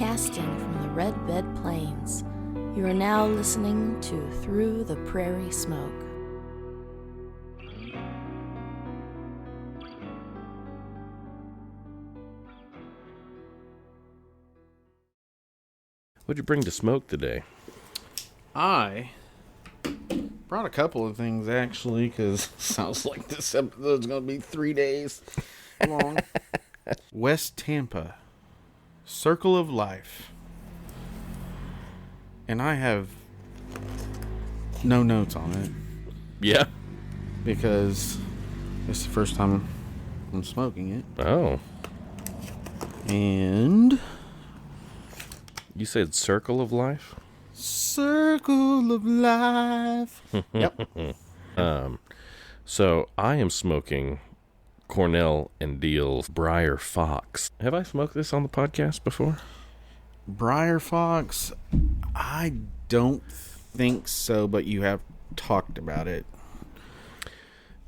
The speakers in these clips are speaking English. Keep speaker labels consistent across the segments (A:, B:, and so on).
A: Broadcasting from the Red Bed Plains, you are now listening to Through the Prairie Smoke.
B: What'd you bring to smoke today?
C: I brought a couple of things, actually, because it sounds like this episode's going to be 3 days long. West Tampa, Circle of Life. And I have no notes on it.
B: Yeah.
C: Because it's the first time I'm smoking it.
B: Oh.
C: And
B: You said Circle of Life?
C: Circle of Life. Yep.
B: So I am smoking Cornell and Deal's Briar Fox. Have I smoked this on the podcast before?
C: Briar Fox, I don't think so, but you have talked about it.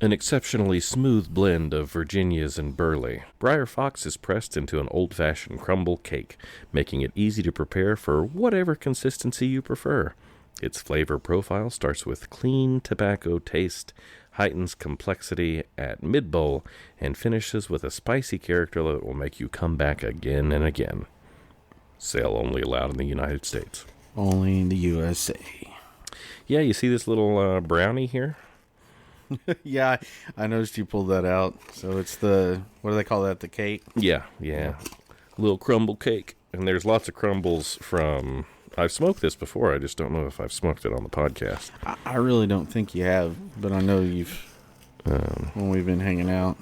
B: An exceptionally smooth blend of Virginias and Burley. Briar Fox is pressed into an old-fashioned crumble cake, making it easy to prepare for whatever consistency you prefer. Its flavor profile starts with clean tobacco taste, heightens complexity at mid-bowl, and finishes with a spicy character that will make you come back again and again. Sale only allowed in the United States.
C: Only in the USA.
B: Yeah, you see this little brownie here?
C: Yeah, I noticed you pulled that out. So it's the, what do they call that, the cake?
B: Yeah. Little crumble cake. And there's lots of crumbles from... I've smoked this before. I just don't know if I've smoked it on the podcast.
C: I really don't think you have, but I know you've when we've been hanging out.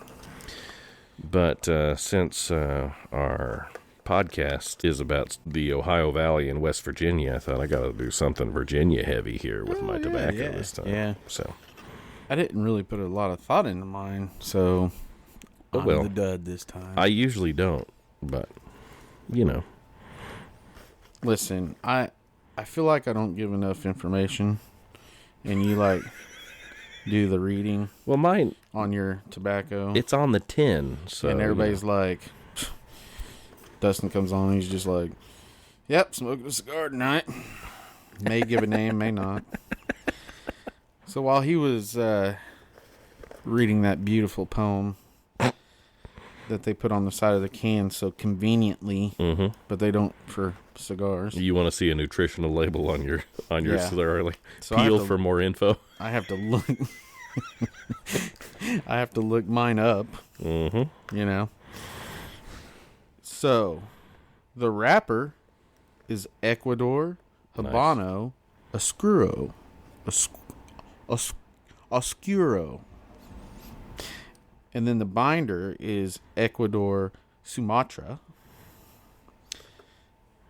B: But since our podcast is about the Ohio Valley in West Virginia, I thought I got to do something Virginia heavy here with my tobacco this time.
C: Yeah.
B: So
C: I didn't really put a lot of thought into mine, so I'm the dud this time.
B: I usually don't, but you know.
C: Listen, I feel like I don't give enough information, and you like do the reading.
B: Well, mine
C: on your tobacco.
B: It's on the tin, so
C: and everybody's like, Dustin comes on, and he's just like, "Yep, smoking a cigar tonight." May give a name, may not. So while he was reading that beautiful poem that they put on the side of the can so conveniently, but they don't for cigars.
B: You want to see a nutritional label on your cigar? Like,
C: so
B: peel for more info.
C: I have to look. I have to look mine up. You know. So, the wrapper is Ecuador Habano Oscuro. Oscuro. And then the binder is Ecuador Sumatra.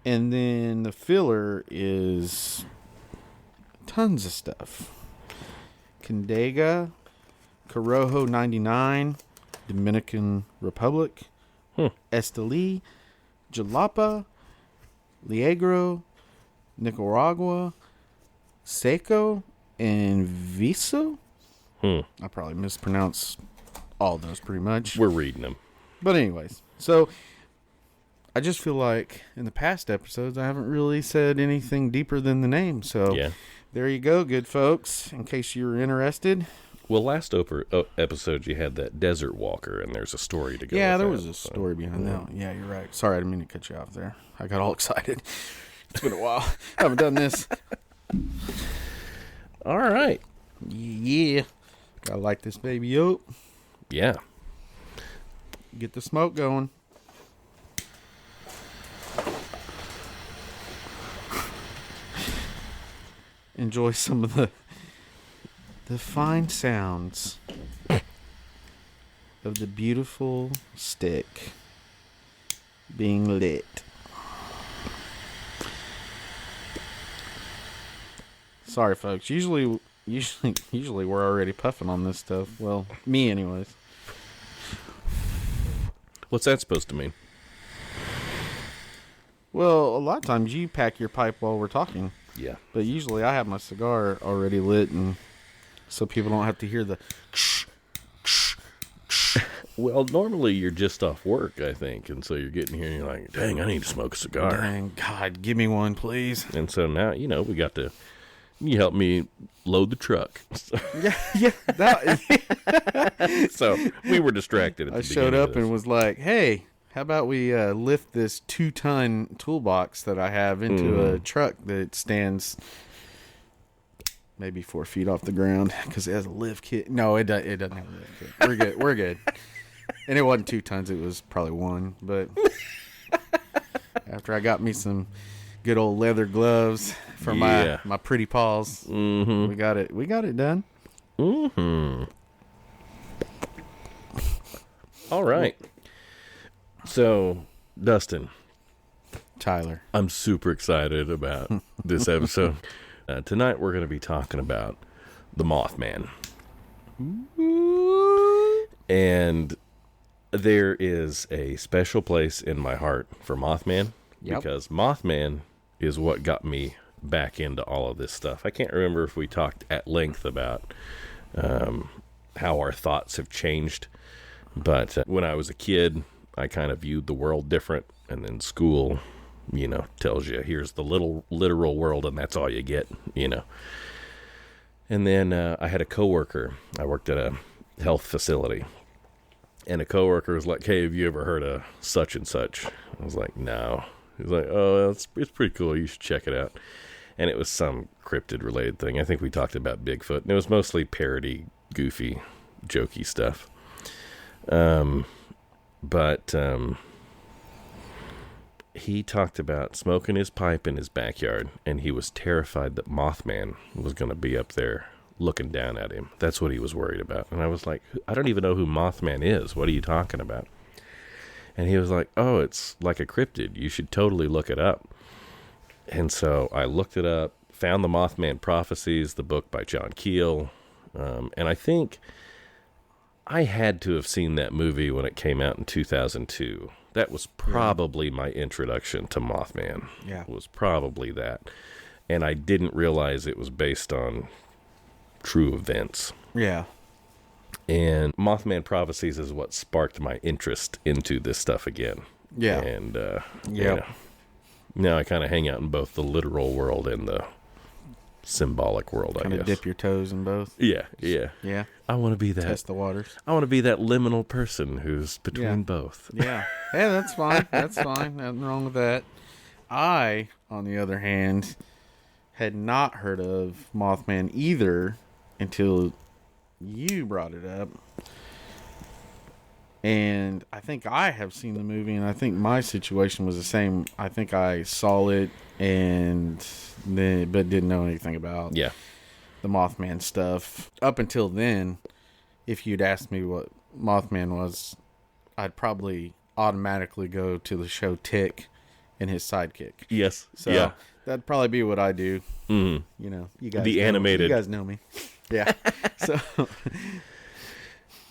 C: And then the filler is tons of stuff. Condega, Corojo 99, Dominican Republic, Esteli, Jalapa, Liegro, Nicaragua, Seco, and Viso. I probably mispronounced all those pretty much.
B: We're reading them.
C: But anyways, so I just feel like in the past episodes I haven't really said anything deeper than the name. So there you go, good folks, in case you were interested.
B: Well, last episode you had that desert walker, and there's a story to go with
C: there
B: that,
C: was a story behind that one. Yeah, you're right. Sorry, I didn't mean to cut you off there. I got all excited. It's been a while. I haven't done this.
B: All right.
C: Yeah. Gotta light this baby up.
B: Yeah.
C: Get the smoke going. Enjoy some of the fine sounds of the beautiful stick being lit. Sorry, folks. Usually we're already puffing on this stuff. Well, me anyways.
B: What's that supposed to mean?
C: Well, a lot of times you pack your pipe while we're talking.
B: Yeah.
C: But usually I have my cigar already lit, and so people don't have to hear the
B: Well, normally you're just off work, I think, and so you're getting here and you're like, dang, I need to smoke a cigar.
C: Dang, God, give me one, please.
B: And so now, we got to, you help me load the truck.
C: Yeah.
B: So we were distracted at the
C: I
B: beginning
C: showed
B: of
C: up
B: this.
C: and was like, hey, how about we lift this 2-ton toolbox that I have into a truck that stands maybe 4 feet off the ground because it has a lift kit. No, it doesn't have a lift kit. We're good. We're good. And it wasn't 2 tons. It was probably 1. But after I got me some good old leather gloves for my pretty paws, we got it done.
B: Mm-hmm. All right. So, Dustin.
C: Tyler.
B: I'm super excited about this episode. Tonight we're going to be talking about the Mothman. And there is a special place in my heart for Mothman.
C: Yep.
B: Because Mothman is what got me back into all of this stuff. I can't remember if we talked at length about how our thoughts have changed. But when I was a kid, I kind of viewed the world different. And then school, tells you, here's the little literal world, and that's all you get, And then I had a coworker. I worked at a health facility. And a coworker was like, hey, have you ever heard of such and such? I was like, no. He was like, oh, it's pretty cool. You should check it out. And it was some cryptid-related thing. I think we talked about Bigfoot. And it was mostly parody, goofy, jokey stuff. But he talked about smoking his pipe in his backyard, and he was terrified that Mothman was going to be up there looking down at him. That's what he was worried about. And I was like, I don't even know who Mothman is. What are you talking about? And he was like, oh, it's like a cryptid. You should totally look it up. And so I looked it up, found the Mothman Prophecies, the book by John Keel. And I think I had to have seen that movie when it came out in 2002. That was probably my introduction to Mothman.
C: Yeah.
B: Was probably that. And I didn't realize it was based on true events.
C: Yeah.
B: And Mothman Prophecies is what sparked my interest into this stuff again.
C: Yeah.
B: And now I kind of hang out in both the literal world and the symbolic world, I guess.
C: Kind of dip your toes in both.
B: Yeah.
C: Yeah.
B: I want to be that.
C: Test the waters.
B: I want to be that liminal person who's between both.
C: Yeah. Yeah, that's fine. That's fine. Nothing wrong with that. I, on the other hand, had not heard of Mothman either until you brought it up. And I think I have seen the movie, and I think my situation was the same. I think I saw it but didn't know anything about the Mothman stuff. Up until then, if you'd asked me what Mothman was, I'd probably automatically go to the show Tick and his sidekick.
B: Yes.
C: So that'd probably be what I do.
B: Mm-hmm.
C: You guys
B: the
C: know,
B: animated.
C: You guys know me. Yeah.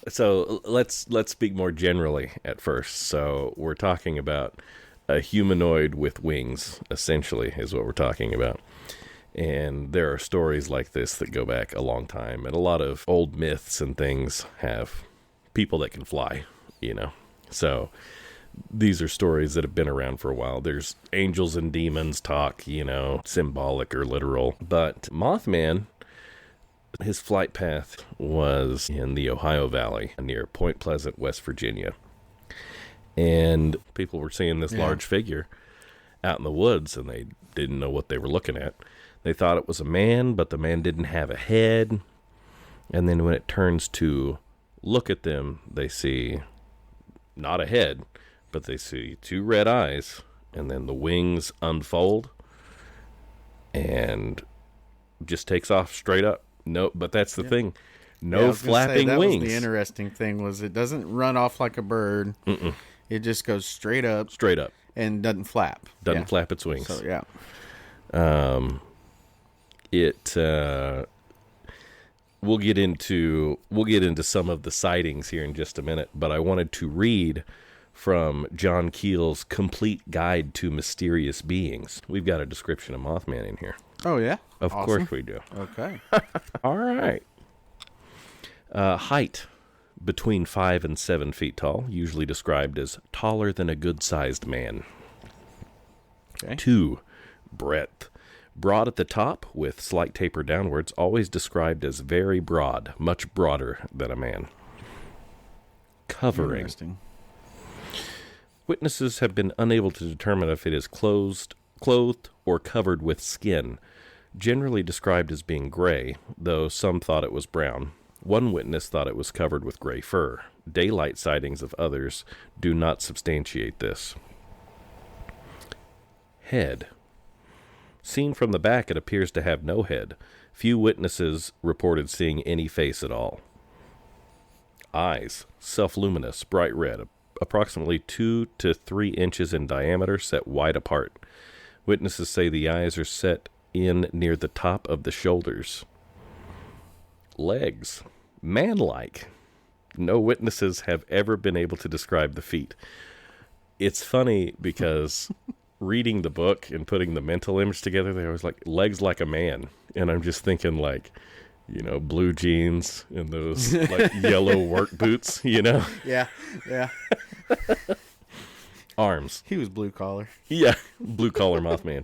B: So let's speak more generally at first. So we're talking about a humanoid with wings, essentially, is what we're talking about. And there are stories like this that go back a long time. And a lot of old myths and things have people that can fly, So these are stories that have been around for a while. There's angels and demons talk, symbolic or literal. But Mothman, his flight path was in the Ohio Valley near Point Pleasant, West Virginia. And people were seeing this large figure out in the woods, and they didn't know what they were looking at. They thought it was a man, but the man didn't have a head. And then when it turns to look at them, they see not a head, but they see 2 red eyes, and then the wings unfold and just takes off straight up. No, but that's the thing. No flapping wings.
C: Was the interesting thing was it doesn't run off like a bird.
B: Mm-mm.
C: It just goes straight up, and doesn't flap.
B: Doesn't flap its wings.
C: So
B: we'll get into some of the sightings here in just a minute, but I wanted to read from John Keel's Complete Guide to Mysterious Beings. We've got a description of Mothman in here.
C: Oh, yeah?
B: Of
C: Awesome.
B: course we do.
C: Okay.
B: All right. Height, between 5 and 7 feet tall, usually described as taller than a good-sized man.
C: Okay.
B: 2, breadth. Broad at the top with slight taper downwards, always described as very broad, much broader than a man. Covering.
C: Interesting.
B: Witnesses have been unable to determine if it is clothed or covered with skin, generally described as being gray, though some thought it was brown. One witness thought it was covered with gray fur. Daylight sightings of others do not substantiate this. Head. Seen from the back, it appears to have no head. Few witnesses reported seeing any face at all. Eyes. Self-luminous, bright red, approximately 2 to 3 inches in diameter, set wide apart. Witnesses say the eyes are set in near the top of the shoulders. Legs. Man-like. No witnesses have ever been able to describe the feet. It's funny because reading the book and putting the mental image together, they was like, legs like a man. And I'm just thinking like, you know, blue jeans and those like yellow work boots, you know?
C: Yeah.
B: Arms.
C: He was blue collar.
B: Yeah, blue collar Mothman.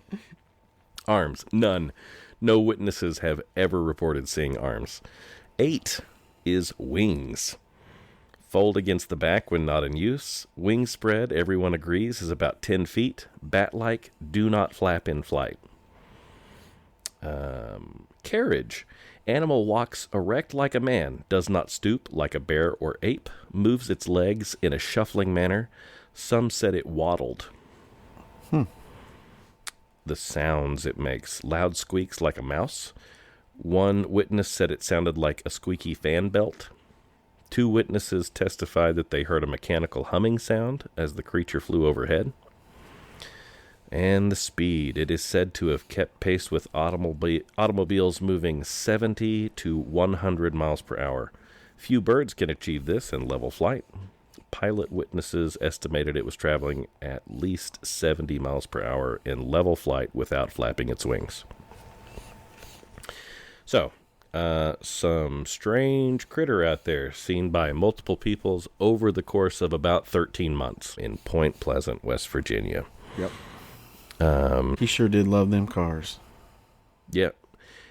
B: Arms. None. No witnesses have ever reported seeing arms. 8 is wings. Fold against the back when not in use. Wing spread, everyone agrees, is about 10 feet. Bat-like, do not flap in flight. Carriage. Animal walks erect like a man, does not stoop like a bear or ape, moves its legs in a shuffling manner. Some said it waddled. The sounds it makes. Loud squeaks like a mouse. One witness said it sounded like a squeaky fan belt. 2 witnesses testified that they heard a mechanical humming sound as the creature flew overhead. And the speed. It is said to have kept pace with automobiles moving 70 to 100 miles per hour. Few birds can achieve this in level flight. Pilot witnesses estimated it was traveling at least 70 miles per hour in level flight without flapping its wings. So, some strange critter out there seen by multiple peoples over the course of about 13 months in Point Pleasant, West Virginia.
C: Yep. He sure did love them cars.
B: Yeah.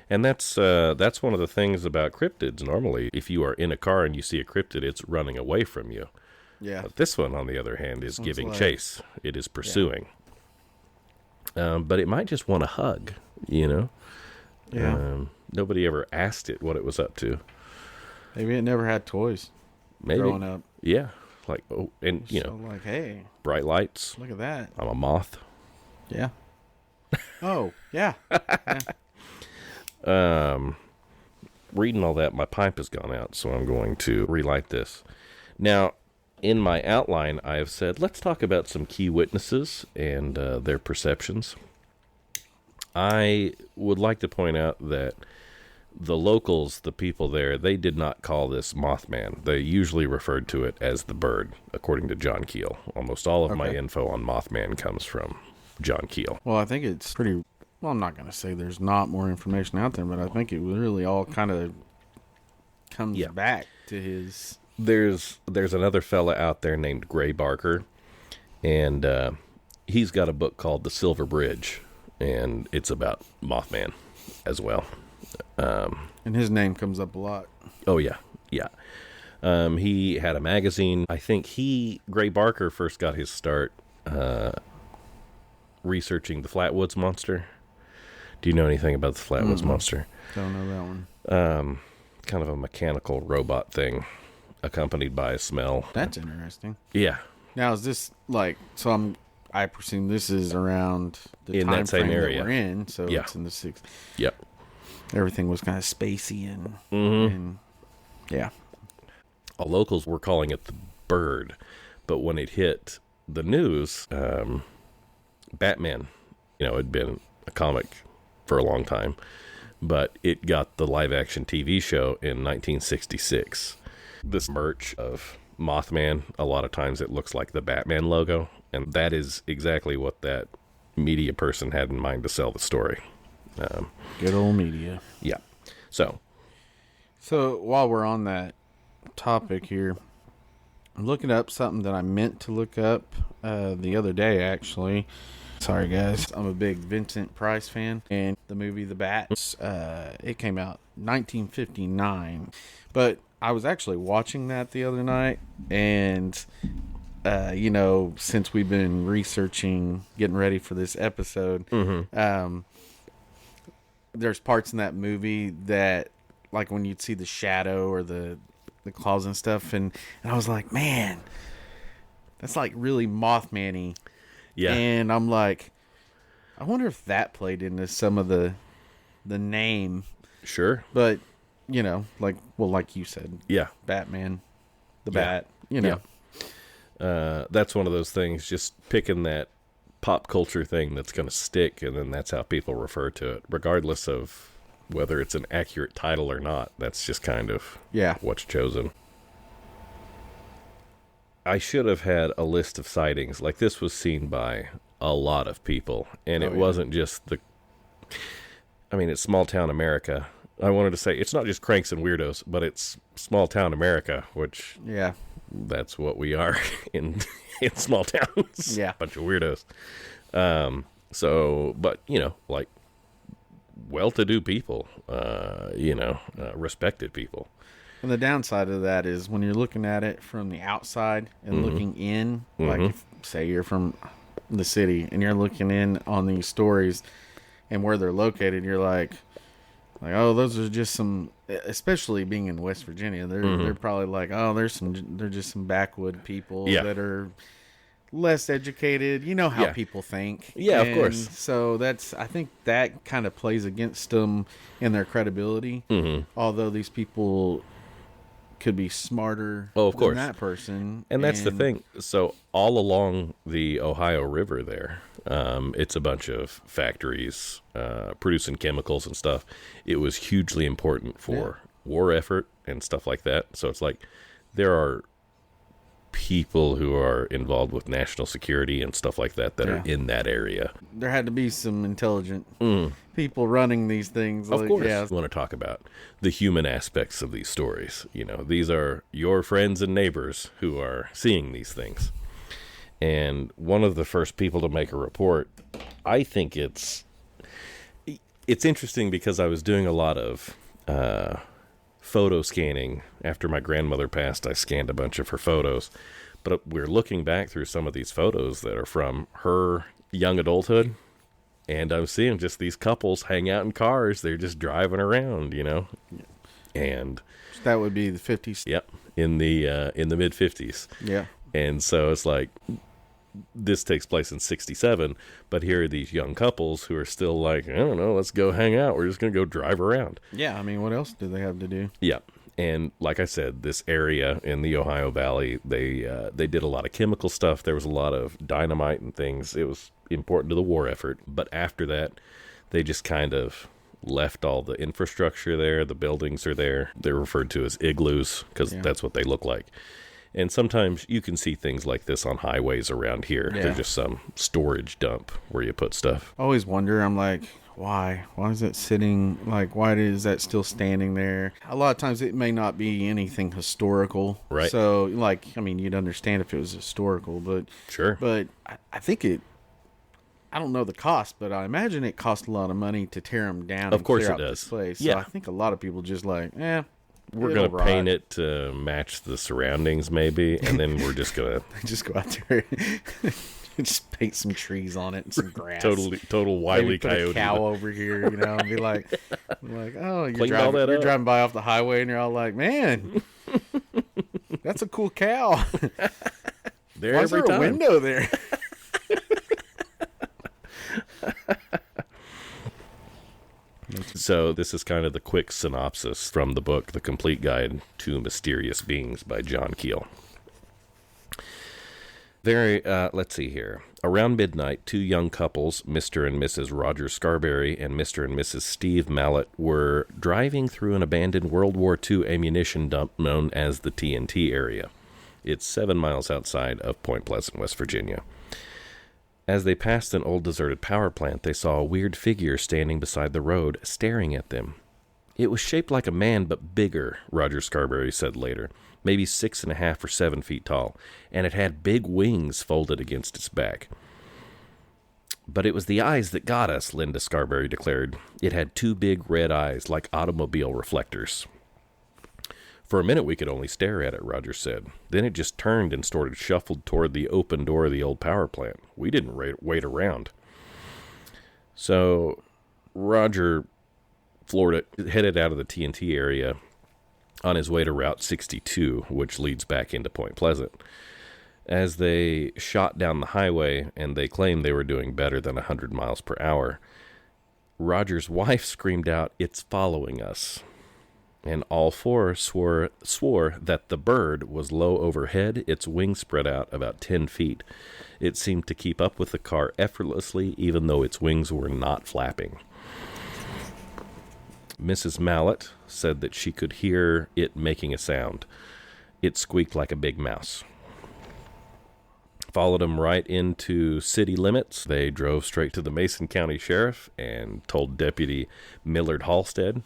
B: And that's one of the things about cryptids. Normally, if you are in a car and you see a cryptid, it's running away from you.
C: Yeah.
B: But this one, on the other hand, is giving
C: like,
B: chase. It is pursuing. Yeah. But it might just want a hug, you know?
C: Yeah.
B: Nobody ever asked it what it was up to.
C: Maybe it never had toys.
B: Maybe.
C: Growing up.
B: Yeah. Like, oh, and, you know.
C: So like, hey.
B: Bright lights.
C: Look at that.
B: I'm a moth.
C: Yeah. Oh, yeah.
B: Reading all that, my pipe has gone out, so I'm going to relight this. Now, in my outline, I have said, let's talk about some key witnesses and their perceptions. I would like to point out that the locals, the people there, they did not call this Mothman. They usually referred to it as the bird, according to John Keel. Almost all of my info on Mothman comes from John Keel.
C: Well, I think it's pretty... Well, I'm not going to say there's not more information out there, but I think it really all kind of comes back to his...
B: There's another fella out there named Gray Barker, and he's got a book called The Silver Bridge, and it's about Mothman as well.
C: And his name comes up a lot.
B: Oh, yeah. He had a magazine. I think Gray Barker first got his start researching the Flatwoods Monster. Do you know anything about the Flatwoods Monster?
C: Don't know that one.
B: Kind of a mechanical robot thing accompanied by a smell.
C: That's interesting.
B: Yeah.
C: Now, is this like... So I presume this is around the
B: in
C: time
B: that same
C: frame
B: area
C: that we're in, so it's in the 60s.
B: Yep.
C: Everything was kind of spacey and... and yeah.
B: All locals were calling it the bird, but when it hit the news, Batman, had been a comic for a long time, but it got the live-action TV show in 1966. This merch of Mothman, a lot of times it looks like the Batman logo, and that is exactly what that media person had in mind to sell the story.
C: Good old media.
B: Yeah. So
C: while we're on that topic here, I'm looking up something that I meant to look up the other day, actually. Sorry, guys. I'm a big Vincent Price fan, and the movie The Bat, it came out 1959. But I was actually watching that the other night, and since we've been researching, getting ready for this episode, there's parts in that movie that, like when you'd see the shadow or the claws and stuff, and I was like, man, that's like really Mothman-y.
B: Yeah.
C: And I'm like, I wonder if that played into some of the name.
B: Sure.
C: But, like you said.
B: Yeah.
C: Batman, the Bat, Yeah.
B: That's one of those things, just picking that pop culture thing that's going to stick, and then that's how people refer to it, regardless of whether it's an accurate title or not. That's just kind of what's chosen. I should have had a list of sightings. Like, this was seen by a lot of people, and it wasn't just it's small town America. I wanted to say it's not just cranks and weirdos, but it's small town America, which that's what we are in small towns.
C: Yeah.
B: Bunch of weirdos. But like well-to-do people, respected people.
C: And the downside of that is when you're looking at it from the outside and looking in, like if, say you're from the city and you're looking in on these stories and where they're located, you're like, oh, those are just some, especially being in West Virginia, they're probably like, oh, they're just some backwood people that are less educated. You know how people think.
B: Yeah, of course.
C: So I think that kind of plays against them in their credibility. Although these people could be smarter than that person.
B: And that's the thing. So all along the Ohio River there, it's a bunch of factories producing chemicals and stuff. It was hugely important for war effort and stuff like that. So it's like there are people who are involved with national security and stuff like that are in that area.
C: There had to be some intelligent people running these things.
B: Of course. I want to talk about the human aspects of these stories. These are your friends and neighbors who are seeing these things. And one of the first people to make a report, I think it's interesting because I was doing a lot of photo scanning. After my grandmother passed, I scanned a bunch of her photos. But we're looking back through some of these photos that are from her young adulthood, and I'm seeing just these couples hang out in cars. They're just driving around, and
C: that would be the 50s.
B: Yep, in the mid 50s.
C: Yeah,
B: and so it's like this takes place in 67, but here are these young couples who are still like, I don't know, let's go hang out. We're just gonna go drive around.
C: Yeah, I mean, what else do they have to do?
B: Yeah. And like I said, this area in the Ohio Valley, they did a lot of chemical stuff. There was a lot of dynamite and things. It was important to the war effort. But after that, they just kind of left all the infrastructure there. The buildings are there. They're referred to as igloos because that's what they look like. And sometimes you can see things like this on highways around here.
C: Yeah.
B: They're just some storage dump where you put stuff.
C: I always wonder, I'm like, why is it sitting, like, why is that still standing there? A lot of times it may not be anything historical,
B: right?
C: So, like, I mean, you'd understand if it was historical, but
B: sure.
C: But I think I don't know the cost, but I imagine it cost a lot of money to tear them down.
B: Of course it does.
C: This place.
B: Yeah,
C: so I think a lot of people just like,
B: we're going to paint it to match the surroundings, maybe, and then we're just going to
C: just go out there. Just paint some trees on it and some grass.
B: Total Wile E. Coyote.
C: Put a cow over here, and be like, oh, you're
B: driving
C: by off the highway, and you're all like, man, that's a cool cow.
B: There
C: Why
B: every
C: is there
B: time.
C: a window there?
B: So this is kind of the quick synopsis from the book, The Complete Guide to Mysterious Beings by John Keel. Let's see here. Around midnight, two young couples, Mr. and Mrs. Roger Scarberry and Mr. and Mrs. Steve Mallett, were driving through an abandoned World War II ammunition dump known as the TNT area. It's 7 miles outside of Point Pleasant, West Virginia. As they passed an old deserted power plant, they saw a weird figure standing beside the road, staring at them. It was shaped like a man, but bigger, Roger Scarberry said later, maybe 6.5 or 7 feet tall, and it had big wings folded against its back. But it was the eyes that got us, Linda Scarberry declared. It had 2 big red eyes, like automobile reflectors. For a minute we could only stare at it, Roger said. Then it just turned and shuffled toward the open door of the old power plant. We didn't wait around. So Roger headed out of the TNT area on his way to Route 62, which leads back into Point Pleasant. As they shot down the highway, and they claimed they were doing better than 100 miles per hour, Roger's wife screamed out, "It's following us." And all 4 swore that the bird was low overhead, its wings spread out about 10 feet. It seemed to keep up with the car effortlessly, even though its wings were not flapping. Mrs. Mallet said that she could hear it making a sound. It squeaked like a big mouse. Followed them right into city limits. They drove straight to the Mason County Sheriff and told Deputy Millard Halstead.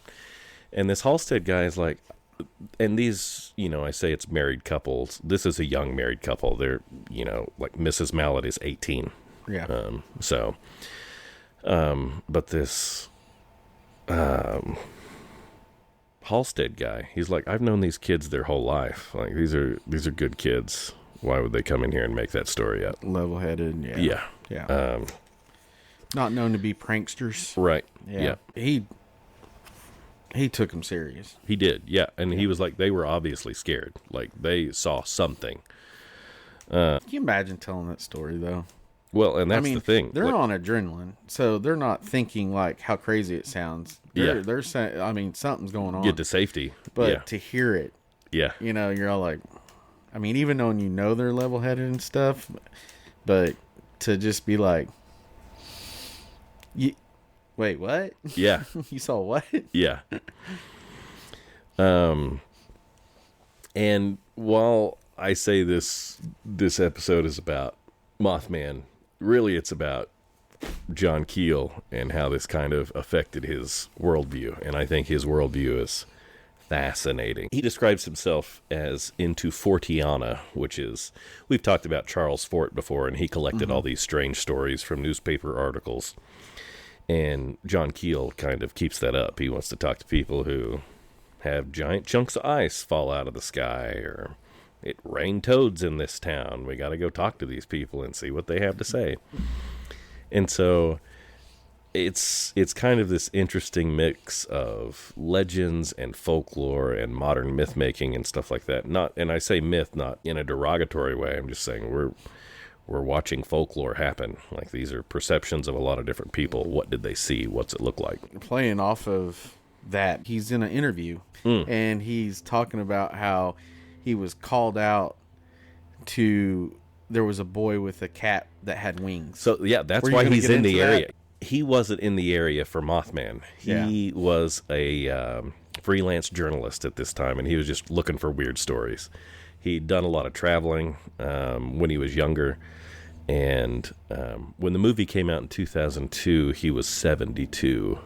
B: And this Halstead guy is like, and these, I say it's married couples. This is a young married couple. They're, like Mrs. Mallet is 18.
C: Yeah.
B: But this Halstead guy, he's like, I've known these kids their whole life. Like, these are good kids. Why would they come in here and make that story up?
C: Level-headed, yeah. Yeah. Not known to be pranksters.
B: Right.
C: Yeah. He took them serious.
B: He did, yeah. And he was like, they were obviously scared. Like, they saw something.
C: Can you imagine telling that story, though?
B: Well, and that's the thing.
C: They're on adrenaline, so they're not thinking, like, how crazy it sounds. They're saying, something's going on.
B: Get to safety.
C: But to hear it, you're all like... even though they're level-headed and stuff, but to just be like, wait, what?
B: Yeah.
C: You saw what?
B: Yeah. And while I say this episode is about Mothman, really it's about John Keel and how this kind of affected his worldview. And I think his worldview is fascinating. He describes himself as into Forteana, which is, we've talked about Charles Fort before, and he collected all these strange stories from newspaper articles. And John Keel kind of keeps that up. He wants to talk to people who have giant chunks of ice fall out of the sky, or it rained toads in this town. We got to go talk to these people and see what they have to say. And so it's kind of this interesting mix of legends and folklore and modern myth making and stuff like that. And I say myth not in a derogatory way. I'm just saying we're watching folklore happen. Like, these are perceptions of a lot of different people. What did they see? What's it look like?
C: Playing off of that, he's in an interview and he's talking about how he was called out to, there was a boy with a cat that had wings.
B: So yeah, that's why he's in the area. He wasn't in the area for Mothman. He was a freelance journalist at this time, and he was just looking for weird stories. He'd done a lot of traveling when he was younger, and when the movie came out in 2002, he was 72.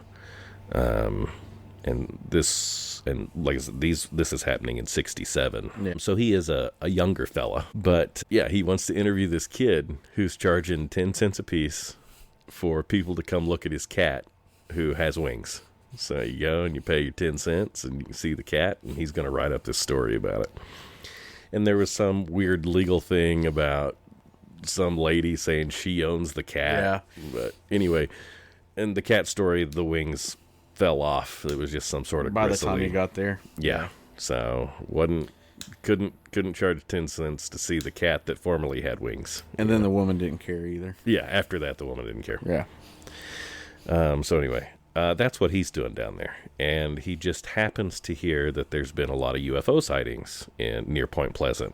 B: And this is happening in 67. Yeah. So he is a younger fella. But yeah, he wants to interview this kid who's charging 10 cents a piece for people to come look at his cat who has wings. So you go and you pay your 10 cents and you can see the cat, and he's going to write up this story about it. And there was some weird legal thing about some lady saying she owns the cat. Yeah. But anyway, in the cat story, the wings fell off. It was just some sort of
C: by
B: gristly.
C: The time you got there.
B: Yeah. So couldn't charge 10 cents to see the cat that formerly had wings.
C: And then the woman didn't care either.
B: Yeah, after that the woman didn't care.
C: Yeah.
B: So anyway, that's what he's doing down there. And he just happens to hear that there's been a lot of UFO sightings near Point Pleasant.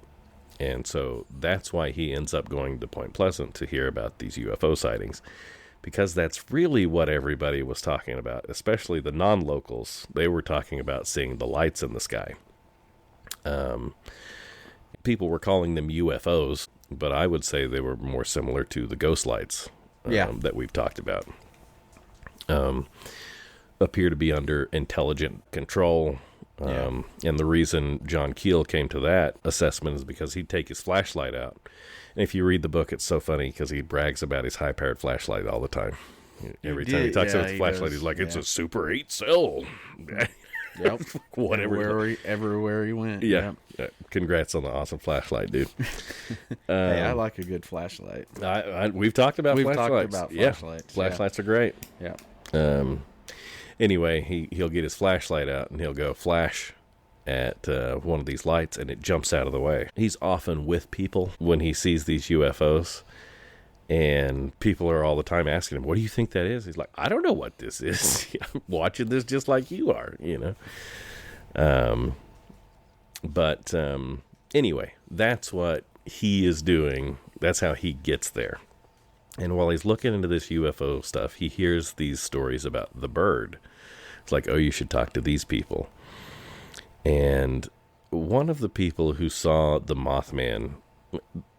B: And so that's why he ends up going to Point Pleasant to hear about these UFO sightings. Because that's really what everybody was talking about, especially the non-locals. They were talking about seeing the lights in the sky. People were calling them UFOs, but I would say they were more similar to the ghost lights that we've talked about. appear to be under intelligent control. And the reason John Keel came to that assessment is because he'd take his flashlight out. And if you read the book, it's so funny because he brags about his high-powered flashlight all the time. Every time he talks about his flashlight, he's like, it's a Super 8 cell.
C: Yep.
B: Whatever.
C: Everywhere he went.
B: Yeah. Congrats on the awesome flashlight, dude.
C: Hey, I like a good flashlight.
B: We've talked about
C: We've
B: flashlights.
C: talked about flashlights.
B: Flashlights are great.
C: Yeah.
B: Anyway, he'll get his flashlight out and he'll go flash at one of these lights and it jumps out of the way. He's often with people when he sees these UFOs, and people are all the time asking him, what do you think that is? He's like, I don't know what this is. I'm watching this just like you are, But anyway, that's what he is doing. That's how he gets there. And while he's looking into this UFO stuff, he hears these stories about the bird. It's like, oh, you should talk to these people. And one of the people who saw the Mothman,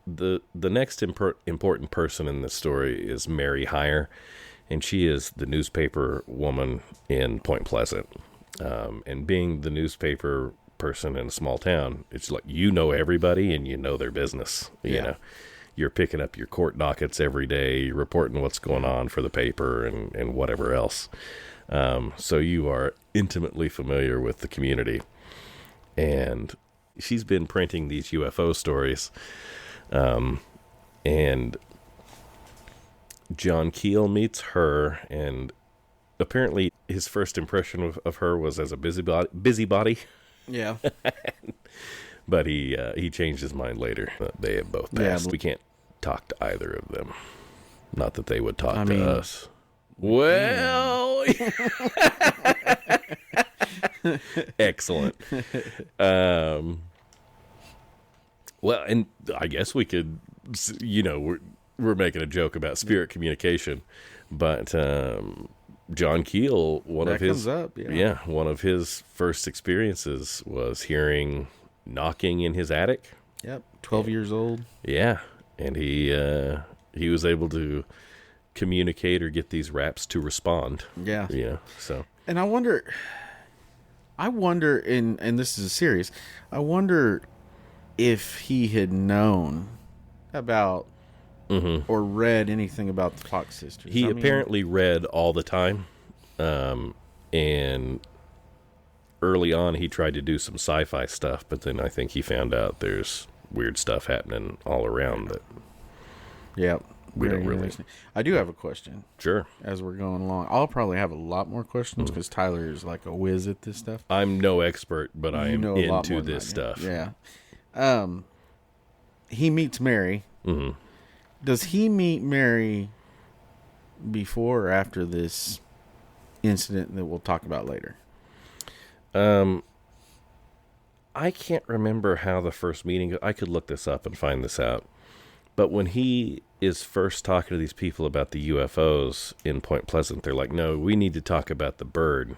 B: the next important person in this story is Mary Heyer, and she is the newspaper woman in Point Pleasant. And being the newspaper person in a small town, it's like you know everybody and you know their business. You know, you're picking up your court dockets every day, you're reporting what's going on for the paper and whatever else. So you are intimately familiar with the community. And she's been printing these UFO stories. And John Keel meets her, and apparently his first impression of her was as a busybody.
C: Yeah.
B: But he changed his mind later. They have both passed. We can't talk to either of them. Not that they would talk to us. Well, excellent. Well, and I guess we could, we're making a joke about spirit communication, but John Keel, one of his first experiences was hearing knocking in his attic.
C: Yep, 12 years old.
B: Yeah, and he was able to communicate or get these raps to respond.
C: Yeah.
B: Yeah, so.
C: And I wonder, and this is serious, I wonder if he had known about or read anything about the Fox sisters.
B: He apparently read all the time, and early on he tried to do some sci-fi stuff, but then I think he found out there's weird stuff happening all around that.
C: Yeah.
B: We don't really.
C: I do have a question.
B: Sure.
C: As we're going along, I'll probably have a lot more questions because Tyler is like a whiz at this stuff.
B: I'm no expert, but I am into this stuff.
C: Yeah. He meets Mary. Mm-hmm. Does he meet Mary before or after this incident that we'll talk about later?
B: I can't remember how the first meeting. I could look this up and find this out. But when he is first talking to these people about the UFOs in Point Pleasant, they're like, no, we need to talk about the bird.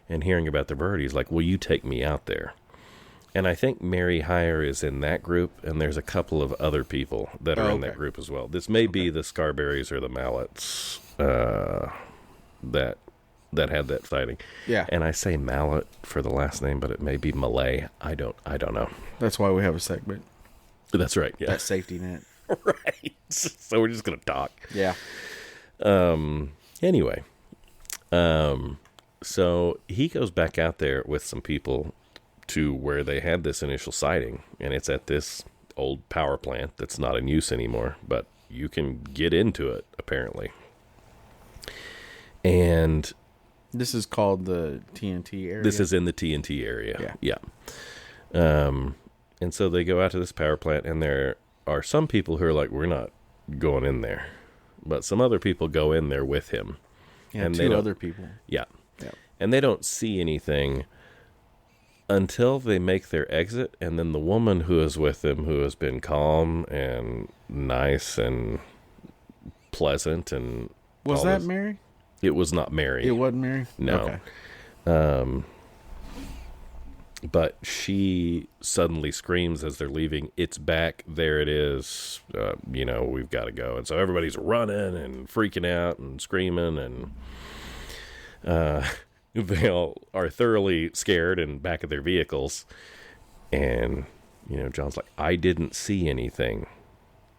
B: And hearing about the bird, he's like, will you take me out there? And I think Mary Heyer is in that group, and there's a couple of other people that are in that group as well. This may be the Scarberries or the Mallets that had that sighting. Yeah. And I say Mallet for the last name, but it may be Malay. I don't know.
C: That's why we have a segment.
B: That's right. Yeah.
C: That safety net.
B: Right. So we're just going to talk.
C: Yeah.
B: Anyway. So he goes back out there with some people to where they had this initial sighting, and it's at this old power plant that's not in use anymore, but you can get into it, apparently. And
C: this is called the TNT area?
B: This is in the TNT area. Yeah. And so they go out to this power plant, and there are some people who are like, we're not going in there. But some other people go in there with him.
C: Yeah, and two other people.
B: Yeah. And they don't see anything until they make their exit, and then the woman who is with them, who has been calm and nice and pleasant and...
C: Was that Mary?
B: It was not Mary.
C: It wasn't Mary?
B: No. Okay. But she suddenly screams as they're leaving, it's back, there it is, we've got to go. And so everybody's running and freaking out and screaming, and They all are thoroughly scared and back of their vehicles. And, John's like, I didn't see anything.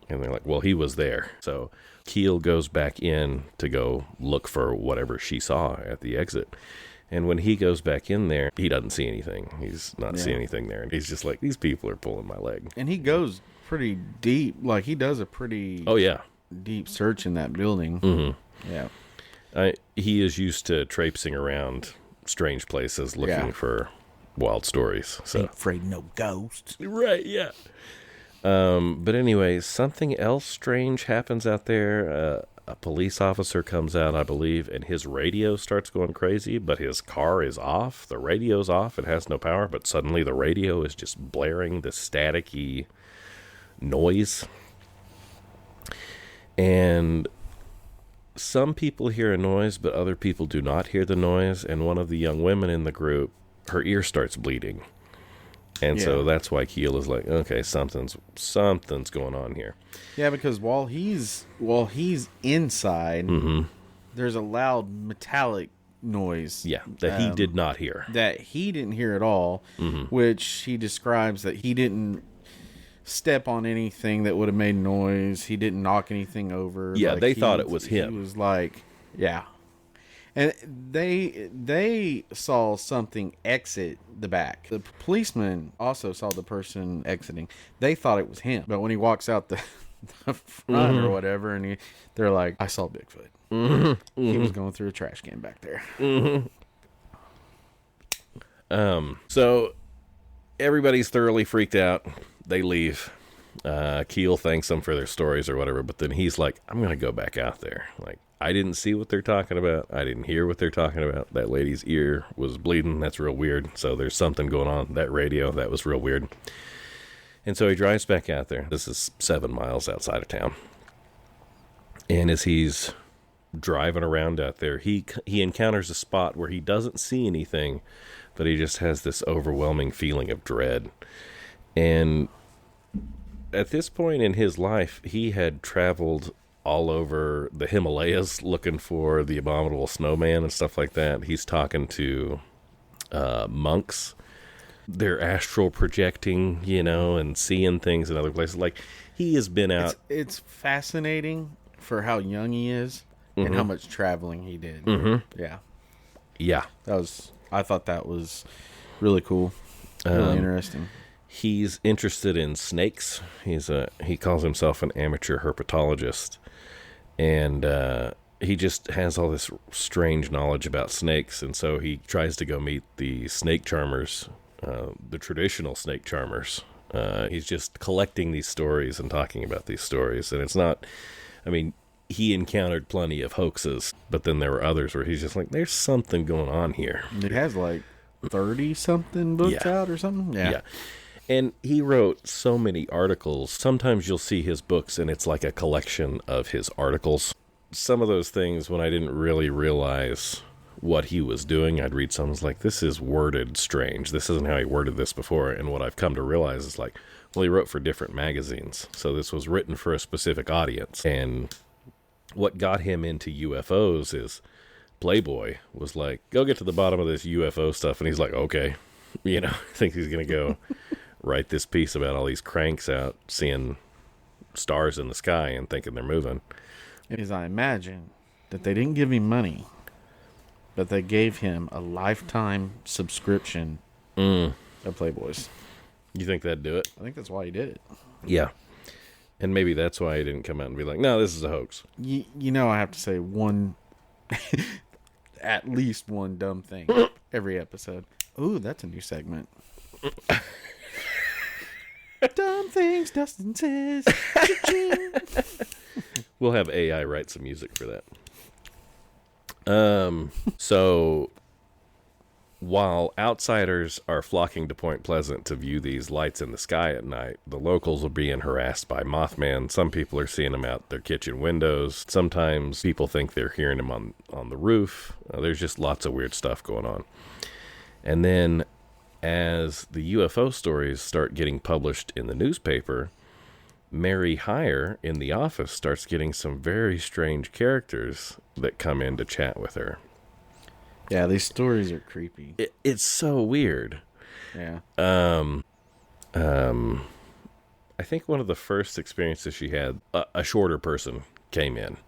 B: And they're like, well, he was there. So Keel goes back in to go look for whatever she saw at the exit. And when he goes back in there, he doesn't see anything. He's not seeing anything there. And he's just like, these people are pulling my leg.
C: And he goes pretty deep. Like, he does a pretty deep search in that building.
B: Mm-hmm.
C: Yeah.
B: He is used to traipsing around strange places looking for wild stories. So
C: Ain't afraid no ghosts.
B: Right, yeah. But anyway, something else strange happens out there. A police officer comes out, I believe, and his radio starts going crazy, but his car is off. The radio's off. It has no power, but suddenly the radio is just blaring this staticky noise. And some people hear a noise, but other people do not hear the noise. And one of the young women in the group, her ear starts bleeding. And so that's why Keel is like, okay, something's going on here.
C: Yeah, because while he's inside, there's a loud metallic noise.
B: Yeah, that he did not hear.
C: That he didn't hear at all, which he describes that he didn't step on anything that would have made noise. He didn't knock anything over.
B: Yeah, they thought it was him.
C: He was like, yeah. And they saw something exit the back. The policeman also saw the person exiting. They thought it was him. But when he walks out the front or whatever, and they're like, I saw Bigfoot. He was going through a trash can back there.
B: So everybody's thoroughly freaked out. They leave. Keel thanks them for their stories or whatever, but then he's like, I'm going to go back out there. Like, I didn't see what they're talking about. I didn't hear what they're talking about. That lady's ear was bleeding. That's real weird. So there's something going on. That radio, that was real weird. And so he drives back out there. This is 7 miles outside of town. And as he's driving around out there, he encounters a spot where he doesn't see anything, but he just has this overwhelming feeling of dread. And at this point in his life, he had traveled all over the Himalayas looking for the abominable snowman and stuff like that. He's talking to monks. They're astral projecting, and seeing things in other places. Like, he has been out.
C: It's fascinating for how young he is and how much traveling he did. Yeah. I thought that was really cool. Really interesting.
B: He's interested in snakes. He calls himself an amateur herpetologist. And he just has all this strange knowledge about snakes. And so he tries to go meet the snake charmers, the traditional snake charmers. He's just collecting these stories and talking about these stories. And it's not, he encountered plenty of hoaxes, but then there were others where he's just like, there's something going on here.
C: It has like 30-something books out or something? Yeah.
B: And he wrote so many articles. Sometimes you'll see his books and it's like a collection of his articles. Some of those things, when I didn't really realize what he was doing, I'd read some, like, this is worded strange. This isn't how he worded this before. And what I've come to realize is like, well, he wrote for different magazines. So this was written for a specific audience. And what got him into UFOs is Playboy was like, go get to the bottom of this UFO stuff. And he's like, okay, I think he's going to go write this piece about all these cranks out seeing stars in the sky and thinking they're moving.
C: Is I imagine that they didn't give him money, but they gave him a lifetime subscription of Playboys.
B: You think that'd do it?
C: I think that's why he did it.
B: Yeah. And maybe that's why he didn't come out and be like, no, this is a hoax.
C: I have to say at least one dumb thing every episode. Ooh, that's a new segment. Dumb things Dustin says.
B: We'll have AI write some music for that. So while outsiders are flocking to Point Pleasant to view these lights in the sky at night, the locals are being harassed by Mothman. Some people are seeing them out their kitchen windows. Sometimes people think they're hearing them on the roof. There's just lots of weird stuff going on. And then as the UFO stories start getting published in the newspaper, Mary Heyer in the office starts getting some very strange characters that come in to chat with her.
C: Yeah, these stories are creepy.
B: It's so weird.
C: Yeah.
B: I think one of the first experiences she had, a shorter person came in.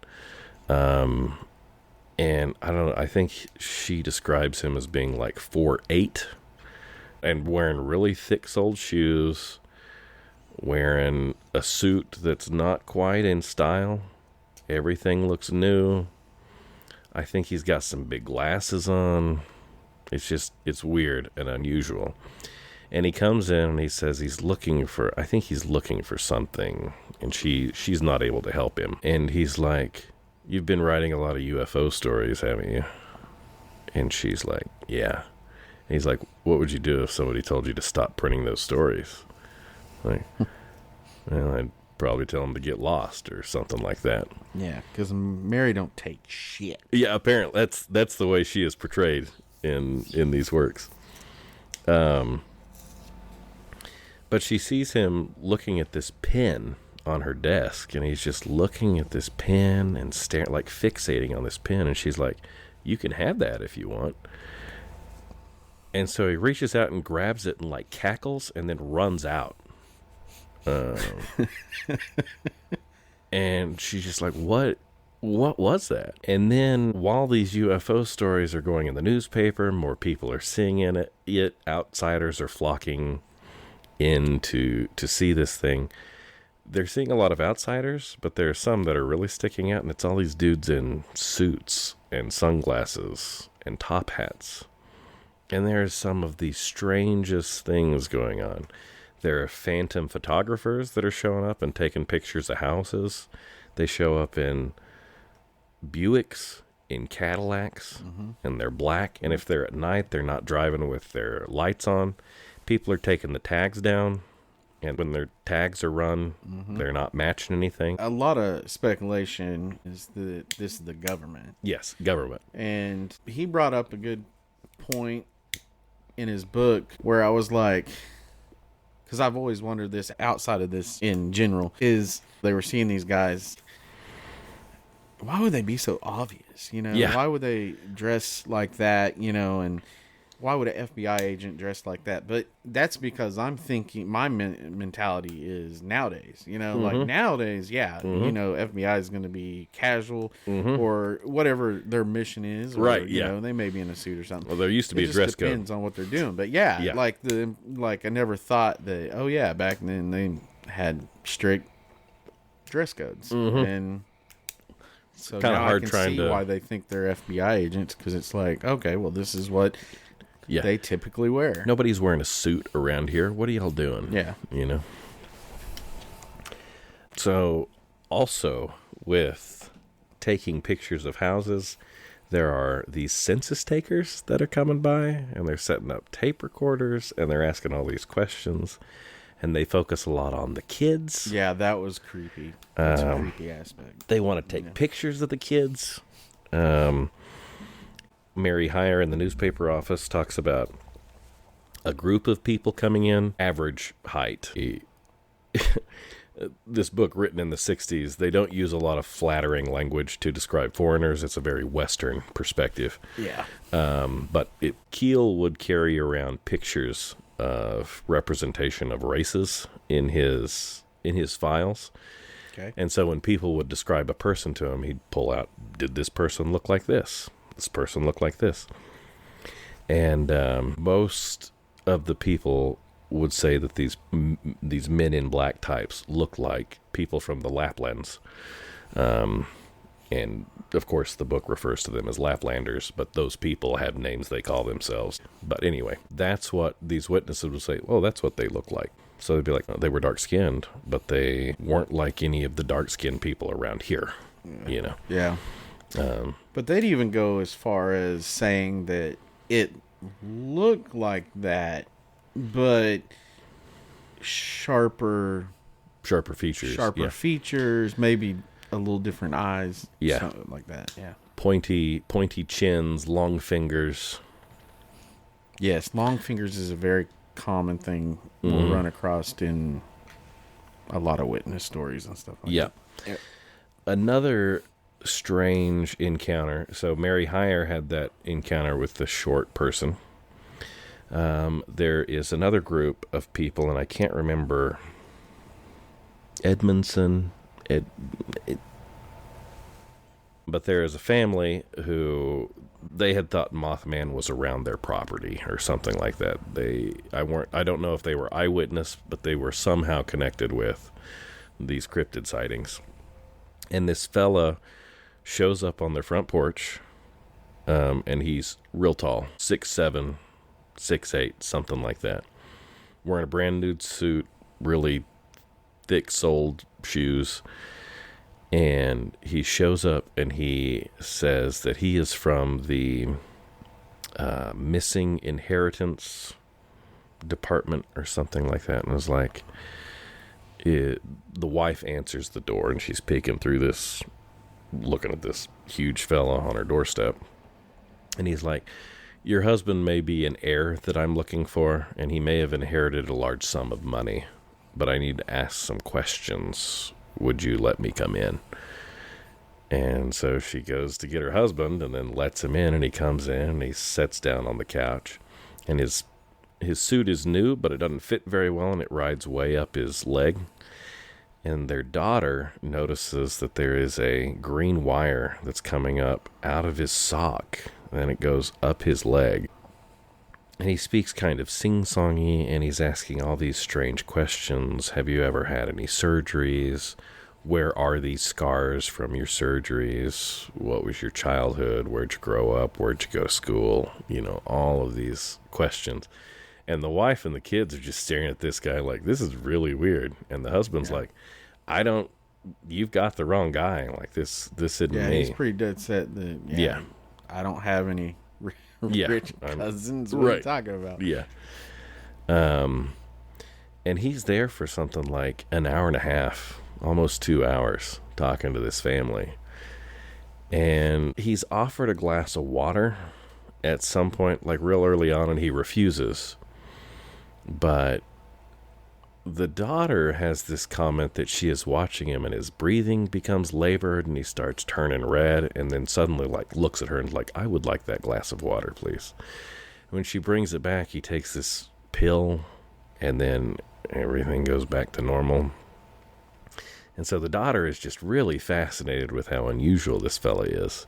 B: And I don't know, I think she describes him as being like 4'8", and wearing really thick-soled shoes, wearing a suit that's not quite in style. Everything looks new. I think he's got some big glasses on. It's weird and unusual. And he comes in and he says he's looking for something, and she's not able to help him. And he's like, "You've been writing a lot of UFO stories, haven't you?" And she's like, "Yeah." And he's like, "What would you do if somebody told you to stop printing those stories?" Like, well, I'd probably tell them to get lost or something like that.
C: Yeah, because Mary don't take shit.
B: Yeah, apparently that's the way she is portrayed in these works. But she sees him looking at this pen on her desk, and he's just looking at this pen and staring, like fixating on this pen, and she's like, "You can have that if you want." And so he reaches out and grabs it and like cackles and then runs out. And she's just like, what was that? And then while these UFO stories are going in the newspaper, more people are seeing it. Outsiders are flocking in to see this thing. They're seeing a lot of outsiders, but there are some that are really sticking out, and it's all these dudes in suits and sunglasses and top hats. And there's some of the strangest things going on. There are phantom photographers that are showing up and taking pictures of houses. They show up in Buicks, in Cadillacs, and they're black. And if they're at night, they're not driving with their lights on. People are taking the tags down, and when their tags are run, they're not matching anything.
C: A lot of speculation is that this is the government.
B: Yes, government.
C: And he brought up a good point in his book where I was like, because I've always wondered this outside of this in general, is they were seeing these guys. Why would they be so obvious?
B: Yeah.
C: Why would they dress like that? And why would an FBI agent dress like that? But that's because I'm thinking my mentality is nowadays, like nowadays, FBI is going to be casual or whatever their mission is. Or,
B: right. Yeah.
C: They may be in a suit or something.
B: Well, there used to be a dress code.
C: It depends on what they're doing. But yeah. I never thought that, back then they had strict dress codes. And so
B: kind of hard
C: I can
B: trying
C: see
B: to
C: why they think they're FBI agents, because it's like, okay, well, this is what they typically wear.
B: Nobody's wearing a suit around here. What are y'all doing?
C: Yeah.
B: So, also, with taking pictures of houses, there are these census takers that are coming by, and they're setting up tape recorders, and they're asking all these questions, and they focus a lot on the kids.
C: Yeah, that was creepy. That's a creepy aspect.
B: They want to take pictures of the kids. Mary Heyer in the newspaper office talks about a group of people coming in, average height. This book written in the 60s, they don't use a lot of flattering language to describe foreigners. It's a very Western perspective.
C: Yeah.
B: But Keel would carry around pictures of representation of races in his files.
C: Okay.
B: And so when people would describe a person to him, he'd pull out, did this person look like this? This person looked like this. And most of the people would say that these men in black types look like people from the Laplands. And, of course, the book refers to them as Laplanders, but those people have names they call themselves. But anyway, that's what these witnesses would say, well, that's what they look like. So they'd be like, oh, they were dark-skinned, but they weren't like any of the dark-skinned people around here,
C: Yeah. But they'd even go as far as saying that it looked like that, but sharper
B: features.
C: Features, maybe a little different eyes.
B: Yeah.
C: Something like that. Yeah.
B: Pointy chins, long fingers.
C: Yes, long fingers is a very common thing we'll run across in a lot of witness stories and stuff like that.
B: Yeah. Another strange encounter. So Mary Heyer had that encounter with the short person. There is another group of people, and I can't remember Edmondson, but there is a family who they had thought Mothman was around their property or something like that. I don't know if they were eyewitness, but they were somehow connected with these cryptid sightings. And this fella shows up on their front porch, and he's real tall, 6'7", 6'8", something like that. Wearing a brand new suit, really thick-soled shoes. And he shows up and he says that he is from the missing inheritance department or something like that. And I was like, the wife answers the door and she's peeking through this, looking at this huge fella on her doorstep. And he's like, your husband may be an heir that I'm looking for, and he may have inherited a large sum of money, but I need to ask some questions. Would you let me come in? And so she goes to get her husband and then lets him in, and he comes in and he sits down on the couch, and his suit is new, but it doesn't fit very well, and it rides way up his leg. And their daughter notices that there is a green wire that's coming up out of his sock, and it goes up his leg. And he speaks kind of sing-songy, and he's asking all these strange questions. Have you ever had any surgeries? Where are these scars from your surgeries? What was your childhood? Where'd you grow up? Where'd you go to school? You know, all of these questions. And the wife and the kids are just staring at this guy like, this is really weird. And the husband's like, you've got the wrong guy. Like, this isn't me.
C: Yeah, he's pretty dead set that, I don't have any rich cousins. What are you talking about?
B: Yeah. And he's there for something like an hour and a half, almost 2 hours, talking to this family. And he's offered a glass of water at some point, like real early on, and he refuses. But the daughter has this comment that she is watching him, and his breathing becomes labored, and he starts turning red, and then suddenly like looks at her and is like, I would like that glass of water, please. When she brings it back, he takes this pill, and then everything goes back to normal. And so the daughter is just really fascinated with how unusual this fella is.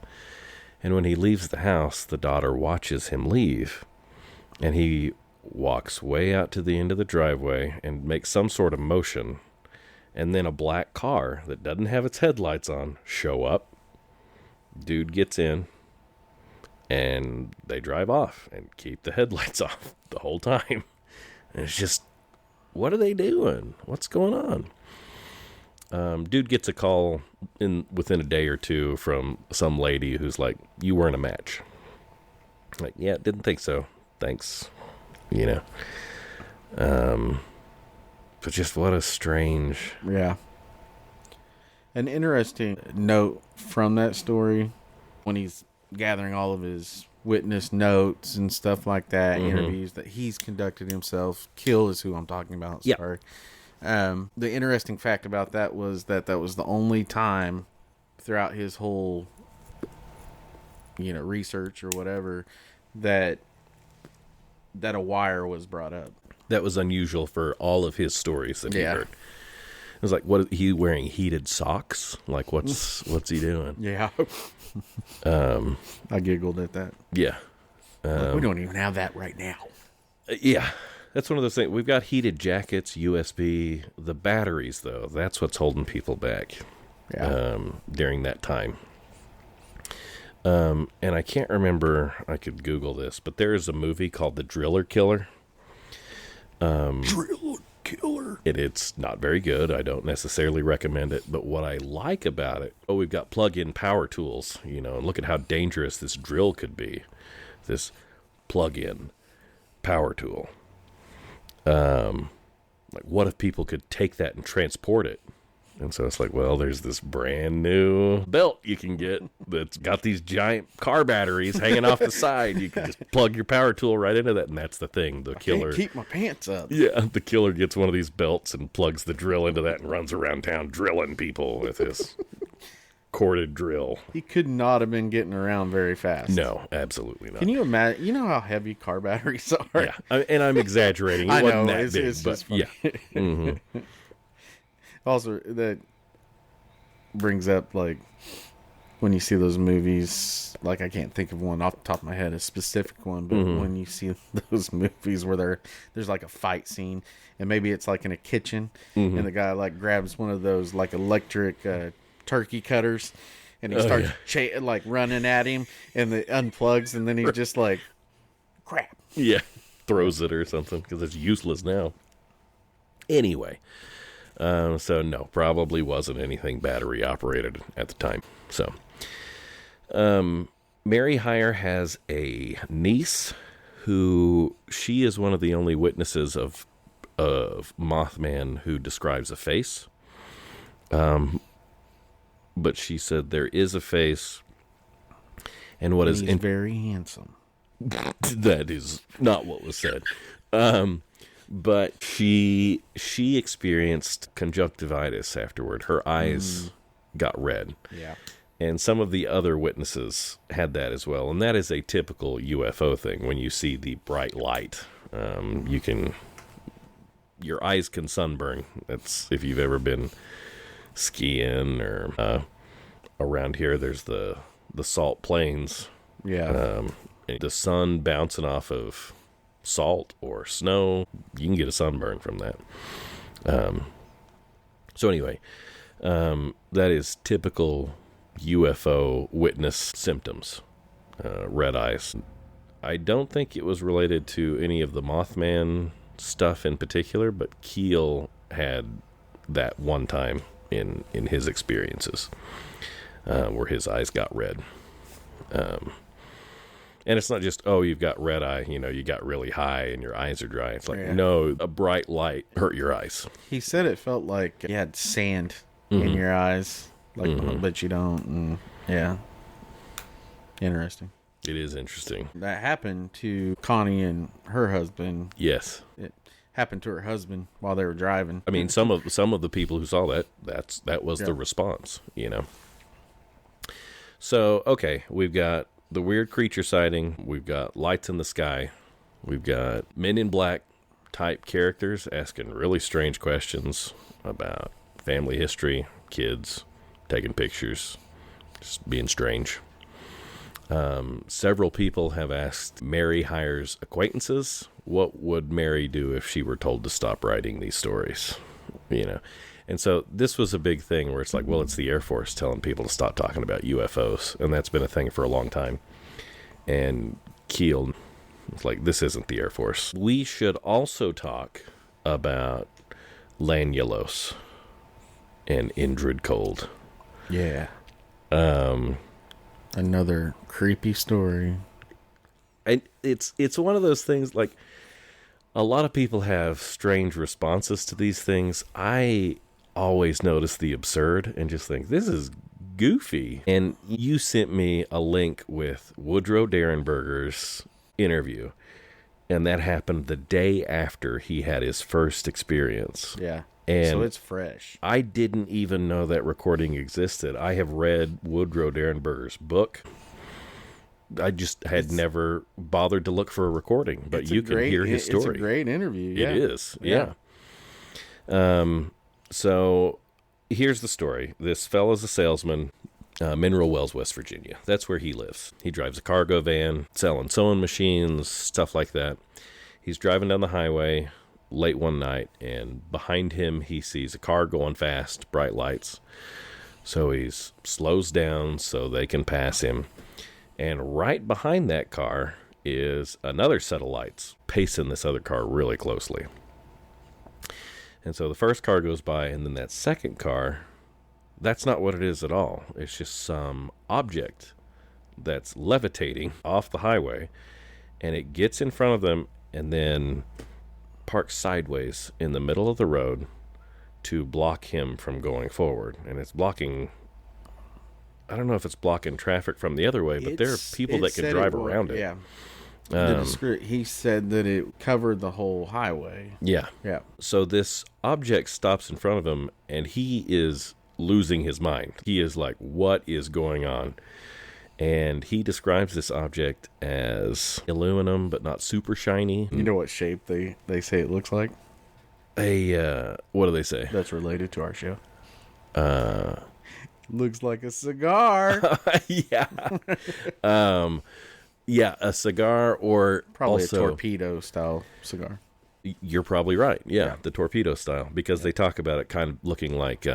B: And when he leaves the house, the daughter watches him leave, and he walks way out to the end of the driveway and makes some sort of motion, and then a black car that doesn't have its headlights on show up. Dude gets in, and they drive off and keep the headlights off the whole time. And it's just, what are they doing? What's going on? Dude gets a call within a day or two from some lady who's like, you weren't a match. Like, yeah, didn't think so. Thanks. You know, but just what a strange.
C: Yeah. An interesting note from that story, when he's gathering all of his witness notes and stuff like that, interviews that he's conducted himself. Kill is who I'm talking about.
B: Yep.
C: Sorry. The interesting fact about that was that was the only time throughout his whole, research or whatever, that a wire was brought up.
B: That was unusual for all of his stories that he heard. It was like, what is he wearing? Heated socks? Like, what's he doing?
C: Yeah. I giggled at that.
B: Yeah.
C: We don't even have that right now.
B: Yeah. That's one of those things. We've got heated jackets, USB. The batteries, though, that's what's holding people back during that time. And I can't remember, I could Google this, but there is a movie called The Driller Killer.
C: Driller Killer.
B: It's not very good. I don't necessarily recommend it, but what I like about it, we've got plug-in power tools, and look at how dangerous this drill could be. This plug-in power tool. Like, what if people could take that and transport it? And so it's like, well, there's this brand new belt you can get that's got these giant car batteries hanging off the side. You can just plug your power tool right into that, and that's the thing. The killer
C: can't keep my pants up.
B: Yeah, the killer gets one of these belts and plugs the drill into that and runs around town drilling people with his corded drill.
C: He could not have been getting around very fast.
B: No, absolutely not.
C: Can you imagine? You know how heavy car batteries are?
B: Yeah, and I'm exaggerating. It
C: I
B: wasn't
C: know,
B: that big,
C: it's
B: but
C: just funny.
B: yeah. Mm-hmm.
C: Also, that brings up, like, when you see those movies, like, I can't think of one off the top of my head, a specific one, but when you see those movies where there's like a fight scene, and maybe it's like in a kitchen, and the guy like grabs one of those like electric turkey cutters, and he starts like running at him, and it unplugs, and then he's just like, crap.
B: Yeah, throws it or something because it's useless now. Anyway, so no, probably wasn't anything battery operated at the time. So, Mary Hyre has a niece who she is one of the only witnesses of Mothman who describes a face. But she said there is a face, and
C: He's very handsome.
B: that is not what was said. But she experienced conjunctivitis afterward. Her eyes got red.
C: Yeah.
B: And some of the other witnesses had that as well. And that is a typical UFO thing. When you see the bright light, your eyes can sunburn. That's if you've ever been skiing or around here. There's the salt plains.
C: Yeah.
B: The sun bouncing off of salt or snow, you can get a sunburn from that. So anyway, that is typical UFO witness symptoms. Red eyes. I don't think it was related to any of the Mothman stuff in particular, but Keel had that one time in his experiences where his eyes got red. And it's not just, oh, you've got red eye, you got really high and your eyes are dry. It's like, no, a bright light hurt your eyes.
C: He said it felt like you had sand in your eyes, like, but you don't. And, yeah. Interesting.
B: It is interesting.
C: That happened to Connie and her husband.
B: Yes.
C: It happened to her husband while they were driving.
B: I mean, some of the people who saw that was the response, So, okay, we've got the weird creature sighting. We've got lights in the sky. We've got Men in Black type characters asking really strange questions about family history, kids, taking pictures, just being strange. Several people have asked Mary Hyre's acquaintances, what would Mary do if she were told to stop writing these stories? And so this was a big thing where it's like, well, it's the Air Force telling people to stop talking about UFOs. And that's been a thing for a long time. And Keel was like, this isn't the Air Force. We should also talk about Lanulos and Indrid Cold.
C: Yeah. Another creepy story.
B: And it's one of those things, like, a lot of people have strange responses to these things. I always notice the absurd and just think, this is goofy. And you sent me a link with Woodrow Derenberger's interview, and that happened the day after he had his first experience.
C: Yeah.
B: And
C: so it's fresh.
B: I didn't even know that recording existed. I have read Woodrow Derenberger's book. I just had never bothered to look for a recording, but you can hear his story.
C: It's a great interview. Yeah.
B: It is. Yeah. So here's the story. This fella's a salesman, Mineral Wells, West Virginia. That's where he lives. He drives a cargo van, selling sewing machines, stuff like that. He's driving down the highway late one night, and behind him he sees a car going fast, bright lights. So he slows down so they can pass him. And right behind that car is another set of lights, pacing this other car really closely. And so the first car goes by, and then that second car, that's not what it is at all. It's just some object that's levitating off the highway, and it gets in front of them and then parks sideways in the middle of the road to block him from going forward. And it's blocking, I don't know if it's blocking traffic from the other way, but there are people that can drive around it.
C: Yeah. He said that it covered the whole highway.
B: Yeah.
C: Yeah.
B: So this object stops in front of him, and he is losing his mind. He is like, what is going on? And he describes this object as aluminum, but not super shiny.
C: You know what shape they say it looks like?
B: What do they say?
C: That's related to our show. Looks like a cigar.
B: Yeah. Yeah, a cigar, or
C: Probably
B: also,
C: a torpedo style cigar.
B: You're probably right. Yeah, the torpedo style, because they talk about it kind of looking like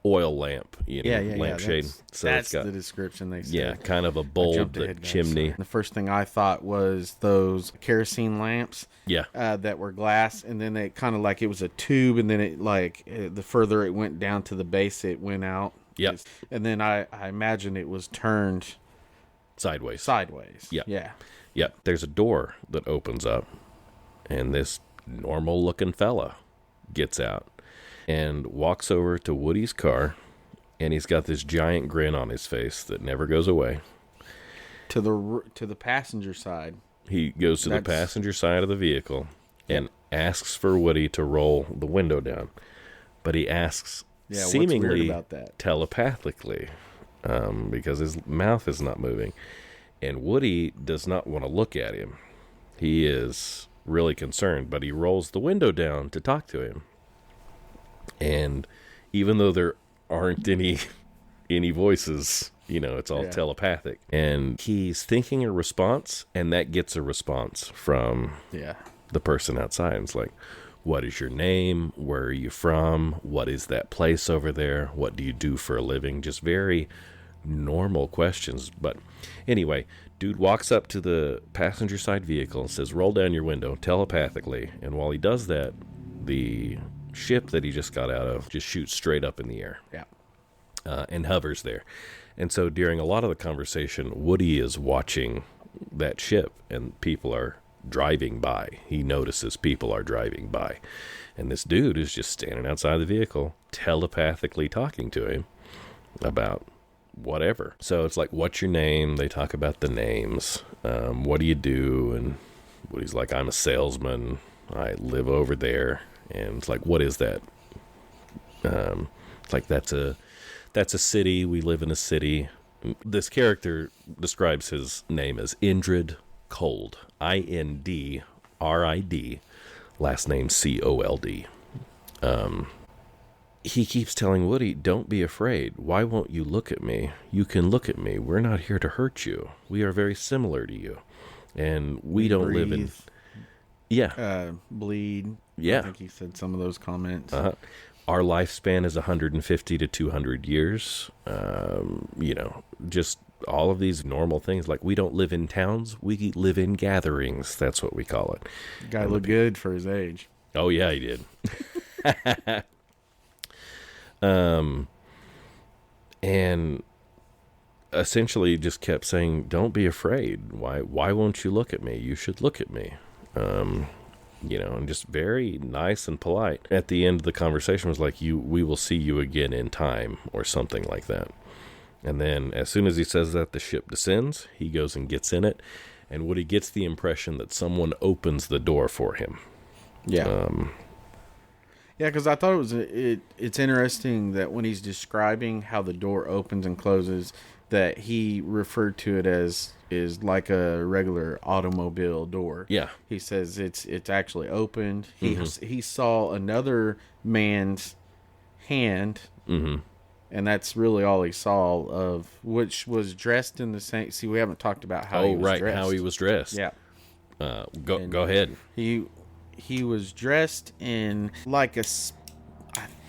B: oil lamp, lampshade. So
C: that's
B: it's got
C: the description they said.
B: yeah, kind of a bulb, the chimney.
C: The first thing I thought was those kerosene lamps.
B: Yeah.
C: That were glass, and then it kind of like it was a tube, and then it the further it went down to the base, it went out.
B: Yep.
C: And then I imagine it was turned
B: Sideways.
C: Yeah. Yeah.
B: Yep. There's a door that opens up, and this normal-looking fella gets out and walks over to Woody's car, and he's got this giant grin on his face that never goes away.
C: To the passenger side.
B: He goes to the passenger side of the vehicle and asks for Woody to roll the window down. But he asks seemingly
C: what's weird about that?
B: Telepathically, because his mouth is not moving. And Woody does not want to look at him. He is really concerned, but he rolls the window down to talk to him. And even though there aren't any voices, it's all telepathic. And he's thinking a response, and that gets a response from the person outside. And it's like, what is your name? Where are you from? What is that place over there? What do you do for a living? Just very normal questions. But anyway, dude walks up to the passenger side vehicle and says, roll down your window telepathically. And while he does that, the ship that he just got out of just shoots straight up in the air.
C: Yeah.
B: And hovers there. And so during a lot of the conversation, Woody is watching that ship, and people are driving by. He notices people are driving by. And this dude is just standing outside the vehicle, telepathically talking to him about whatever. So it's like, what's your name? They talk about the names. What do you do? And Woody's like, I'm a salesman. I live over there. And it's like, what is that? It's like, that's a city. We live in a city. This character describes his name as Indrid Cold. INDRID. Last name COLD. He keeps telling Woody, don't be afraid. Why won't you look at me? You can look at me. We're not here to hurt you. We are very similar to you. And we don't live in... Yeah.
C: Bleed.
B: Yeah.
C: I think he said some of those comments.
B: Our lifespan is 150 to 200 years. Just all of these normal things. Like, we don't live in towns. We live in gatherings. That's what we call it.
C: Guy looked good for his age.
B: Oh, yeah, he did. And essentially just kept saying, don't be afraid. Why won't you look at me? You should look at me. And just very nice and polite. At the end of the conversation was like, we will see you again in time, or something like that. And then as soon as he says that, the ship descends. He goes and gets in it. And Woody gets the impression that someone opens the door for him.
C: Yeah. Yeah, because I thought it's interesting that when he's describing how the door opens and closes, that he referred to it as is like a regular automobile door.
B: Yeah.
C: He says it's actually opened. He saw another man's hand, and that's really all he saw, of which was dressed in the same. See, we haven't talked about how he was dressed.
B: How he was dressed.
C: Yeah.
B: Go ahead.
C: He was dressed in like I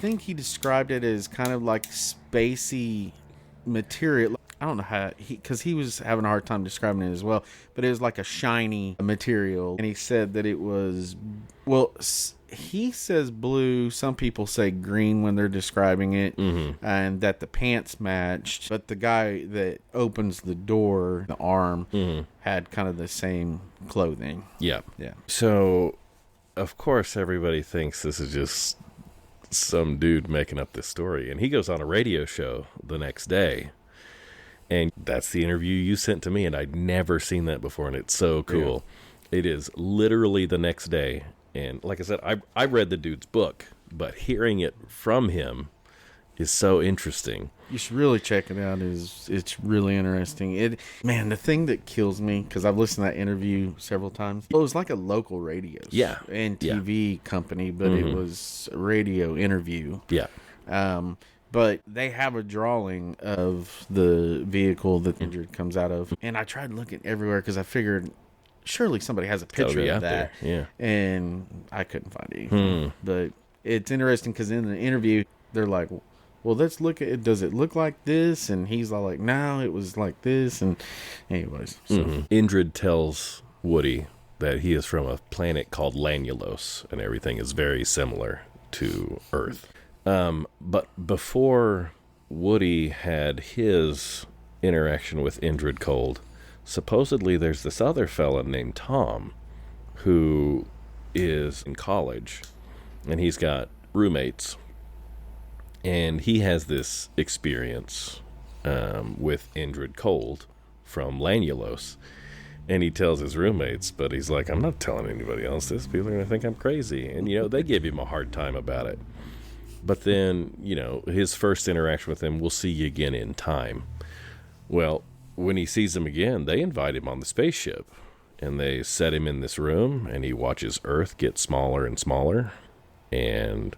C: think he described it as kind of like spacey material. I don't know how because he was having a hard time describing it as well, but it was like a shiny material. And he said that it was, well, he says blue. Some people say green when they're describing it, and that the pants matched. But the guy that opens the door, the arm, had kind of the same clothing.
B: Yeah.
C: Yeah.
B: So, of course, everybody thinks this is just some dude making up this story. And he goes on a radio show the next day. And that's the interview you sent to me, and I'd never seen that before, and it's so cool. Yeah. It is literally the next day. And like I said, I read the dude's book but hearing it from him is so interesting.
C: You should really check it out. It's really interesting. The thing that kills me, because I've listened to that interview several times. It was like a local radio and TV company, but it was a radio interview.
B: Yeah.
C: But they have a drawing of the vehicle that the injured comes out of, and I tried looking everywhere because I figured surely somebody has a picture of that.
B: Yeah.
C: And I couldn't find anything. But it's interesting because in the interview they're like, well, let's look at it. Does it look like this? And he's all like, no, it was like this. And anyways. So.
B: Indrid tells Woody that he is from a planet called Lanulos, and everything is very similar to Earth. But before Woody had his interaction with Indrid Cold, supposedly there's this other fella named Tom who is in college, and he's got roommates. And he has this experience with Indrid Cold from Lanulos. And he tells his roommates, but he's like, I'm not telling anybody else this. People are going to think I'm crazy. And, they give him a hard time about it. But then, his first interaction with him, we'll see you again in time. Well, when he sees him again, they invite him on the spaceship. And they set him in this room, and he watches Earth get smaller and smaller. And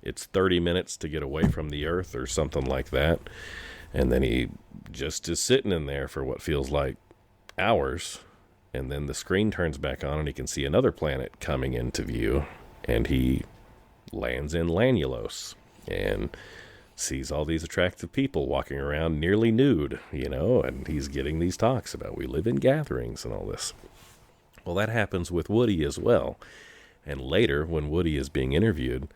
B: it's 30 minutes to get away from the Earth or something like that. And then he just is sitting in there for what feels like hours. And then the screen turns back on and he can see another planet coming into view. And he lands in Lanulos and sees all these attractive people walking around nearly nude, and he's getting these talks about we live in gatherings and all this. Well, that happens with Woody as well. And later, when Woody is being interviewed,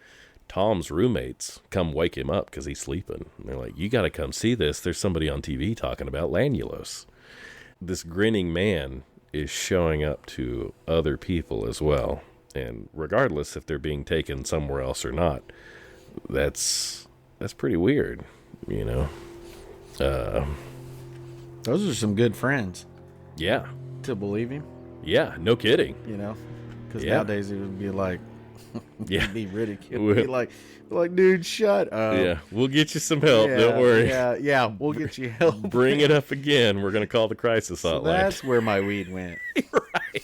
B: Tom's roommates come wake him up because he's sleeping. And they're like, you got to come see this. There's somebody on TV talking about Lanulos. This grinning man is showing up to other people as well. And regardless if they're being taken somewhere else or not, that's pretty weird,
C: Those are some good friends.
B: Yeah.
C: To believe him.
B: Yeah, no kidding.
C: Because nowadays it would be like,
B: yeah,
C: be ridiculed. Be like, dude, shut up.
B: Yeah, we'll get you some help. Don't worry.
C: Yeah, we'll get you help.
B: Bring it up again. We're gonna call the crisis hotline.
C: That's where my weed went.
B: Right.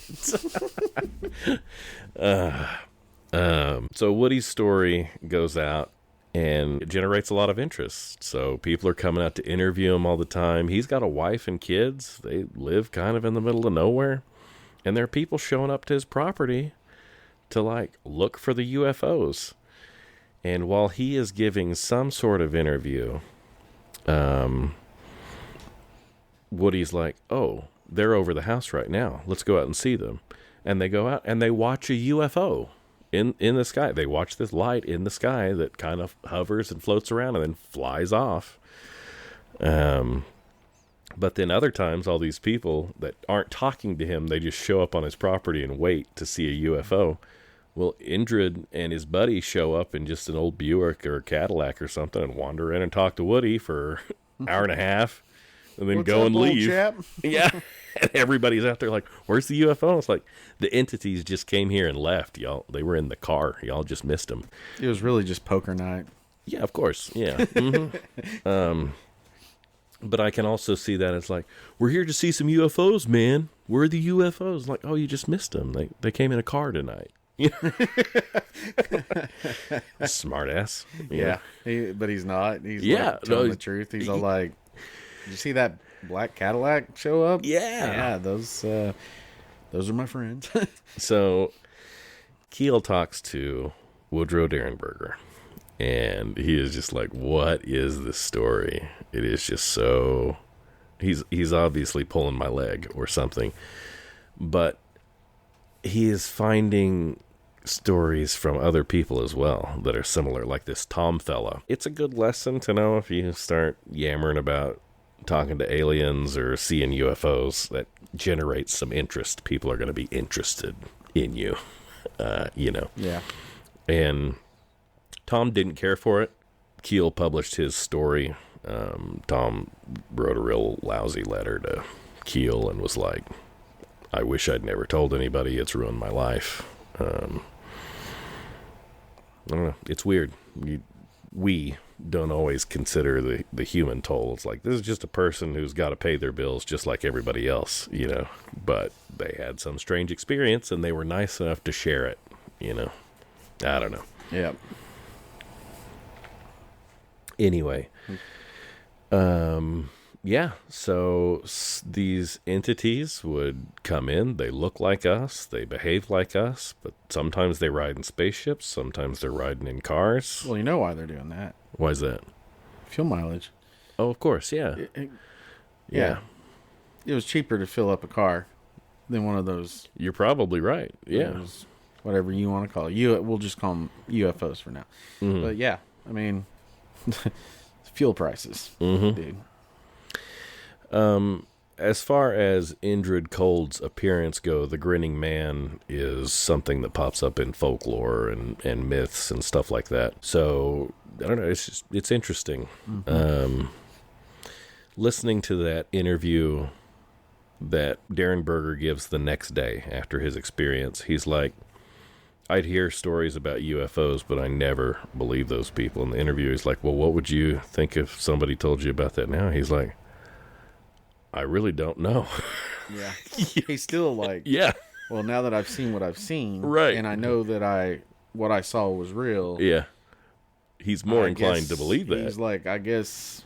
B: So Woody's story goes out and it generates a lot of interest. So people are coming out to interview him all the time. He's got a wife and kids. They live kind of in the middle of nowhere, and there are people showing up to his property to look for the UFOs. And while he is giving some sort of interview, Woody's like, oh, they're over the house right now. Let's go out and see them. And they go out and they watch a UFO in the sky. They watch this light in the sky that kind of hovers and floats around and then flies off. But then other times, all these people that aren't talking to him, they just show up on his property and wait to see a UFO. Well, Indrid and his buddy show up in just an old Buick or a Cadillac or something and wander in and talk to Woody for an hour and a half and then go and leave.
C: Chap?
B: Yeah. And everybody's out there like, where's the UFO? It's like, the entities just came here and left, y'all. They were in the car. Y'all just missed them.
C: It was really just poker night.
B: Yeah, of course. Yeah. Mm-hmm. But I can also see that it's like, we're here to see some UFOs, man. Where are the UFOs? Like, oh, you just missed them. They came in a car tonight. Smart ass.
C: Yeah. But he's not. He's telling the truth. He's all like, did you see that black Cadillac show up?
B: Yeah.
C: Those are my friends.
B: So Keel talks to Woodrow Derenberger, and he is just like, what is this story? It is just so... He's obviously pulling my leg or something. But he is finding stories from other people as well that are similar, like this Tom fella. It's a good lesson to know if you start yammering about talking to aliens or seeing UFOs. That generates some interest. People are going to be interested in you,
C: Yeah.
B: And Tom didn't care for it. Keel published his story. Tom wrote a real lousy letter to Keel and was like, I wish I'd never told anybody. It's ruined my life. I don't know. It's weird. We don't always consider the human toll. It's like, this is just a person who's got to pay their bills just like everybody else, you know. But they had some strange experience, and they were nice enough to share it, you know. I don't know.
C: Yeah.
B: Anyway, yeah, so these entities would come in. They look like us. They behave like us. But sometimes they ride in spaceships. Sometimes they're riding in cars.
C: Well, you know why they're doing that.
B: Why is that?
C: Fuel mileage.
B: Oh, of course, yeah. Yeah.
C: It was cheaper to fill up a car than one of those.
B: You're probably right. Yeah.
C: Those, whatever you want to call it. We'll just call them UFOs for now.
B: Mm-hmm.
C: But yeah, I mean, fuel prices,
B: mm-hmm.
C: dude.
B: As far as Indrid Cold's appearance go, the grinning man is something that pops up in folklore and myths and stuff like that. So I don't know. It's interesting.
C: Mm-hmm.
B: Listening to that interview that Darren Berger gives the next day after his experience, he's like, I'd hear stories about UFOs, but I never believe those people. In the interview, he's like, well, what would you think if somebody told you about that now? He's like, I really don't know.
C: Yeah. He's still like,
B: yeah.
C: Well, now that I've seen what I've seen,
B: right,
C: and I know that what I saw was real.
B: Yeah. He's more inclined to believe that.
C: He's like, I guess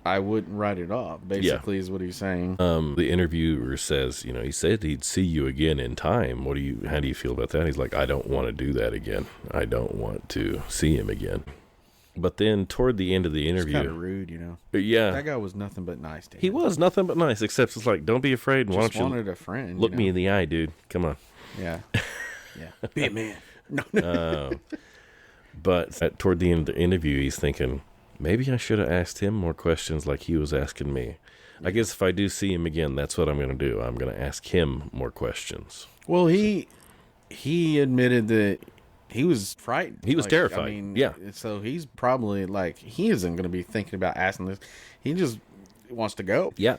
C: I wouldn't write it off, basically, is what he's saying.
B: The interviewer says, you know, he said he'd see you again in time. How do you feel about that? He's like, I don't want to do that again. I don't want to see him again. But then toward the end of the interview,
C: it's kind of rude, you know.
B: Yeah,
C: that guy was nothing but nice to him.
B: He was nothing but nice, except it's like, don't be afraid. Why don't you
C: wanted a friend?
B: Look me in the eye, dude. Come on.
C: Yeah, yeah. Be a man. No.
B: But toward the end of the interview, he's thinking, maybe I should have asked him more questions like he was asking me. I guess if I do see him again, that's what I'm going to do. I'm going to ask him more questions.
C: Well, he admitted that he was frightened.
B: He was terrified. I
C: mean,
B: yeah.
C: So he's probably like, he isn't going to be thinking about asking this. He just wants to go.
B: Yeah.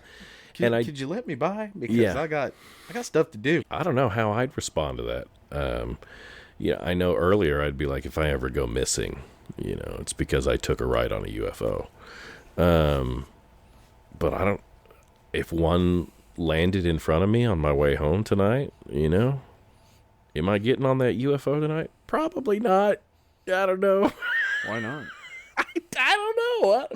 C: Could you let me by? Because I got stuff to do.
B: I don't know how I'd respond to that. Yeah, I know earlier I'd be like, if I ever go missing, you know, it's because I took a ride on a UFO. But I don't, if one landed in front of me on my way home tonight, you know, am I getting on that UFO tonight? Probably not. I don't know.
C: Why not?
B: I don't know.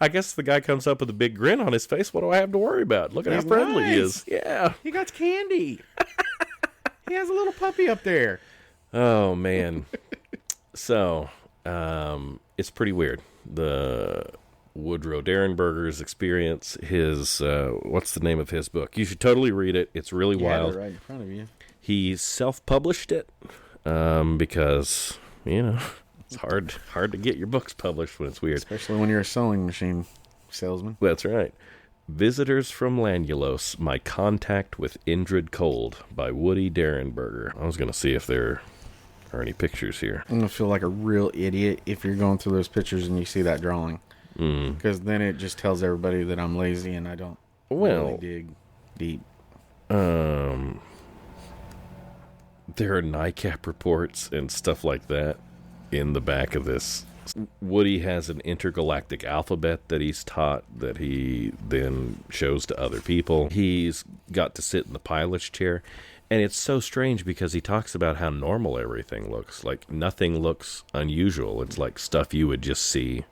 B: I guess the guy comes up with a big grin on his face. What do I have to worry about? Look at how friendly he is. Yeah.
C: He got candy. He has a little puppy up there.
B: Oh, man. So, it's pretty weird. The Woodrow Derenberger's experience, his, what's the name of his book? You should totally read it. It's really wild.
C: Right in front of you.
B: He self-published it, because, you know, it's hard to get your books published when it's weird.
C: Especially when you're a sewing machine salesman.
B: That's right. Visitors from Lanulos, My Contact with Indrid Cold by Woody Derenberger. I was going to see if there are any pictures here.
C: I'm going to feel like a real idiot if you're going through those pictures and you see that drawing. Because then it just tells everybody that I'm lazy and I don't really dig deep.
B: There are NICAP reports and stuff like that in the back of this. Woody has an intergalactic alphabet that he's taught that he then shows to other people. He's got to sit in the pilot's chair. And it's so strange because he talks about how normal everything looks. Like, nothing looks unusual. It's like stuff you would just see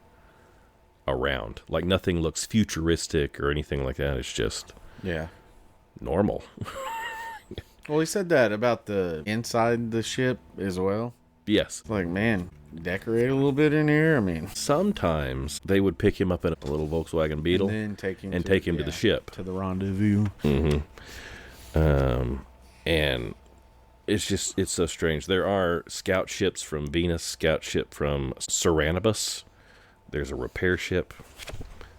B: around. Like, nothing looks futuristic or anything like that. It's just normal.
C: Well, he said that about the inside the ship as well.
B: Yes.
C: It's like, man, decorate a little bit in here. I mean,
B: sometimes they would pick him up in a little Volkswagen Beetle
C: and then take him
B: to the ship.
C: To the rendezvous.
B: Mm-hmm. And it's so strange. There are scout ships from Venus, scout ship from Ceranobus. There's a repair ship.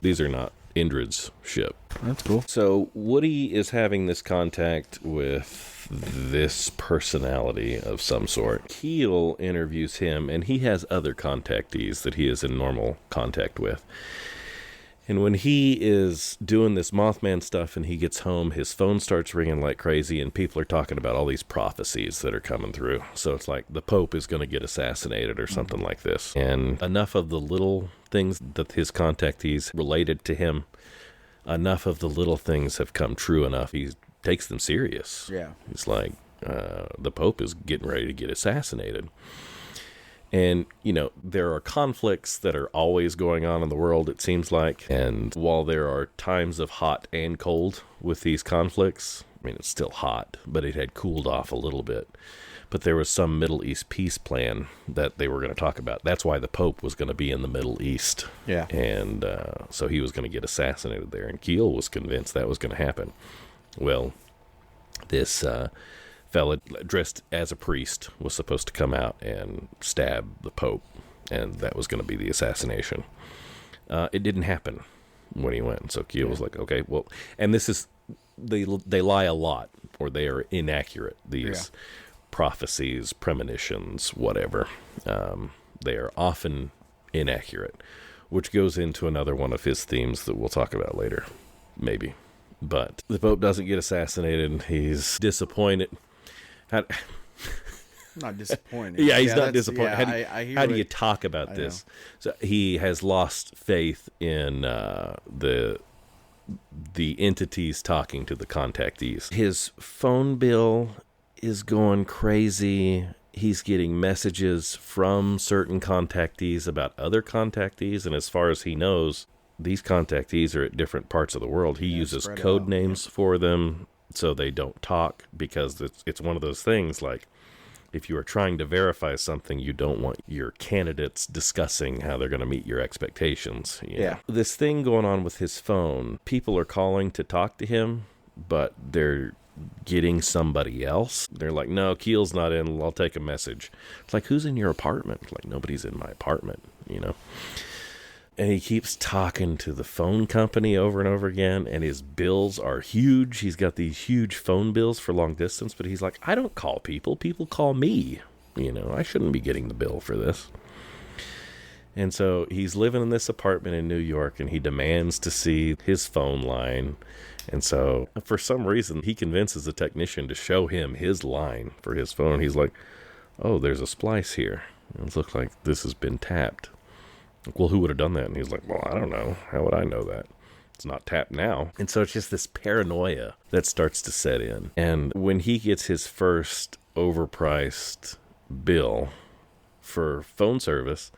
B: These are not Indrid's ship.
C: That's cool.
B: So Woody is having this contact with this personality of some sort. Keel interviews him, and he has other contactees that he is in normal contact with. And when he is doing this Mothman stuff and he gets home, his phone starts ringing like crazy, and people are talking about all these prophecies that are coming through. So it's like the Pope is going to get assassinated or something like this. And enough of the little things that his contactees related to him, enough of the little things have come true enough. He takes them serious.
C: Yeah.
B: He's like, the Pope is getting ready to get assassinated. And, you know, there are conflicts that are always going on in the world, it seems like. And while there are times of hot and cold with these conflicts, I mean, it's still hot, but it had cooled off a little bit. But there was some Middle East peace plan that they were going to talk about. That's why the Pope was going to be in the Middle East. Yeah. And so he was going to get assassinated there. And Keel was convinced that was going to happen. Well, this fella dressed as a priest was supposed to come out and stab the Pope, and that was going to be the assassination. It didn't happen when he went, so Keel was like, okay, well, and this is, they lie a lot, or they are inaccurate, these prophecies, premonitions, whatever. They are often inaccurate, which goes into another one of his themes that we'll talk about later, maybe. But the Pope doesn't get assassinated. He's disappointed.
C: Not disappointed.
B: Yeah, he's not disappointed.
C: Yeah,
B: how do you talk about this? So he has lost faith in the entities talking to the contactees. His phone bill is going crazy. He's getting messages from certain contactees about other contactees, and as far as he knows, these contactees are at different parts of the world. He uses code names for them so they don't talk, because it's one of those things, like, if you are trying to verify something, you don't want your candidates discussing how they're going to meet your expectations. You know? This thing going on with his phone, people are calling to talk to him, but they're getting somebody else. They're like, no, Keel's not in, I'll take a message. It's like, who's in your apartment? Like, nobody's in my apartment, you know? And he keeps talking to the phone company over and over again, and his bills are huge. He's got these huge phone bills for long distance, but he's like, I don't call people. People call me. You know, I shouldn't be getting the bill for this. And so he's living in this apartment in New York, and he demands to see his phone line. And so for some reason, he convinces the technician to show him his line for his phone. He's like, oh, there's a splice here. It looks like this has been tapped. Well, who would have done that? And he's like, well, I don't know. How would I know that? It's not tapped now. And so it's just this paranoia that starts to set in. And when he gets his first overpriced bill for phone service,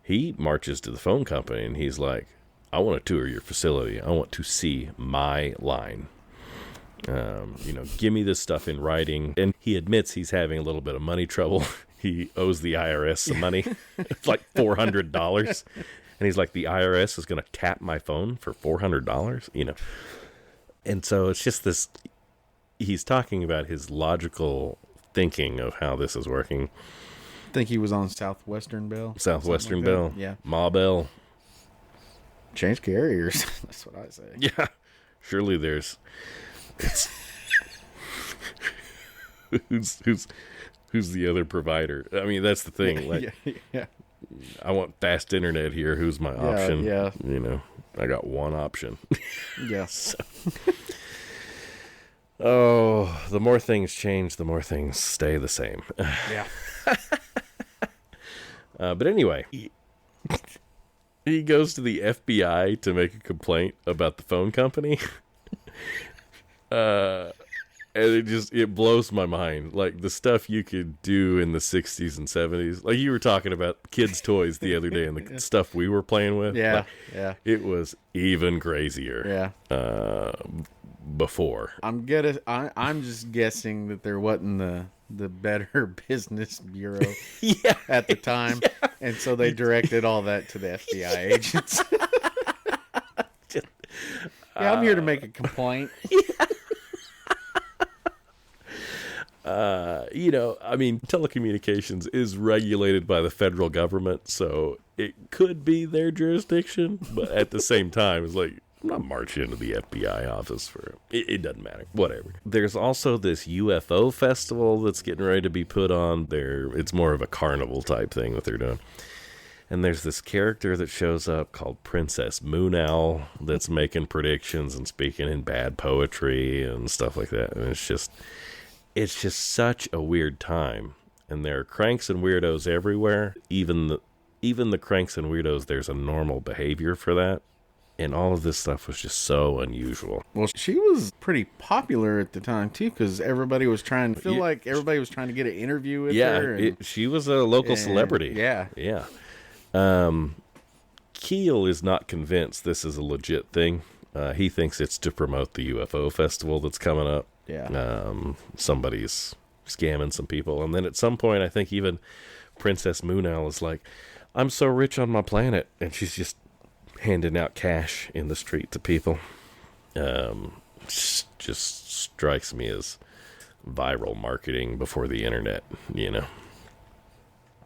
B: he marches to the phone company and he's like, I want to tour your facility. I want to see my line. Give me this stuff in writing. And he admits he's having a little bit of money trouble. He owes the IRS some money. It's like $400. And he's like, the IRS is going to tap my phone for $400, you know? And so it's just this, he's talking about his logical thinking of how this is working.
C: I think he was on Southwestern Bell.
B: Southwestern
C: like
B: Bell.
C: Yeah.
B: Ma Bell.
C: Change carriers. That's what I say.
B: Yeah. Surely there's... Who's the other provider? I mean, that's the thing. Like,
C: yeah.
B: I want fast internet here. Who's my option?
C: Yeah.
B: You know, I got one option.
C: Yes.
B: Oh, the more things change, the more things stay the same.
C: Yeah.
B: But anyway, he goes to the FBI to make a complaint about the phone company. And it blows my mind. Like, the stuff you could do in the 60s and 70s. Like, you were talking about kids' toys the other day and the stuff we were playing with.
C: Yeah,
B: like,
C: yeah.
B: It was even crazier.
C: Yeah.
B: Before.
C: I'm just guessing that there wasn't the Better Business Bureau at the time. Yeah. And so they directed all that to the FBI agents. I'm here to make a complaint.
B: Yeah. I mean, telecommunications is regulated by the federal government, so it could be their jurisdiction, but at the same time, it's like, I'm not marching into the FBI office for it. It doesn't matter. Whatever. There's also this UFO festival that's getting ready to be put on there. It's more of a carnival type thing that they're doing. And there's this character that shows up called Princess Moon Owl that's making predictions and speaking in bad poetry and stuff like that. And it's just such a weird time. And there are cranks and weirdos everywhere. Even the cranks and weirdos, there's a normal behavior for that. And all of this stuff was just so unusual.
C: Well, she was pretty popular at the time, too, because everybody was trying to like everybody was trying to get an interview with her.
B: Yeah, she was a local celebrity.
C: Yeah.
B: Yeah. Keel is not convinced this is a legit thing. He thinks it's to promote the UFO festival that's coming up.
C: Yeah.
B: Somebody's scamming some people. And then at some point, I think even Princess Moon Owl is like, I'm so rich on my planet. And she's just handing out cash in the street to people. Just strikes me as viral marketing before the internet,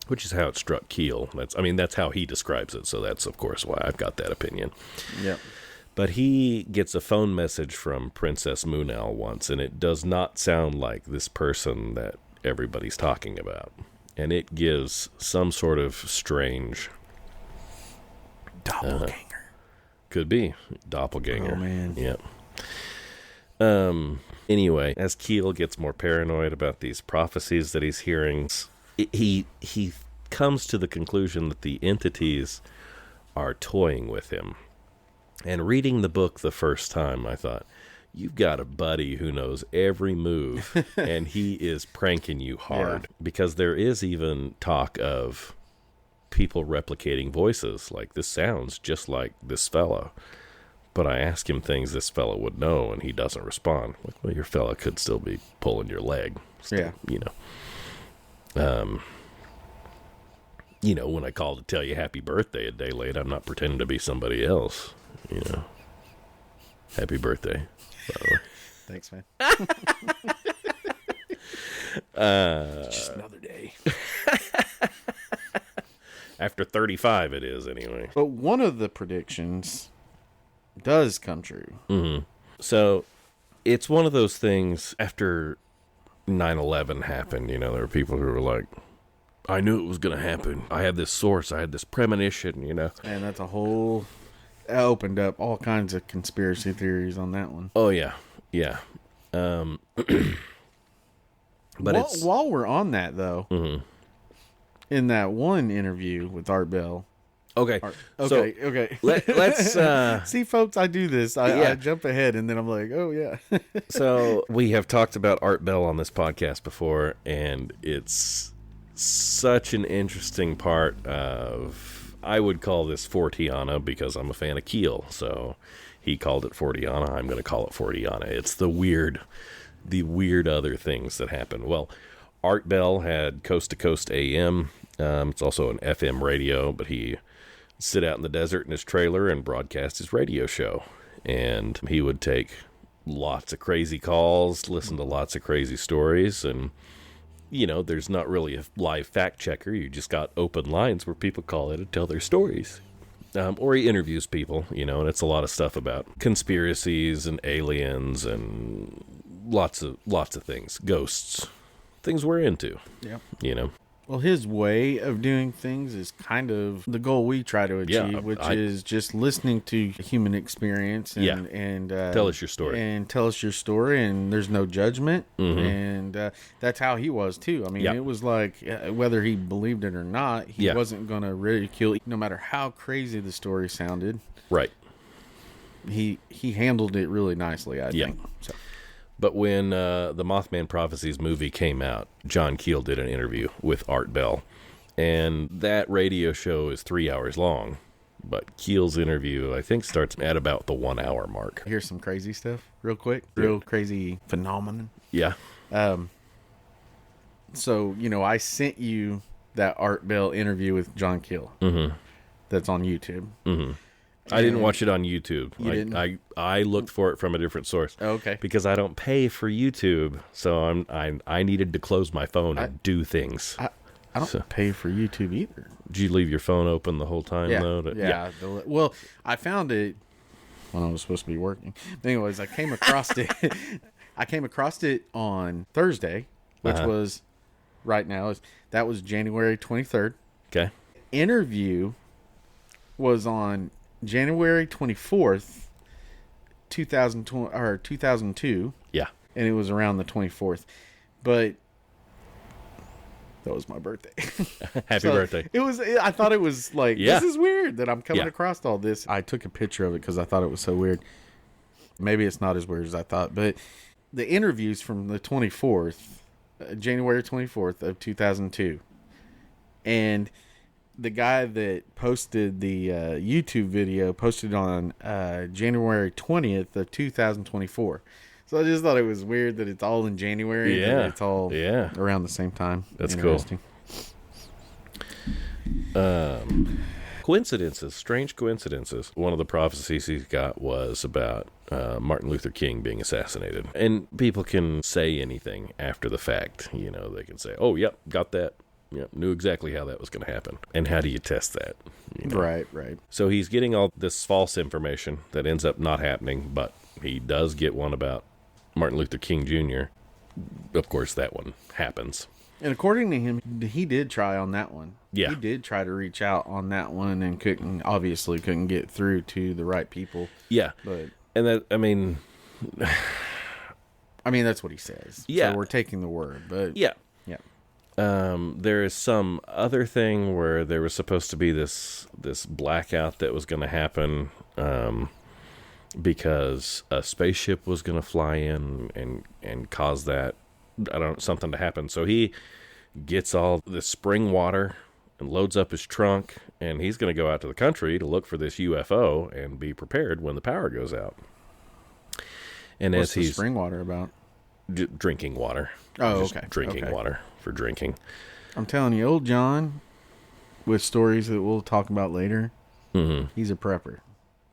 B: which is how it struck Keel. That's how he describes it. So that's, of course, why I've got that opinion.
C: Yep.
B: But he gets a phone message from Princess Moon Owl once, and it does not sound like this person that everybody's talking about. And it gives some sort of strange...
C: Doppelganger.
B: Could be. Doppelganger.
C: Oh, man.
B: Yep. Anyway, as Keel gets more paranoid about these prophecies that he's hearing, he comes to the conclusion that the entities are toying with him. And reading the book the first time, I thought, you've got a buddy who knows every move, and he is pranking you hard. Yeah. Because there is even talk of people replicating voices, like, this sounds just like this fellow. But I ask him things this fellow would know, and he doesn't respond. Like, well, your fellow could still be pulling your leg. Still, yeah. When I call to tell you happy birthday a day late, I'm not pretending to be somebody else. Happy birthday, by the way.
C: Thanks, man. Just another day.
B: After 35, it is anyway.
C: But one of the predictions does come true.
B: Mm-hmm. So it's one of those things after 9/11 happened, there were people who were like, I knew it was going to happen. I had this source. I had this premonition,
C: And that's that opened up all kinds of conspiracy theories on that one.
B: Oh, yeah. Yeah. But
C: while we're on that, though,
B: mm-hmm.
C: in that one interview with Art Bell.
B: Okay.
C: Okay.
B: Let's
C: see, folks, I do this. I jump ahead, and then I'm like, oh, yeah.
B: So we have talked about Art Bell on this podcast before, and it's such an interesting part of, I would call this Fortiana because I'm a fan of Keel. So he called it Fortiana. I'm going to call it Fortiana. It's the weird other things that happen. Well, Art Bell had Coast to Coast AM. It's also an FM radio, but he sit out in the desert in his trailer and broadcast his radio show. And he would take lots of crazy calls, listen to lots of crazy stories, and there's not really a live fact checker. You just got open lines where people call in and tell their stories. Or he interviews people, and it's a lot of stuff about conspiracies and aliens and lots of things, ghosts, things we're into. Yeah.
C: Well, his way of doing things is kind of the goal we try to achieve, which is just listening to human experience and
B: tell us your story.
C: And tell us your story, and there's no judgment. Mm-hmm. And that's how he was, too. I mean, It was like, whether he believed it or not, he wasn't going to ridicule, no matter how crazy the story sounded.
B: Right.
C: He handled it really nicely, I think. So.
B: But when the Mothman Prophecies movie came out, John Keel did an interview with Art Bell. And that radio show is 3 hours long. But Keel's interview, I think, starts at about the 1 hour mark.
C: Here's some crazy stuff real quick. Real crazy phenomenon.
B: Yeah.
C: So, I sent you that Art Bell interview with John Keel.
B: Mm-hmm.
C: That's on YouTube.
B: Mm-hmm. I didn't watch it on YouTube.
C: You didn't?
B: I looked for it from a different source.
C: Okay.
B: Because I don't pay for YouTube, so I needed to close my phone and do things.
C: I don't pay for YouTube either.
B: Did you leave your phone open the whole time though?
C: Yeah. Well, I found it when I was supposed to be working. But anyways, I came across it. I came across it on Thursday, which was right now. That was January 23rd.
B: Okay.
C: interview was on January 24th, 2020 or 2002.
B: Yeah.
C: And it was around the 24th. But that was my birthday.
B: Happy birthday.
C: I thought it was like,
B: Yeah.
C: this is weird that I'm coming
B: Yeah.
C: across all this. I took a picture of it because I thought it was so weird. Maybe it's not as weird as I thought, but the interviews from the 24th, January 24th of 2002, and the guy that posted the YouTube video posted on January 20th of 2024. So I just thought it was weird that it's all in January.
B: Yeah.
C: It's all around the same time.
B: That's cool. Coincidences, strange coincidences. One of the prophecies he got was about Martin Luther King being assassinated. And people can say anything after the fact. You know, they can say, oh, yep, got that. Yep, knew exactly how that was going to happen. And how do you test that? You know?
C: Right.
B: So he's getting all this false information that ends up not happening, but he does get one about Martin Luther King Jr. Of course, that one happens.
C: And according to him, he did try on that one.
B: Yeah.
C: He did try to reach out on that one and couldn't get through to the right people.
B: Yeah.
C: But
B: And that, I mean,
C: that's what he says.
B: Yeah.
C: So we're taking the word, but
B: yeah.
C: yeah.
B: There is some other thing where there was supposed to be this blackout that was going to happen because a spaceship was going to fly in and cause that, something to happen. So he gets all the spring water and loads up his trunk, and he's going to go out to the country to look for this UFO and be prepared when the power goes out. And
C: What's
B: as
C: the
B: he's
C: spring water about?
B: drinking water.
C: Oh,
B: Just
C: okay.
B: Drinking
C: Okay.
B: water for drinking.
C: I'm telling you, old John, with stories that we'll talk about later, he's a prepper.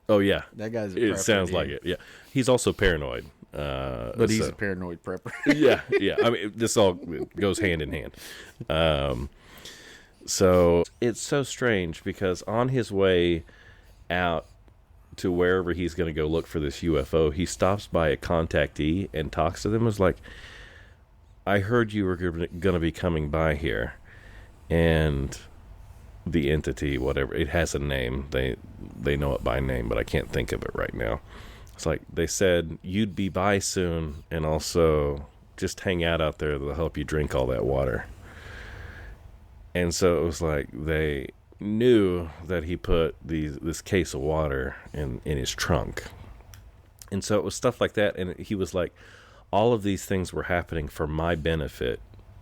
B: Oh, yeah.
C: That guy's a prepper.
B: It sounds
C: dude.
B: like it, yeah. He's also paranoid.
C: But he's a paranoid prepper.
B: yeah. I mean, this all goes hand in hand. So it's so strange because on his way out to wherever he's going to go look for this UFO, he stops by a contactee and talks to them. It's like, I heard you were going to be coming by here, and the entity, whatever, it has a name. They know it by name, but I can't think of it right now. It's like they said you'd be by soon, and also just hang out there. They'll help you drink all that water. And so it was like they knew that he put this case of water in his trunk. And so it was stuff like that. And he was like, all of these things were happening for my benefit,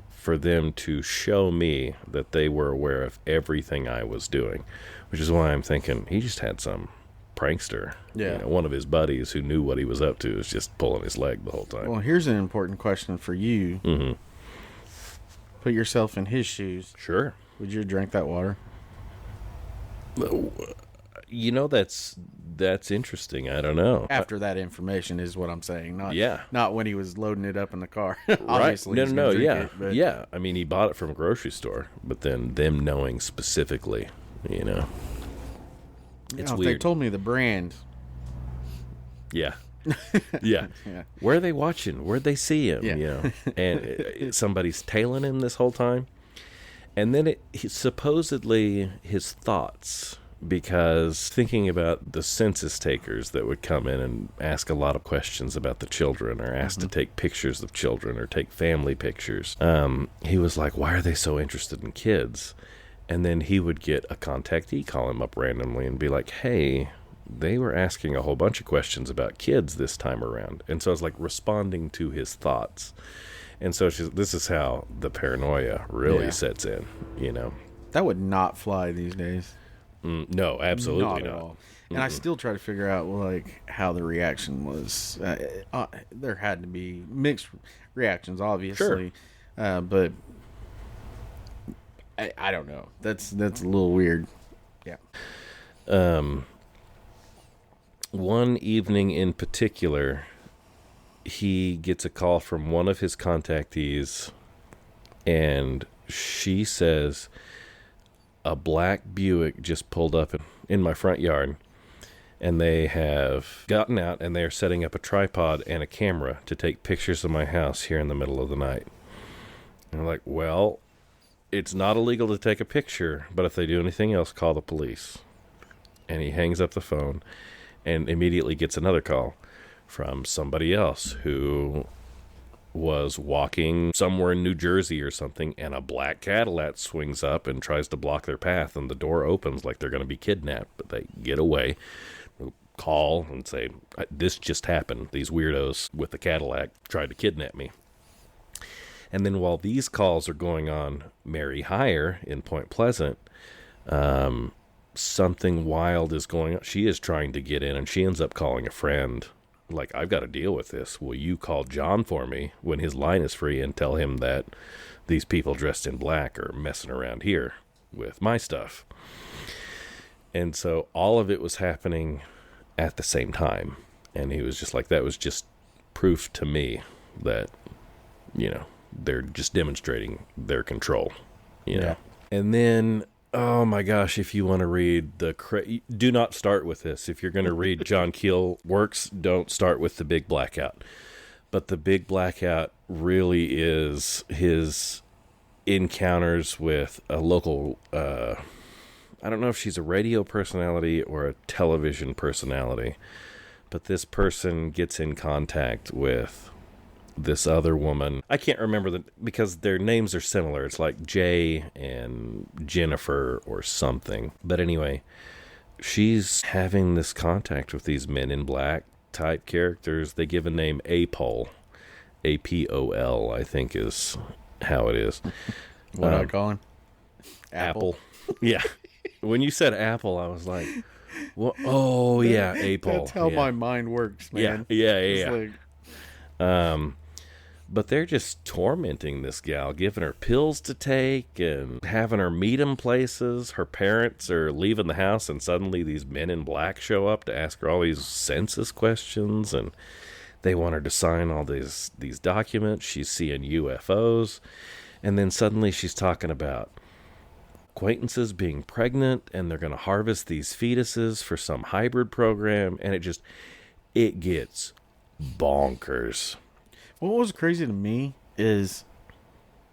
B: for them to show me that they were aware of everything I was doing, which is why I'm thinking he just had some prankster.
C: Yeah.
B: You know, one of his buddies who knew what he was up to was just pulling his leg the whole time.
C: Well, here's an important question for you.
B: Mm-hmm.
C: Put yourself in his shoes.
B: Sure.
C: Would you drink that water?
B: You know, that's interesting. I don't know.
C: After that information is what I'm saying. Not when he was loading it up in the car.
B: Right.
C: Obviously, he's
B: No,
C: gonna
B: yeah.
C: drink it, but
B: Yeah. I mean, he bought it from a grocery store, but then them knowing specifically, you know. It's
C: if
B: weird.
C: they told me the brand.
B: Yeah. Yeah.
C: Yeah.
B: Where are they watching? Where'd they see him?
C: Yeah.
B: You know, and somebody's tailing him this whole time. And then supposedly his thoughts, because thinking about the census takers that would come in and ask a lot of questions about the children, or ask to take pictures of children, or take family pictures. He was like, why are they so interested in kids? And then he would get a contactee call him up randomly and be like, hey, they were asking a whole bunch of questions about kids this time around. And so I was like responding to his thoughts. And so this is how the paranoia really sets in, you know.
C: That would not fly these days.
B: No, absolutely
C: Not at all. And I still try to figure out how the reaction was. There had to be mixed reactions, obviously, but I don't know. That's a little weird. Yeah.
B: One evening in particular, he gets a call from one of his contactees, and she says, a black Buick just pulled up in my front yard, and they have gotten out and they're setting up a tripod and a camera to take pictures of my house here in the middle of the night. And I'm like, well, it's not illegal to take a picture, but if they do anything else, call the police. And he hangs up the phone and immediately gets another call from somebody else who was walking somewhere in New Jersey or something, and a black Cadillac swings up and tries to block their path, and the door opens like they're going to be kidnapped, but they get away. Call and say, this just happened. These weirdos with the Cadillac tried to kidnap me. And then while these calls are going on Mary Higher in Point Pleasant, something wild is going on. She is trying to get in, and she ends up calling a friend. Like, I've got to deal with this. Will you call John for me when his line is free and tell him that these people dressed in black are messing around here with my stuff? And so all of it was happening at the same time. And he was just like, that was just proof to me that, you know, they're just demonstrating their control, you know. And then, oh my gosh, if you want to read do not start with this. If you're going to read John Keel works, don't start with The Big Blackout. But The Big Blackout really is his encounters with a local, I don't know if she's a radio personality or a television personality, but this person gets in contact with this other woman. I can't remember because their names are similar. It's like Jay and Jennifer or something. But anyway, she's having this contact with these men in black type characters. They give a name Apol. Apol, I think is how it is.
C: What I call him?
B: Apple. Yeah. When you said Apple, I was like, well, oh yeah, Apol.
C: That's how my mind works, man.
B: Yeah. But they're just tormenting this gal, giving her pills to take and having her meet them places. Her parents are leaving the house, and suddenly these men in black show up to ask her all these census questions, and they want her to sign all these documents. She's seeing UFOs, and then suddenly she's talking about acquaintances being pregnant, and they're going to harvest these fetuses for some hybrid program, and it gets bonkers.
C: What was crazy to me is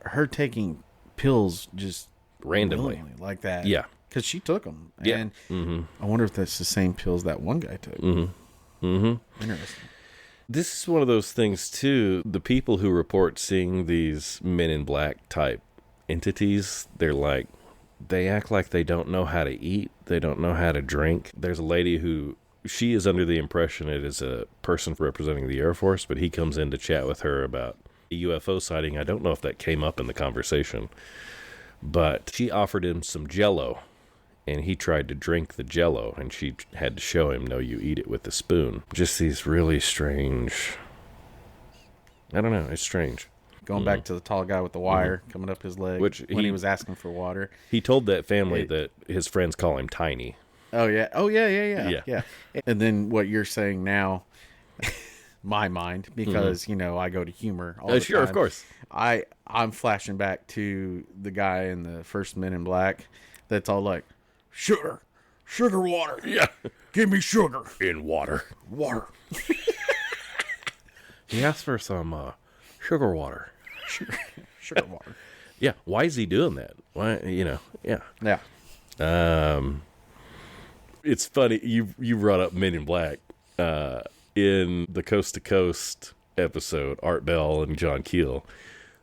C: her taking pills just
B: randomly
C: like that.
B: Yeah.
C: Because she took them.
B: Yeah.
C: And I wonder if that's the same pills that one guy took.
B: Interesting. This is one of those things, too. The people who report seeing these men in black type entities, they act like they don't know how to eat. They don't know how to drink. There's a lady who... She is under the impression it is a person representing the Air Force, but he comes in to chat with her about a UFO sighting. I don't know if that came up in the conversation, but she offered him some Jell-O, and he tried to drink the Jell-O, and she had to show him, no, you eat it with a spoon. Just these really strange... I don't know, it's strange.
C: Going back to the tall guy with the wire coming up his leg when he was asking for water.
B: He told that family that his friends call him Tiny.
C: Oh, yeah. And then what you're saying now, my mind, because, I go to humor all the
B: sure,
C: time.
B: Of course.
C: I'm flashing back to the guy in the first Men in Black that's all like, sugar water.
B: Yeah.
C: Give me sugar.
B: In water.
C: Water.
B: He asked for some sugar water.
C: Sugar water.
B: Yeah. Why is he doing that? Why, yeah.
C: Yeah.
B: It's funny, you brought up Men in Black. In the Coast to Coast episode, Art Bell and John Keel,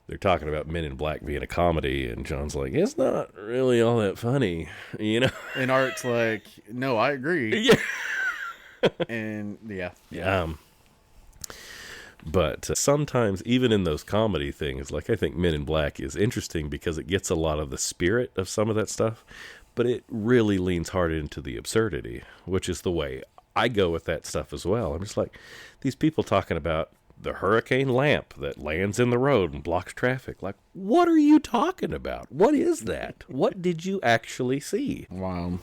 B: they're talking about Men in Black being a comedy, and John's like, it's not really all that funny, And
C: Art's like, no, I agree.
B: Yeah.
C: And, yeah.
B: But sometimes, even in those comedy things, like I think Men in Black is interesting because it gets a lot of the spirit of some of that stuff, but it really leans hard into the absurdity, which is the way I go with that stuff as well. I'm just like, these people talking about the hurricane lamp that lands in the road and blocks traffic. Like, what are you talking about? What is that? What did you actually see?
C: Wow.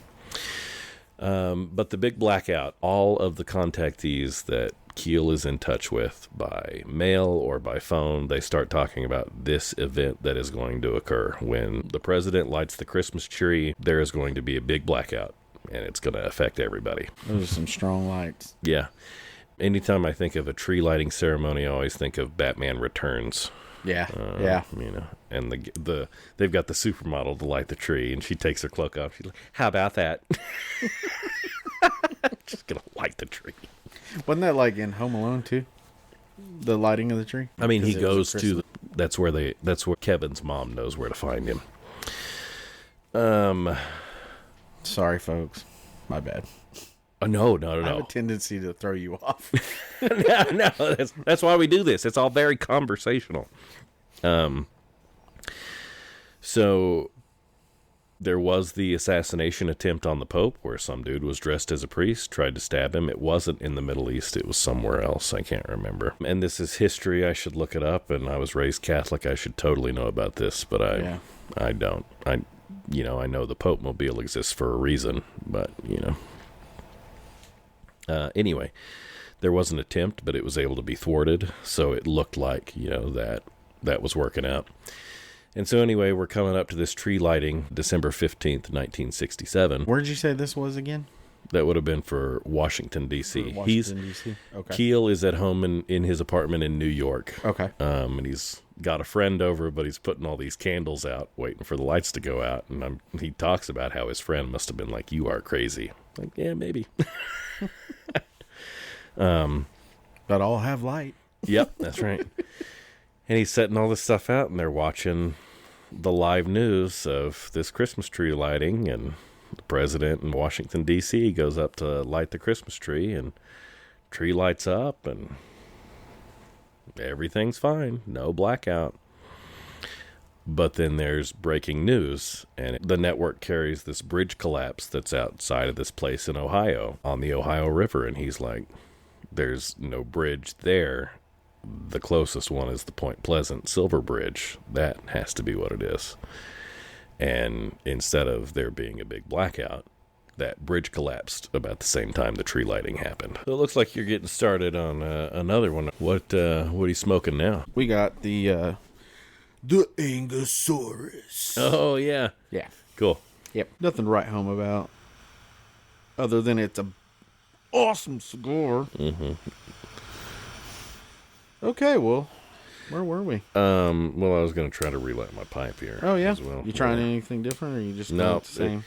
B: But the Big Blackout, all of the contactees that Keel is in touch with by mail or by phone, they start talking about this event that is going to occur. When the president lights the Christmas tree, there is going to be a big blackout, and it's going to affect everybody.
C: Those are some strong lights.
B: Yeah. Anytime I think of a tree lighting ceremony, I always think of Batman Returns
C: Yeah, yeah.
B: You know, and they've got the supermodel to light the tree, and she takes her cloak off. She's like, "How about that?" Just gonna light the tree.
C: Wasn't that like in Home Alone too? The lighting of the tree.
B: I mean, he goes to that's where Kevin's mom knows where to find him.
C: Sorry, folks. My bad.
B: No.
C: I have a tendency to throw you off.
B: No. That's why we do this. It's all very conversational. So there was the assassination attempt on the Pope, where some dude was dressed as a priest, tried to stab him. It wasn't in the Middle East. It was somewhere else. I can't remember. And this is history. I should look it up. And I was raised Catholic. I should totally know about this, but I don't. I know the Pope Mobile exists for a reason, but anyway, there was an attempt, but it was able to be thwarted. So it looked like, that was working out. And so anyway, we're coming up to this tree lighting, December 15th, 1967.
C: Where did you say this was again?
B: That would have been for Washington, D.C.
C: D.C. Okay.
B: Keel is at home in his apartment in New York.
C: Okay.
B: And he's got a friend over, but he's putting all these candles out, waiting for the lights to go out. And he talks about how his friend must have been like, "You are crazy." Like, yeah, maybe.
C: But all have light.
B: Yep, that's right. And he's setting all this stuff out, and they're watching the live news of this Christmas tree lighting, and the president in Washington, D.C. goes up to light the Christmas tree, and tree lights up, and everything's fine. No blackout. But then there's breaking news, and the network carries this bridge collapse that's outside of this place in Ohio, on the Ohio River, and he's like, there's no bridge there. The closest one is the Point Pleasant Silver Bridge. That has to be what it is. And instead of there being a big blackout, that bridge collapsed about the same time the tree lighting happened. So it looks like you're getting started on another one. What are you smoking now?
C: We got the Angosaurus.
B: Oh, yeah.
C: Yeah.
B: Cool.
C: Yep. Nothing to write home about, other than it's a awesome cigar.
B: Mm-hmm.
C: Okay, well, where were we?
B: Well, I was going to try to relight my pipe here.
C: Oh, yeah?
B: As well.
C: You trying anything different, or you just
B: no,
C: the same?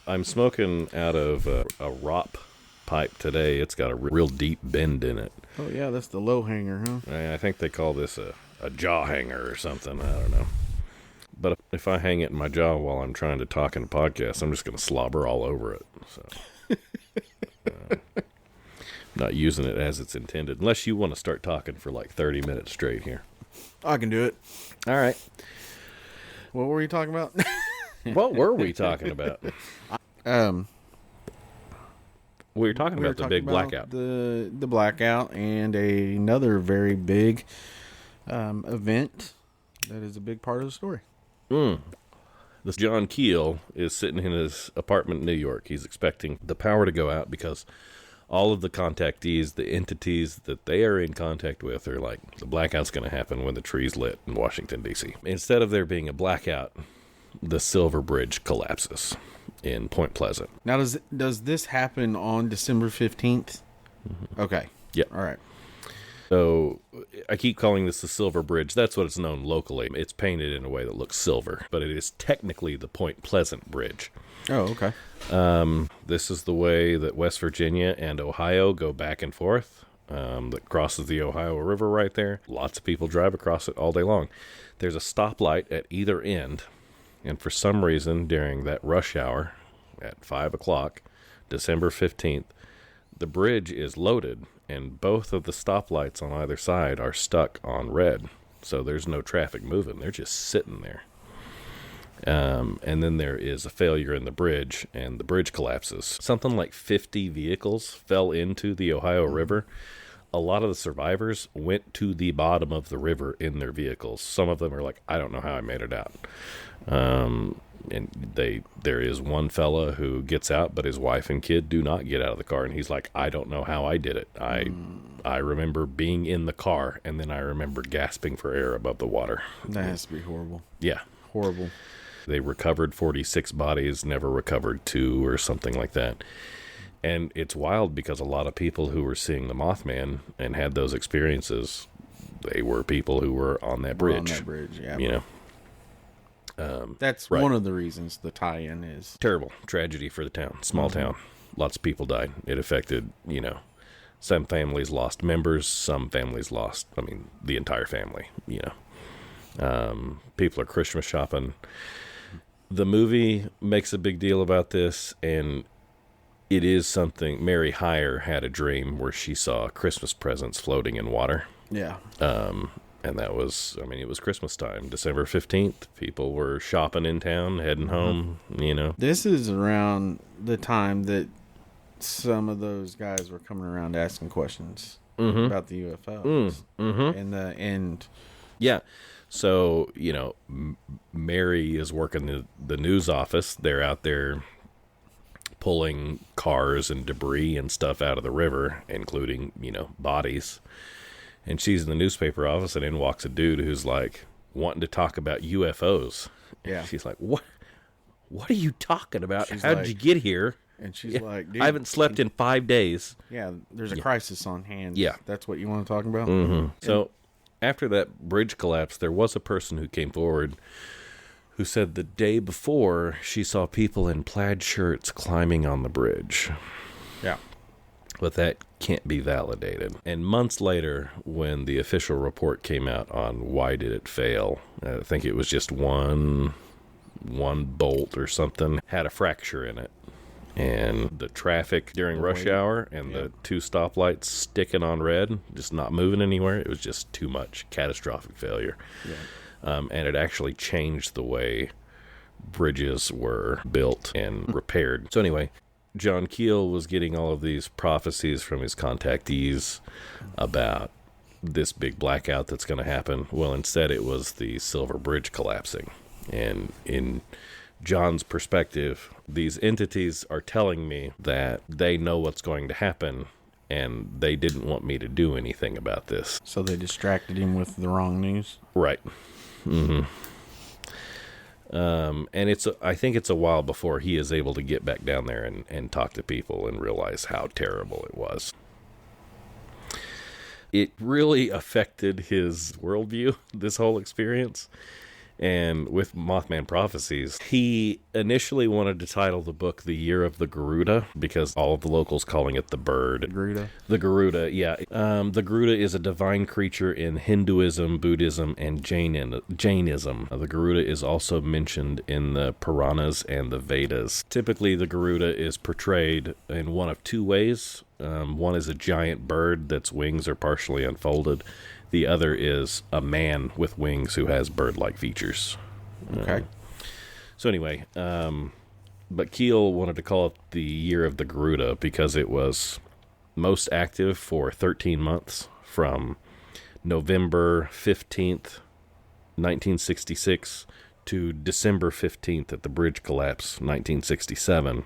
B: I'm smoking out of a ROP pipe today. It's got a real deep bend in it.
C: Oh, yeah, that's the low hanger, huh?
B: I think they call this a jaw hanger or something. I don't know. But if I hang it in my jaw while I'm trying to talk in a podcast, I'm just going to slobber all over it. So, not using it as it's intended. Unless you want to start talking for like 30 minutes straight here.
C: I can do it.
B: All right.
C: What were you talking about?
B: What were we talking about? We were talking about the big blackout.
C: The blackout and another very big event that is a big part of the story.
B: This John Keel is sitting in his apartment in New York. He's expecting the power to go out because all of the contactees, the entities that they are in contact with, are like, the blackout's going to happen when the tree's lit in Washington, D.C. Instead of there being a blackout, the Silver Bridge collapses in Point Pleasant.
C: Now, does this happen on December 15th? Mm-hmm. Okay.
B: Yep.
C: All right.
B: So I keep calling this the Silver Bridge. That's what it's known locally. It's painted in a way that looks silver, but it is technically the Point Pleasant Bridge.
C: Oh, okay.
B: This is the way that West Virginia and Ohio go back and forth. That crosses the Ohio River right there. Lots of people drive across it all day long. There's a stoplight at either end, and for some reason during that rush hour at 5 o'clock, December 15th, the bridge is loaded, and both of the stoplights on either side are stuck on red. So there's no traffic moving. They're just sitting there. And then there is a failure in the bridge, and the bridge collapses. Something like 50 vehicles fell into the Ohio River. A lot of the survivors went to the bottom of the river in their vehicles. Some of them are like, I don't know how I made it out. And there is one fella who gets out, but his wife and kid do not get out of the car. And he's like, I don't know how I did it. I remember being in the car, and then I remember gasping for air above the water.
C: That has to be horrible.
B: Yeah.
C: Horrible.
B: They recovered 46 bodies, never recovered 2 or something like that. And it's wild because a lot of people who were seeing the Mothman and had those experiences they were people who were on that
C: We're on
B: bridge.
C: that bridge, yeah.
B: You know.
C: That's
B: Right.
C: one of the reasons the tie-in is.
B: Terrible tragedy for the town. Small town. Lots of people died. It affected, some families lost members. Some families lost, the entire family, People are Christmas shopping. The movie makes a big deal about this, and it is something. Mary Hyre had a dream where she saw Christmas presents floating in water.
C: Yeah.
B: And that was, it was Christmas time, December 15th. People were shopping in town, heading home,
C: This is around the time that some of those guys were coming around asking questions about the UFOs. And
B: Yeah. So, Mary is working the news office. They're out there pulling cars and debris and stuff out of the river, including, bodies. And she's in the newspaper office, and in walks a dude who's like wanting to talk about UFOs.
C: Yeah.
B: She's like, "What are you talking about?
C: She's
B: How'd
C: like-
B: you get here?"
C: And she's like, dude,
B: I haven't slept in 5 days.
C: Yeah, there's a crisis on hand.
B: Yeah.
C: That's what you want to talk about?
B: So after that bridge collapse, there was a person who came forward who said the day before she saw people in plaid shirts climbing on the bridge.
C: Yeah.
B: But that can't be validated. And months later, when the official report came out on why did it fail, I think it was just one bolt or something, had a fracture in it. And the traffic during rush hour and the 2 stoplights sticking on red, just not moving anywhere, it was just too much. Catastrophic failure. Yeah. And it actually changed the way bridges were built and repaired. So anyway, John Keel was getting all of these prophecies from his contactees about this big blackout that's going to happen. Well, instead it was the Silver Bridge collapsing. And in John's perspective, these entities are telling me that they know what's going to happen, and they didn't want me to do anything about this.
C: So they distracted him with the wrong news?
B: Right. And I think it's a while before he is able to get back down there and talk to people and realize how terrible it was. It really affected his worldview, this whole experience. And with Mothman Prophecies, he initially wanted to title the book The Year of the Garuda, because all of the locals calling it the bird.
C: Garuda?
B: The Garuda, yeah. The Garuda is a divine creature in Hinduism, Buddhism, and Jainism. The Garuda is also mentioned in the Puranas and the Vedas. Typically, the Garuda is portrayed in one of 2 ways. One is a giant bird that's wings are partially unfolded. The other is a man with wings who has bird-like features.
C: Okay.
B: So anyway, but Keel wanted to call it the Year of the Garuda because it was most active for 13 months from November 15th, 1966 to December 15th at the bridge collapse, 1967.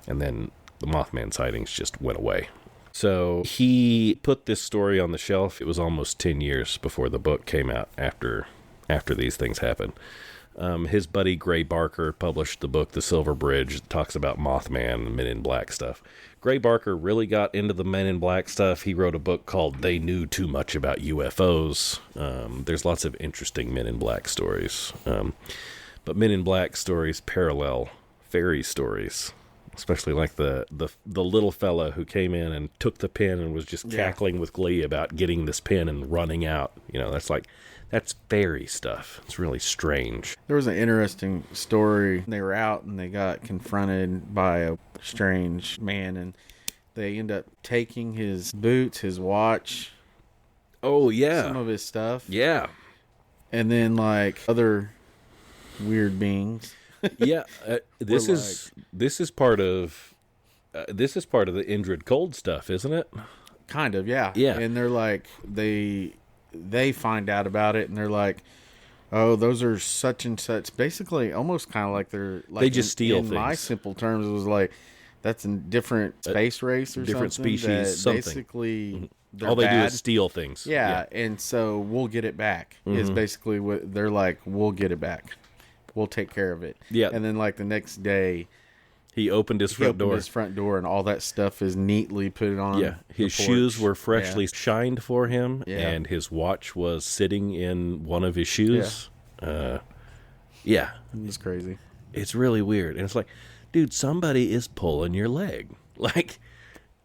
B: And then the Mothman sightings just went away. So he put this story on the shelf. It was almost 10 years before the book came out after these things happened. His buddy Gray Barker published the book The Silver Bridge. It talks about Mothman and Men in Black stuff. Gray Barker really got into the Men in Black stuff. He wrote a book called They Knew Too Much About UFOs. There's lots of interesting Men in Black stories. But Men in Black stories parallel fairy stories. Especially like the little fella who came in and took the pen and was just cackling with glee about getting this pen and running out. That's fairy stuff. It's really strange.
C: There was an interesting story. They were out and they got confronted by a strange man, and they end up taking his boots, his watch.
B: Oh, yeah.
C: Some of his stuff.
B: Yeah.
C: And then like other weird beings.
B: Yeah, this is part of the Indrid Cold stuff, isn't it?
C: Kind of, yeah.
B: Yeah.
C: And they're like they find out about it, and they're like, oh, those are such and such. Basically, almost kind of like they're like
B: they just steal
C: in
B: things.
C: My simple terms, it was like that's a different space race or
B: different
C: something.
B: species.
C: That
B: something.
C: Basically, they're
B: all they
C: bad.
B: do is steal things.
C: Yeah, and so we'll get it back. Is basically what they're like. We'll get it back. We'll take care of it.
B: Yeah.
C: And then like the next day,
B: He opened his front door.
C: His front door, and all that stuff is neatly put on.
B: Yeah, his shoes were freshly shined for him,
C: Yeah.
B: and his watch was sitting in one of his shoes. Yeah.
C: It's crazy.
B: It's really weird. And it's like, dude, somebody is pulling your leg. Like,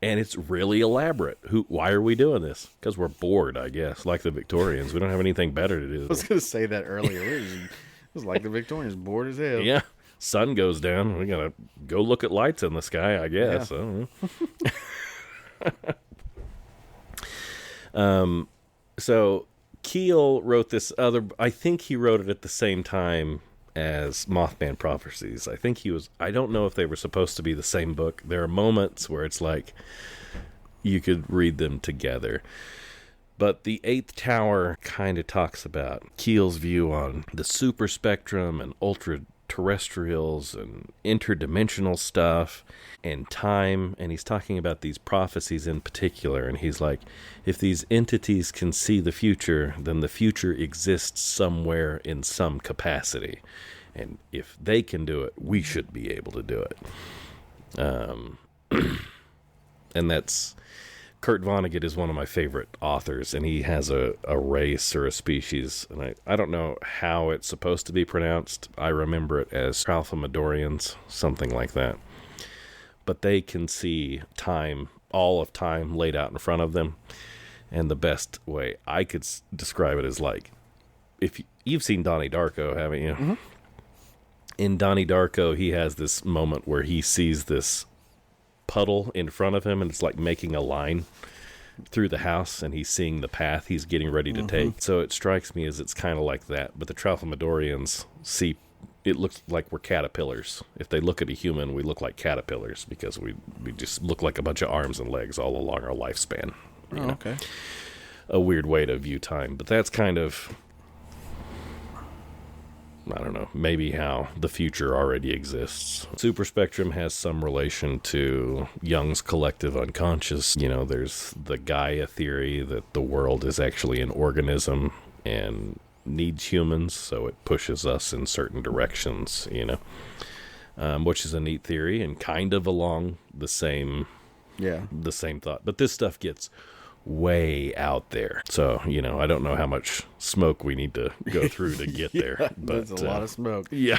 B: and it's really elaborate. Why are we doing this? Because we're bored, I guess. Like the Victorians. We don't have anything better to do.
C: I was going to say that earlier. It was like the Victorians, bored as hell.
B: Yeah. Sun goes down. We got to go look at lights in the sky, I guess.
C: Yeah.
B: I don't know. So Keel wrote this other, I think he wrote it at the same time as Mothman Prophecies. I don't know if they were supposed to be the same book. There are moments where it's like you could read them together. But the Eighth Tower kind of talks about Keel's view on the super spectrum and ultra-terrestrials and interdimensional stuff and time. And he's talking about these prophecies in particular. And he's like, if these entities can see the future, then the future exists somewhere in some capacity. And if they can do it, we should be able to do it. And that's... Kurt Vonnegut is one of my favorite authors, and he has a race or a species, and I don't know how it's supposed to be pronounced. I remember it as Tralfamadorians, something like that. But they can see time, all of time laid out in front of them, and the best way I could describe it is like, if you've seen Donnie Darko, haven't you? Mm-hmm. In Donnie Darko, he has this moment where he sees this puddle in front of him, and it's like making a line through the house, and he's seeing the path he's getting ready to take. So it strikes me as it's kind of like that. But the Tralfamadorians see, it looks like we're caterpillars. If they look at a human, we look like caterpillars because we just look like a bunch of arms and legs all along our lifespan. You know?
C: Okay.
B: A weird way to view time, but that's kind of, I don't know, maybe how the future already exists. Super spectrum has some relation to Jung's collective unconscious. You know, there's the Gaia theory that the world is actually an organism and needs humans, so it pushes us in certain directions, you know, which is a neat theory and kind of along the same thought. But this stuff gets way out there, so you know, I don't know how much smoke we need to go through to get there, but
C: that's a lot of smoke.
B: Yeah.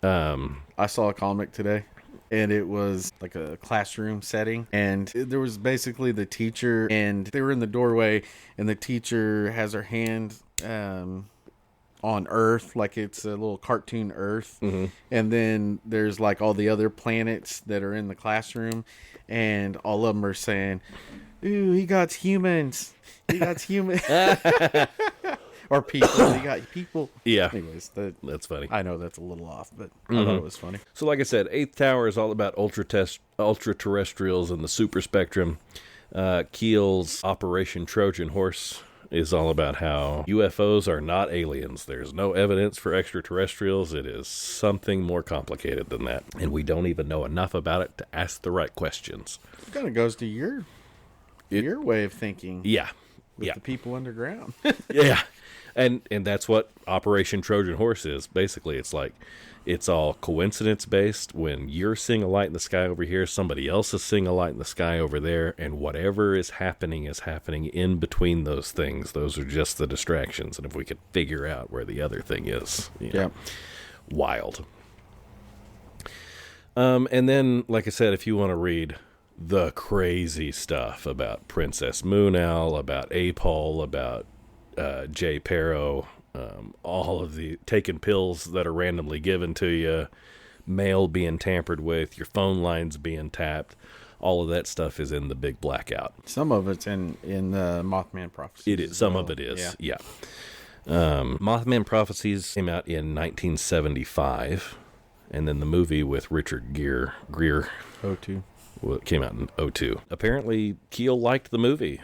C: I saw a comic today, and it was like a classroom setting, and there was basically the teacher, and they were in the doorway, and the teacher has her hand on Earth, like it's a little cartoon Earth, and then there's like all the other planets that are in the classroom, and all of them are saying, "Ooh, he got humans. He got humans." Or people. He got people.
B: Yeah.
C: Anyways,
B: that's funny.
C: I know that's a little off, but I thought it was funny.
B: So like I said, Eighth Tower is all about ultra-terrestrials and the super spectrum. Keel's Operation Trojan Horse is all about how UFOs are not aliens. There's no evidence for extraterrestrials. It is something more complicated than that. And we don't even know enough about it to ask the right questions.
C: It kind of goes to your way of thinking.
B: Yeah.
C: With the people underground.
B: Yeah. And that's what Operation Trojan Horse is. Basically, it's like, it's all coincidence based. When you're seeing a light in the sky over here, somebody else is seeing a light in the sky over there, and whatever is happening in between those things. Those are just the distractions. And if we could figure out where the other thing is, you know, wild. And then, like I said, if you want to read the crazy stuff about Princess Moon Owl, about Apol, about Jay Perro, all of the taking pills that are randomly given to you, mail being tampered with, your phone lines being tapped, all of that stuff is in the big blackout.
C: Some of it's in the Mothman Prophecies.
B: It is. Some of it is. Yeah. Mothman Prophecies came out in 1975, and then the movie with Richard Gere,
C: 02.
B: Came out in 2002. Apparently, Keel liked the movie.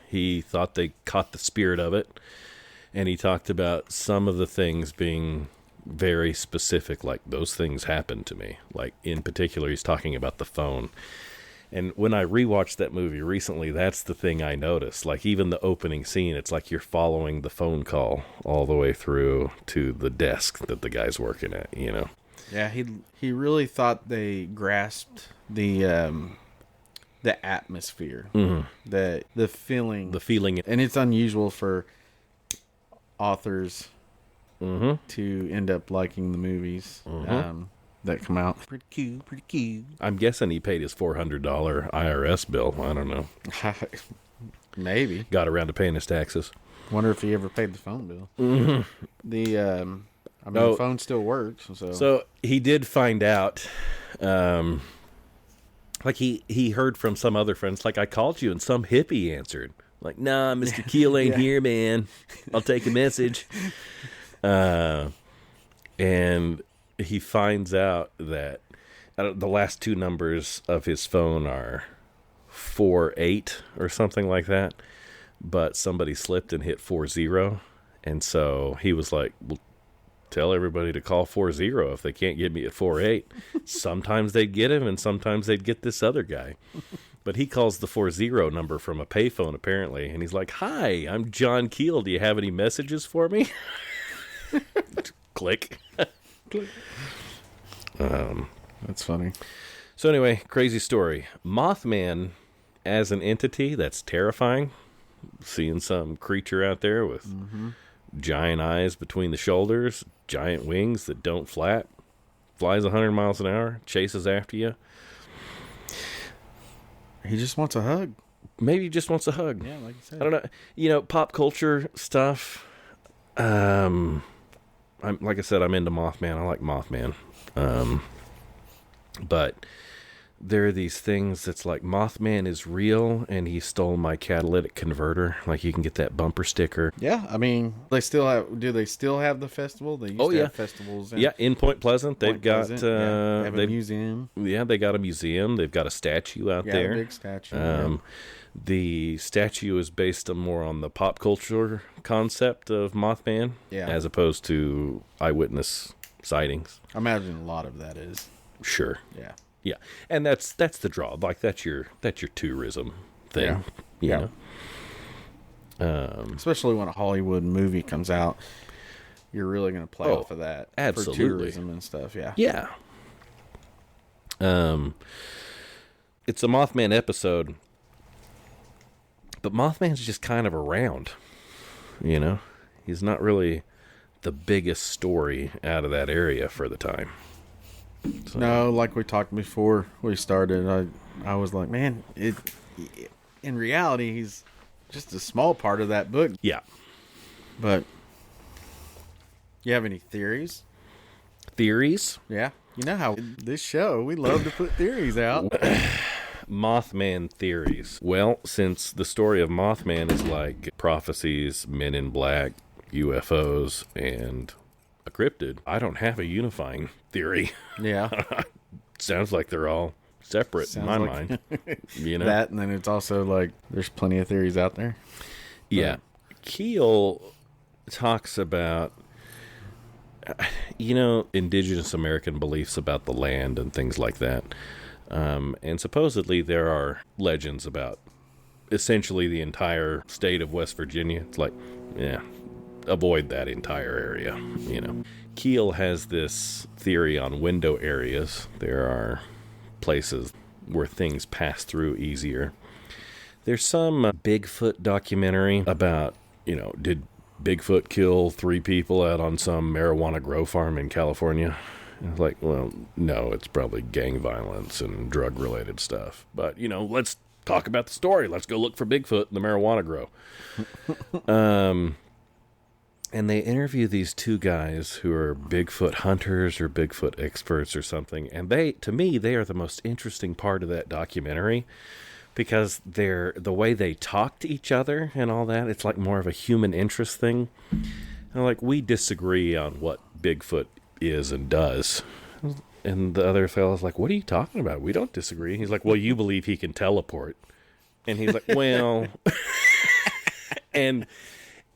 B: He thought they caught the spirit of it, and he talked about some of the things being very specific, like those things happened to me. Like, in particular, he's talking about the phone. And when I rewatched that movie recently, that's the thing I noticed. Like, even the opening scene, it's like you're following the phone call all the way through to the desk that the guy's working at, you know?
C: Yeah, he really thought they grasped the atmosphere, the feeling, and it's unusual for authors to end up liking the movies that come out. Pretty cute.
B: I'm guessing he paid his $400 IRS bill. I don't know.
C: Maybe
B: got around to paying his taxes.
C: Wonder if he ever paid the phone bill. The phone still works.
B: So he did find out. Like he heard from some other friends, like, I called you and some hippie answered. Like, nah, Mr. Keel ain't here, man. I'll take a message. And he finds out that the last two numbers of his phone are 48 or something like that. But somebody slipped and hit 40. And so he was like, well, tell everybody to call 40 if they can't get me at 48. Sometimes they'd get him, and sometimes they'd get this other guy. But he calls the 40 number from a payphone, apparently, and he's like, "Hi, I'm John Keel. Do you have any messages for me?" Click.
C: That's funny.
B: So anyway, crazy story. Mothman, as an entity, that's terrifying. Seeing some creature out there with giant eyes between the shoulders, giant wings that don't flap, flies 100 miles an hour, chases after you.
C: He just wants a hug.
B: Maybe he just wants a hug.
C: Yeah, like you said.
B: I don't know. Pop culture stuff. I'm like I said, I'm into Mothman. I like Mothman. But there are these things that's like, Mothman is real, and he stole my catalytic converter. Like, you can get that bumper sticker.
C: Yeah, I mean, do they still have the festival? They used to have festivals.
B: In Point Pleasant, they've got
C: they have a museum.
B: Yeah, they got a museum. They've got a statue out there.
C: A big statue.
B: The statue is based more on the pop culture concept of Mothman, as opposed to eyewitness sightings.
C: I imagine a lot of that is.
B: Sure.
C: Yeah.
B: Yeah, and that's the draw. Like, that's your tourism thing.
C: Yeah.
B: You know?
C: Especially when a Hollywood movie comes out, you're really going to play off of that.
B: Absolutely.
C: For tourism and stuff. Yeah.
B: Yeah. It's a Mothman episode, but Mothman's just kind of around. You know, he's not really the biggest story out of that area for the time. So.
C: No, like we talked before we started, I was like, man, in reality, he's just a small part of that book.
B: Yeah.
C: But, you have any theories?
B: Theories?
C: Yeah. You know how this show, we love to put theories out.
B: Mothman theories. Well, since the story of Mothman is like prophecies, men in black, UFOs, and a cryptid, I don't have a unifying theory.
C: Yeah.
B: Sounds like they're all separate in my mind. You know?
C: That, and then it's also like there's plenty of theories out there.
B: Yeah. Keel talks about, indigenous American beliefs about the land and things like that. And supposedly there are legends about essentially the entire state of West Virginia. It's like, avoid that entire area, Keel has this theory on window areas. There are places where things pass through easier. There's some Bigfoot documentary about, did Bigfoot kill 3 people out on some marijuana grow farm in California? And it's like, well, no, it's probably gang violence and drug-related stuff. But, let's talk about the story. Let's go look for Bigfoot in the marijuana grow. And they interview these 2 guys who are Bigfoot hunters or Bigfoot experts or something. And to me, they are the most interesting part of that documentary because the way they talk to each other and all that, it's like more of a human interest thing. And like, we disagree on what Bigfoot is and does. And the other fellow's like, what are you talking about? We don't disagree. He's like, well, you believe he can teleport. And he's like, well... And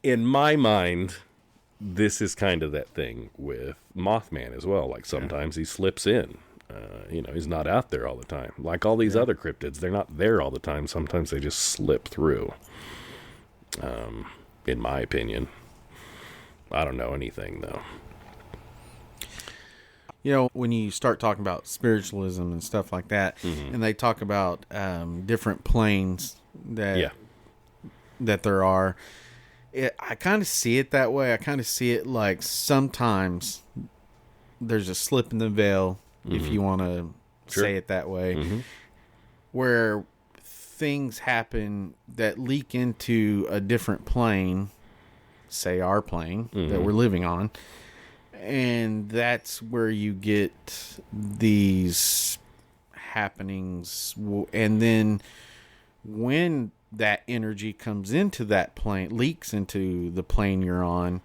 B: in my mind, this is kind of that thing with Mothman as well. Like, sometimes he slips in. He's not out there all the time. Like all these other cryptids, they're not there all the time. Sometimes they just slip through. In my opinion. I don't know anything, though.
C: You know, when you start talking about spiritualism and stuff like that, and they talk about different planes that there are, I kind of see it that way. I kind of see it like sometimes there's a slip in the veil, if you want to say it that way, where things happen that leak into a different plane, say our plane that we're living on. And that's where you get these happenings. And then when that energy comes into that plane, leaks into the plane you're on,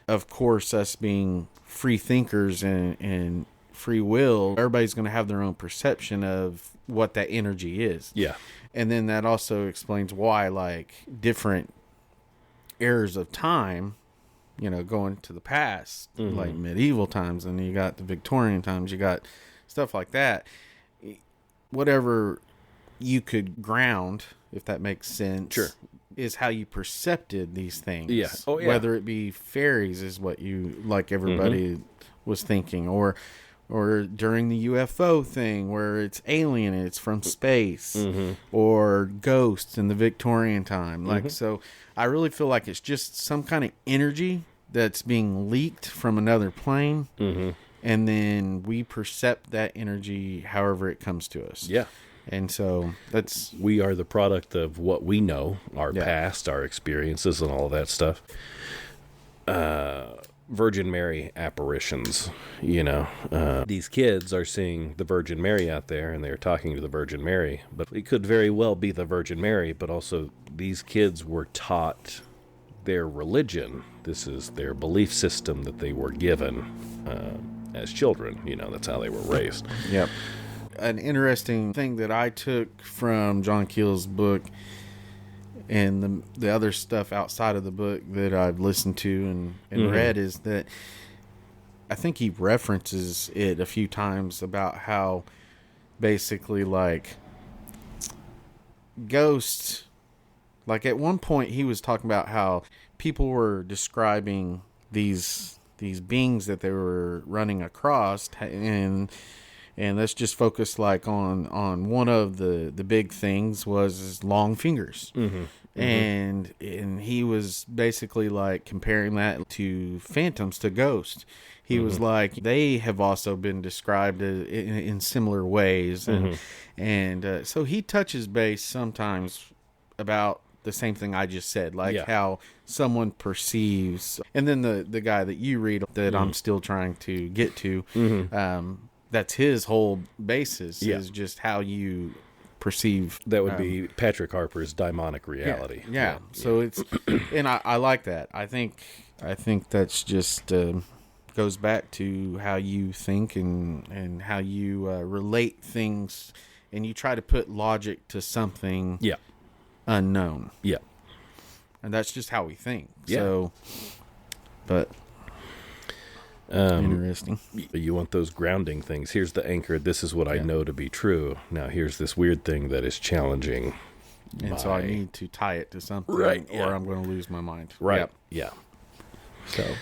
C: of course, us being free thinkers and free will, everybody's going to have their own perception of what that energy is.
B: Yeah.
C: And then that also explains why, like, different eras of time, you know, going to the past, like medieval times, and you got the Victorian times, you got stuff like that. Whatever you could ground, if that makes sense, is how you percepted these things.
B: Yeah. Oh, yeah.
C: Whether it be fairies is what you, like everybody was thinking, or during the UFO thing where it's alien and it's from space, or ghosts in the Victorian time. Like, so I really feel like it's just some kind of energy that's being leaked from another plane, and then we percept that energy however it comes to us.
B: Yeah.
C: And so
B: we are the product of what we know, our past, our experiences, and all of that stuff. Virgin Mary apparitions, you know. These kids are seeing the Virgin Mary out there, and they're talking to the Virgin Mary. But it could very well be the Virgin Mary, but also these kids were taught their religion. This is their belief system that they were given as children. You know, that's how they were raised.
C: Yep. An interesting thing that I took from John Keel's book and the other stuff outside of the book that I've listened to and read is that I think he references it a few times about how basically, like, ghosts, like at one point he was talking about how people were describing these beings that they were running across, and let's just focus like on one of the big things was his long fingers. And he was basically like comparing that to phantoms, to ghosts. He was like, they have also been described in similar ways. And so he touches base sometimes about the same thing I just said, like how someone perceives. And then the guy that you read that I'm still trying to get to, that's his whole basis is just how you perceive.
B: That would be Patrick Harper's Daimonic Reality.
C: Yeah. So it's, and I like that. I think that's just goes back to how you think and how you relate things, and you try to put logic to something unknown. Yeah. And that's just how we think. Yeah. So, but interesting.
B: You want those grounding things. Here's the anchor. This is what I know to be true. Now here's this weird thing that is challenging.
C: And so I need to tie it to something,
B: right,
C: or I'm going to lose my mind.
B: Right. Yeah.
C: So,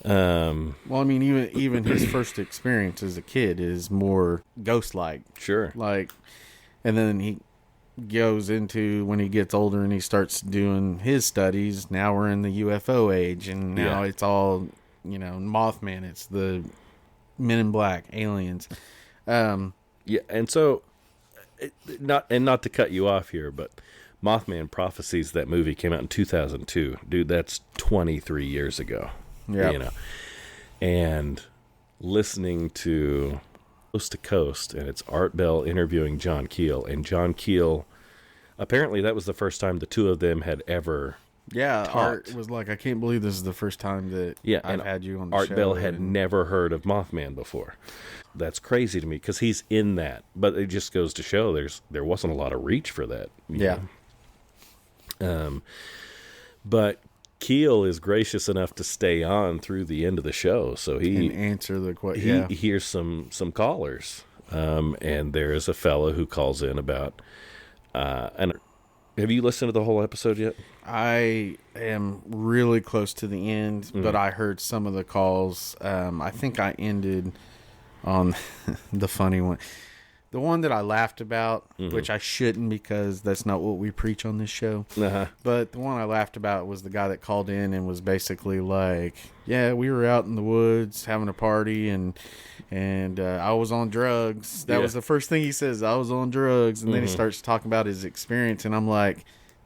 C: well, I mean, even his first experience as a kid is more ghost-like.
B: Sure.
C: Like, and then he goes into, when he gets older and he starts doing his studies, now we're in the UFO age, and now it's all, you know, Mothman, it's the Men in Black, aliens.
B: And so, not to cut you off here, but Mothman Prophecies, that movie came out in 2002. Dude, that's 23 years ago.
C: Yeah.
B: You know, and listening to Coast to Coast, and it's Art Bell interviewing John Keel, and John Keel, apparently that was the first time the two of them had ever talked.
C: Art was like, I can't believe this is the first time that I've had you on the show.
B: Art Bell had never heard of Mothman before. That's crazy to me, because he's in that, but it just goes to show there wasn't a lot of reach for that. You know? But Keel is gracious enough to stay on through the end of the show, so he
C: can answer the question.
B: He hears some callers, and there is a fellow who calls in about. And have you listened to the whole episode yet?
C: I am really close to the end, but I heard some of the calls. I think I ended on the funny one. The one that I laughed about, which I shouldn't because that's not what we preach on this show. But the one I laughed about was the guy that called in and was basically like, yeah, we were out in the woods having a party and I was on drugs. That was the first thing he says, I was on drugs. And then he starts talking about his experience. And I'm like,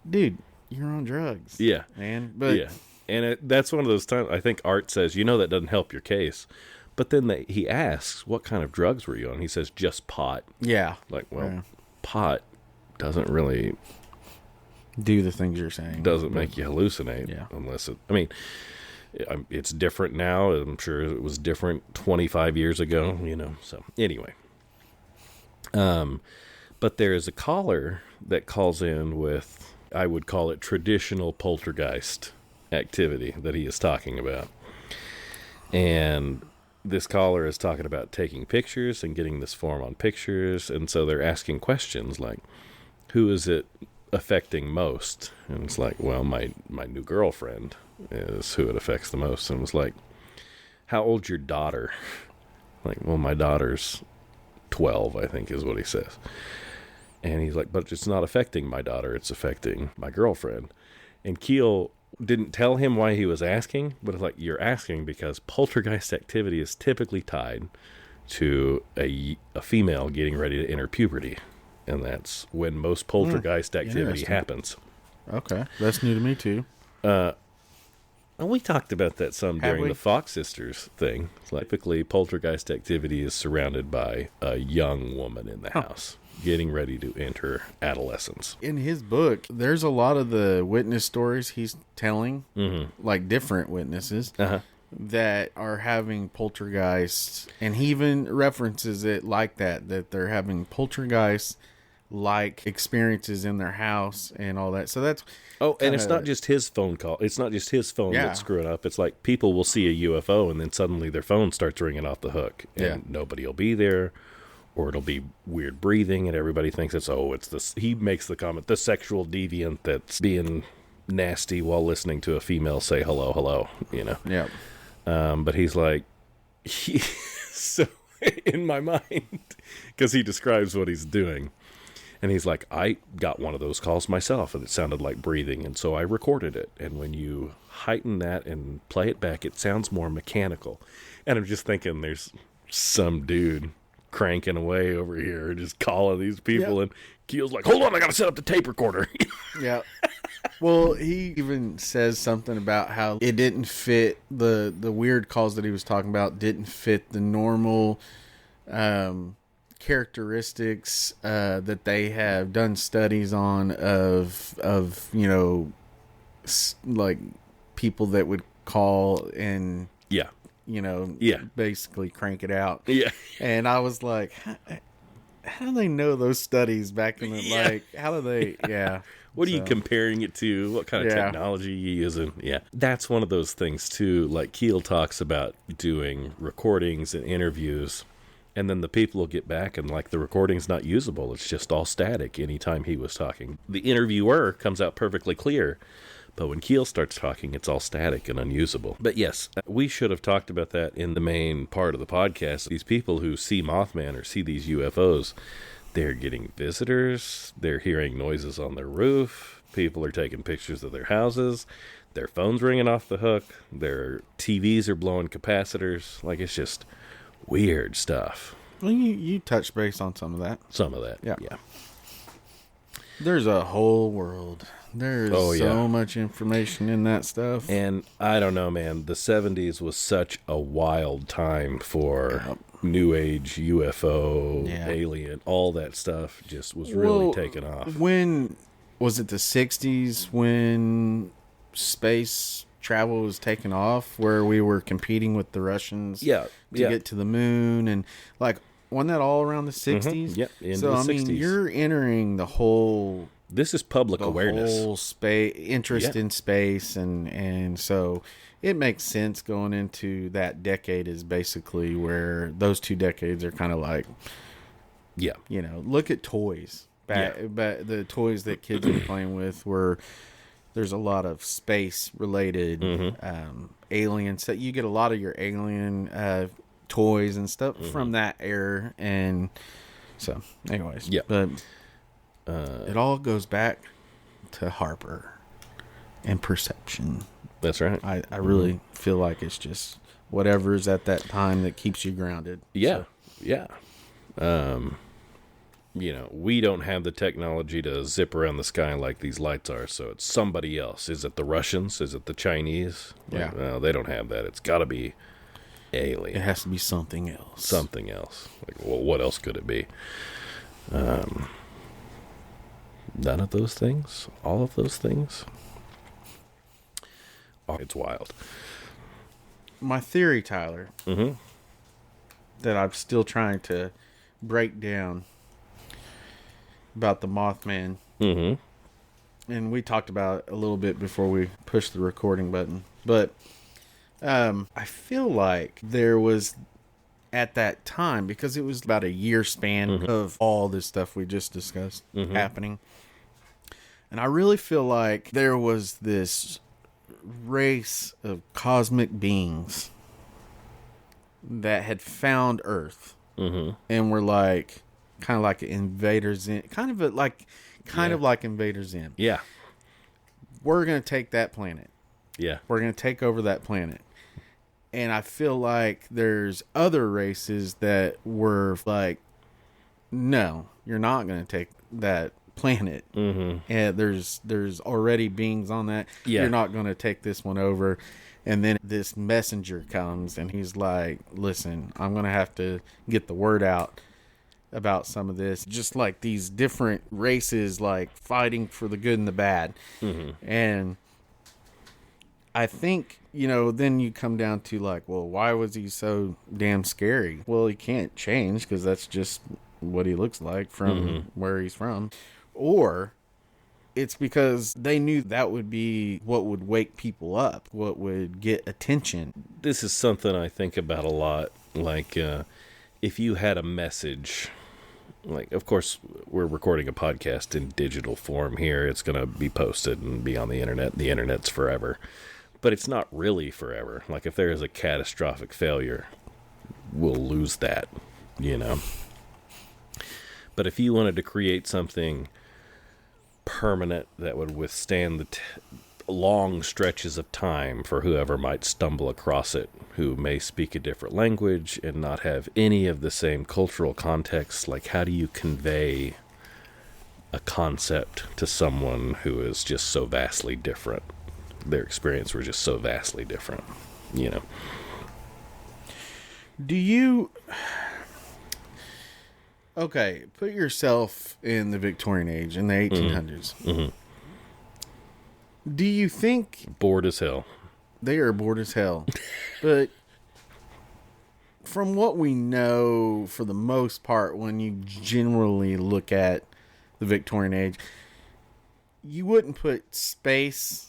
C: dude, you're on drugs.
B: Yeah.
C: Man. But
B: And that's one of those times I think Art says, that doesn't help your case. But then he asks, what kind of drugs were you on? He says, just pot.
C: Yeah.
B: Like, well, pot doesn't really
C: do the things you're saying.
B: Doesn't make you hallucinate.
C: Yeah.
B: Unless it's different now. I'm sure it was different 25 years ago, So, anyway. But there is a caller that calls in with, I would call it traditional poltergeist activity that he is talking about. And this caller is talking about taking pictures and getting this form on pictures. And so they're asking questions like, who is it affecting most? And it's like, well, my new girlfriend is who it affects the most. And it was like, how old's your daughter? Like, well, my daughter's 12, I think is what he says. And he's like, but it's not affecting my daughter. It's affecting my girlfriend. And Keel didn't tell him why he was asking, but it's like, you're asking because poltergeist activity is typically tied to a female getting ready to enter puberty. And that's when most poltergeist activity happens.
C: Okay. That's new to me, too.
B: And we talked about that some during the Fox Sisters thing. Typically, poltergeist activity is surrounded by a young woman in the house getting ready to enter adolescence.
C: In his book, there's a lot of the witness stories he's telling, like different witnesses, that are having poltergeists. And he even references it like that they're having poltergeist-like experiences in their house and all that. So that's...
B: Oh, and it's not just his phone call. It's not just his phone that's screwing up. It's like people will see a UFO and then suddenly their phone starts ringing off the hook. And nobody will be there. Or it'll be weird breathing, and everybody thinks it's this. He makes the comment, the sexual deviant that's being nasty while listening to a female say hello,
C: Yeah.
B: But he's like, so in my mind, because he describes what he's doing, and he's like, I got one of those calls myself, and it sounded like breathing, and so I recorded it. And when you heighten that and play it back, it sounds more mechanical. And I'm just thinking, there's some dude cranking away over here, just calling these people, and Keel's like, hold on, I gotta set up the tape recorder. Yeah.
C: Well, he even says something about how it didn't fit, the weird calls that he was talking about didn't fit the normal characteristics that they have done studies on of like people that would call and basically crank it out. Yeah. And I was like, how do they know those studies back in the, like, how do they,
B: What are you comparing it to? What kind of technology are you using? Yeah. That's one of those things, too. Like, Keel talks about doing recordings and interviews, and then the people will get back and, like, the recording's not usable. It's just all static anytime he was talking. The interviewer comes out perfectly clear, but when Keel starts talking, it's all static and unusable. But yes, we should have talked about that in the main part of the podcast. These people who see Mothman or see these UFOs, they're getting visitors, they're hearing noises on their roof, people are taking pictures of their houses, their phone's ringing off the hook, their TVs are blowing capacitors. Like, it's just weird stuff.
C: Well, you touched base on some of that.
B: Some of that, yeah.
C: There's a whole world. There's so much information in that stuff.
B: And I don't know, man. The 70s was such a wild time for New Age, UFO, alien, all that stuff just was really taking off.
C: When, was it the 60s when space travel was taking off, where we were competing with the Russians to get to the moon? And, like, wasn't that all around the 60s?
B: Yep, into
C: so,
B: the 60s.
C: I mean, you're entering the whole...
B: This is public awareness.
C: Whole interest in space, and so it makes sense going into that decade is basically where those 2 decades are kind of like, look at toys. But the toys that kids are playing with were, there's a lot of space related aliens. So you get a lot of your alien toys and stuff from that era. And so, anyways, but it all goes back to Harper and perception.
B: That's right.
C: I really feel like it's just whatever's at that time that keeps you grounded.
B: Yeah, yeah. We don't have the technology to zip around the sky like these lights are, so it's somebody else. Is it the Russians? Is it the Chinese?
C: Yeah.
B: No, they don't have that. It's got to be alien.
C: It has to be something else.
B: Something else. Well, what else could it be? None of those things? All of those things? Oh, it's wild.
C: My theory, Tyler, that I'm still trying to break down about the Mothman. And we talked about it a little bit before we pushed the recording button. But I feel like there was, at that time, because it was about a year span of all this stuff we just discussed happening. And I really feel like there was this race of cosmic beings that had found Earth. And were like, kind of like Invader Zim, kind of like Invader Zim.
B: Yeah.
C: We're going to take that planet.
B: Yeah.
C: We're going to take over that planet. And I feel like there's other races that were like, no, you're not going to take that planet. And there's already beings on that.
B: Yeah.
C: You're not going to take this one over. And then this messenger comes and he's like, listen, I'm going to have to get the word out about some of this. Just like these different races, like fighting for the good and the bad. And I think, then you come down to like, well, why was he so damn scary? Well, he can't change because that's just what he looks like from where he's from. Or it's because they knew that would be what would wake people up, what would get attention.
B: This is something I think about a lot. Like, if you had a message, like, of course, we're recording a podcast in digital form here. It's going to be posted and be on the internet. The internet's forever. But it's not really forever. Like, if there is a catastrophic failure, we'll lose that, But if you wanted to create something permanent that would withstand the long stretches of time for whoever might stumble across it, who may speak a different language and not have any of the same cultural context, like how do you convey a concept to someone who is just so vastly different? Their experience was just so vastly different,
C: Do you... Okay, put yourself in the Victorian age, in the 1800s. Do you think...
B: Bored as hell.
C: They are bored as hell. But from what we know, for the most part, when you generally look at the Victorian age, you wouldn't put space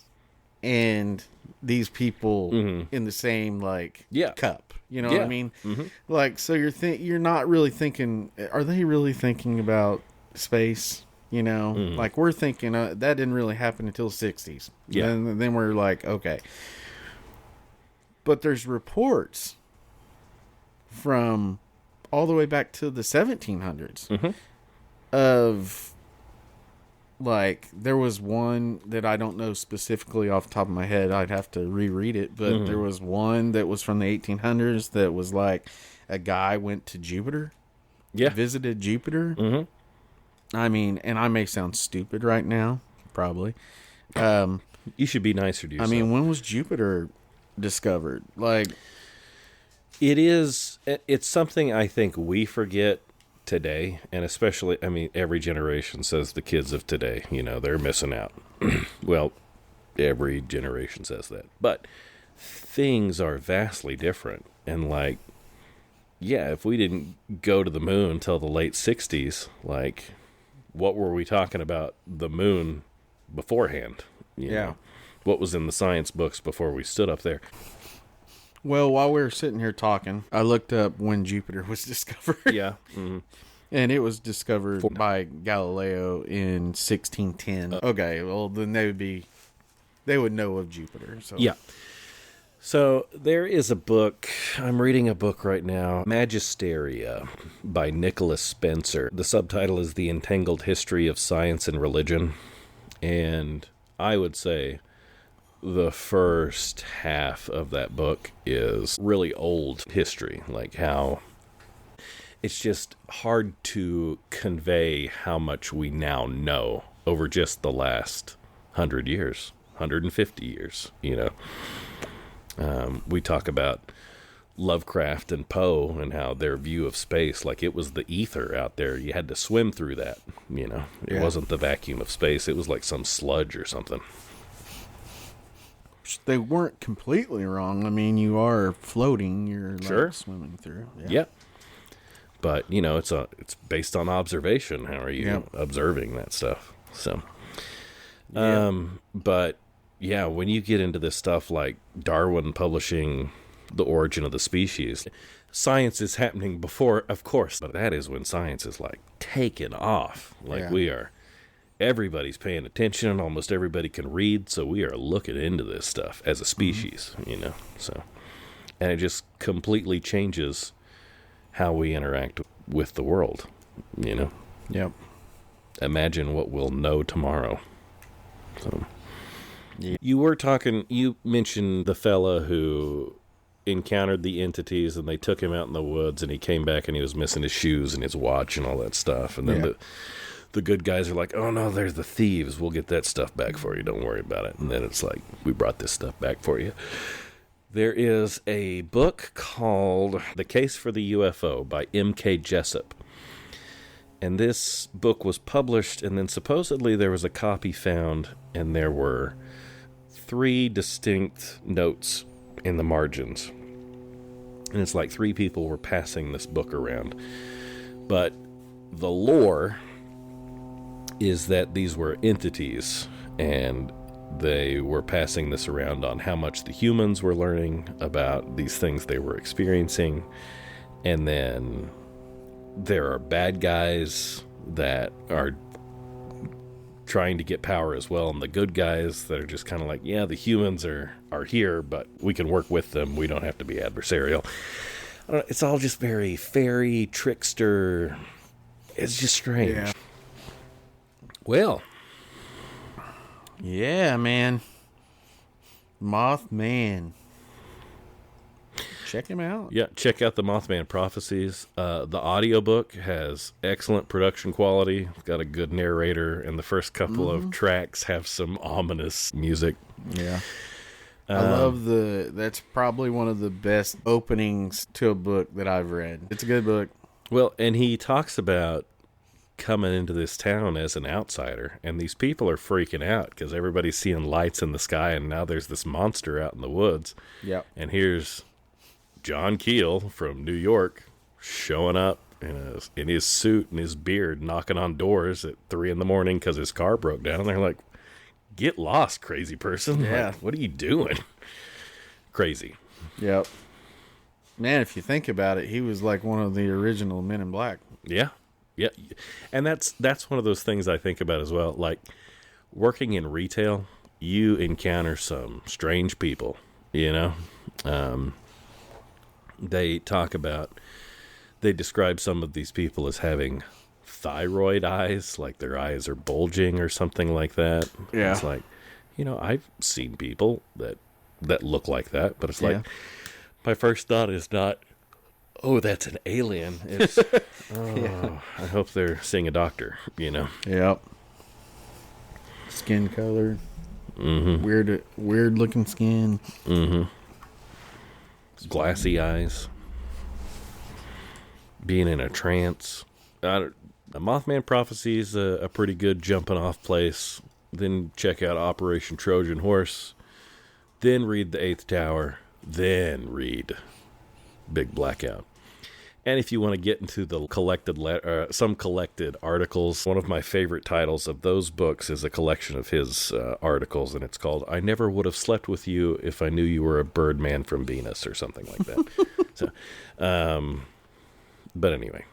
C: and these people in the same, like, cup. You know what I mean? Like, so you're not really thinking, are they really thinking about space? Like we're thinking that didn't really happen until the 60s.
B: Yeah.
C: And then we're like, okay. But there's reports from all the way back to the 1700s of, like, there was one that I don't know specifically off the top of my head. I'd have to reread it. But there was one that was from the 1800s that was like a guy went to Jupiter. Yeah. Visited Jupiter. I mean, and I may sound stupid right now. Probably.
B: You should be nicer to yourself.
C: I mean, when was Jupiter discovered? Like,
B: it's something I think we forget today, and especially, I mean, every generation says the kids of today, they're missing out. Well, every generation says that. But things are vastly different. And, like, yeah, if we didn't go to the moon until the late 60s, like, what were we talking about the moon beforehand? You know? What was in the science books before we stood up there?
C: Well, while we were sitting here talking, I looked up when Jupiter was discovered.
B: Yeah.
C: And it was discovered by Galileo in 1610. Okay, well, then they would know of Jupiter. So.
B: Yeah. So there is a book, I'm reading a book right now, Magisteria by Nicholas Spencer. The subtitle is The Entangled History of Science and Religion. And I would say the first half of that book is really old history, like how it's just hard to convey how much we now know over just the last 100 years, 150 years, you know. We talk about Lovecraft and Poe and how their view of space, like it was the ether out there. You had to swim through that, you know. It wasn't the vacuum of space. It was like some sludge or something.
C: They weren't completely wrong. I mean, you are floating. You're
B: Sure.
C: like swimming through.
B: Yeah. But, you know, it's based on observation. How are you observing that stuff? So, but yeah, when you get into this stuff like Darwin publishing The Origin of the Species, science is happening before, of course, but that is when science is like taken off. Like everybody's paying attention and almost everybody can read. So we are looking into this stuff as a species, you know, so, and it just completely changes how we interact with the world, you know.
C: Yep.
B: Imagine what we'll know tomorrow. So, you mentioned the fella who encountered the entities and they took him out in the woods and he came back and he was missing his shoes and his watch and all that stuff. And then the good guys are like, oh no, there's the thieves. We'll get that stuff back for you. Don't worry about it. And then it's like, we brought this stuff back for you. There is a book called The Case for the UFO by M.K. Jessup. And this book was published, and then supposedly there was a copy found, and there were 3 distinct notes in the margins. And it's like 3 people were passing this book around. But the lore is that these were entities, and they were passing this around on how much the humans were learning about these things they were experiencing. And then there are bad guys that are trying to get power as well, and the good guys that are just kind of like, yeah, the humans are here, but we can work with them. We don't have to be adversarial. It's all just very fairy, trickster. It's just strange.
C: Yeah.
B: Well,
C: yeah, man. Mothman. Check him out.
B: yeah, check out the Mothman Prophecies. The audiobook has excellent production quality. It's got a good narrator, and the first couple of tracks have some ominous music.
C: Yeah. I love that's probably one of the best openings to a book that I've read. It's a good book.
B: Well, and he talks about coming into this town as an outsider, and these people are freaking out because everybody's seeing lights in the sky, and now there's this monster out in the woods.
C: Yep.
B: And here's John Keel from New York showing up in his suit and his beard, knocking on doors at 3 a.m. because his car broke down. And they're like, get lost, crazy person.
C: Yeah.
B: Like, what are you doing? Crazy.
C: Yep. Man, if you think about it, he was like one of the original Men in Black.
B: Yeah. Yeah. And that's one of those things I think about as well. Like, working in retail, you encounter some strange people, you know? They describe some of these people as having thyroid eyes, like their eyes are bulging or something like that.
C: Yeah.
B: It's like, you know, I've seen people that look like that, but it's like, my first thought is not, oh, that's an alien. It's, I hope they're seeing a doctor, you know?
C: Yep. Skin color. Mm-hmm. Weird looking skin.
B: Mm-hmm. Glassy eyes. Being in a trance. A Mothman Prophecy is a pretty good jumping off place. Then check out Operation Trojan Horse. Then read The Eighth Tower. Then read Big Blackout. And if you want to get into the some collected articles, one of my favorite titles of those books is a collection of his articles, and it's called "I Never Would Have Slept With You If I Knew You Were a Birdman from Venus" or something like that. But anyway,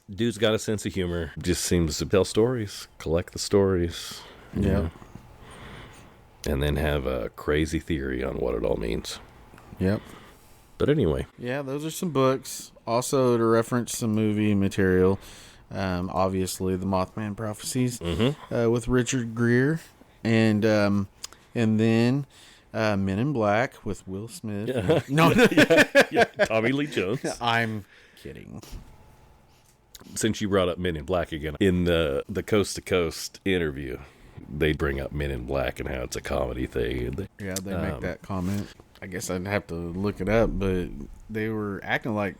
B: dude's got a sense of humor. Just seems to tell stories, collect the stories.
C: Yeah.
B: and then have a crazy theory on what it all means.
C: Yep.
B: But anyway.
C: Yeah, those are some books. Also, to reference some movie material, obviously the Mothman Prophecies with Richard Gere, and then Men in Black with Will Smith.
B: Yeah.
C: No,
B: yeah. Tommy Lee Jones.
C: I'm kidding.
B: Since you brought up Men in Black again, in the Coast to Coast interview, they bring up Men in Black and how it's a comedy thing.
C: Yeah, they make that comment. I guess I'd have to look it up, but they were acting like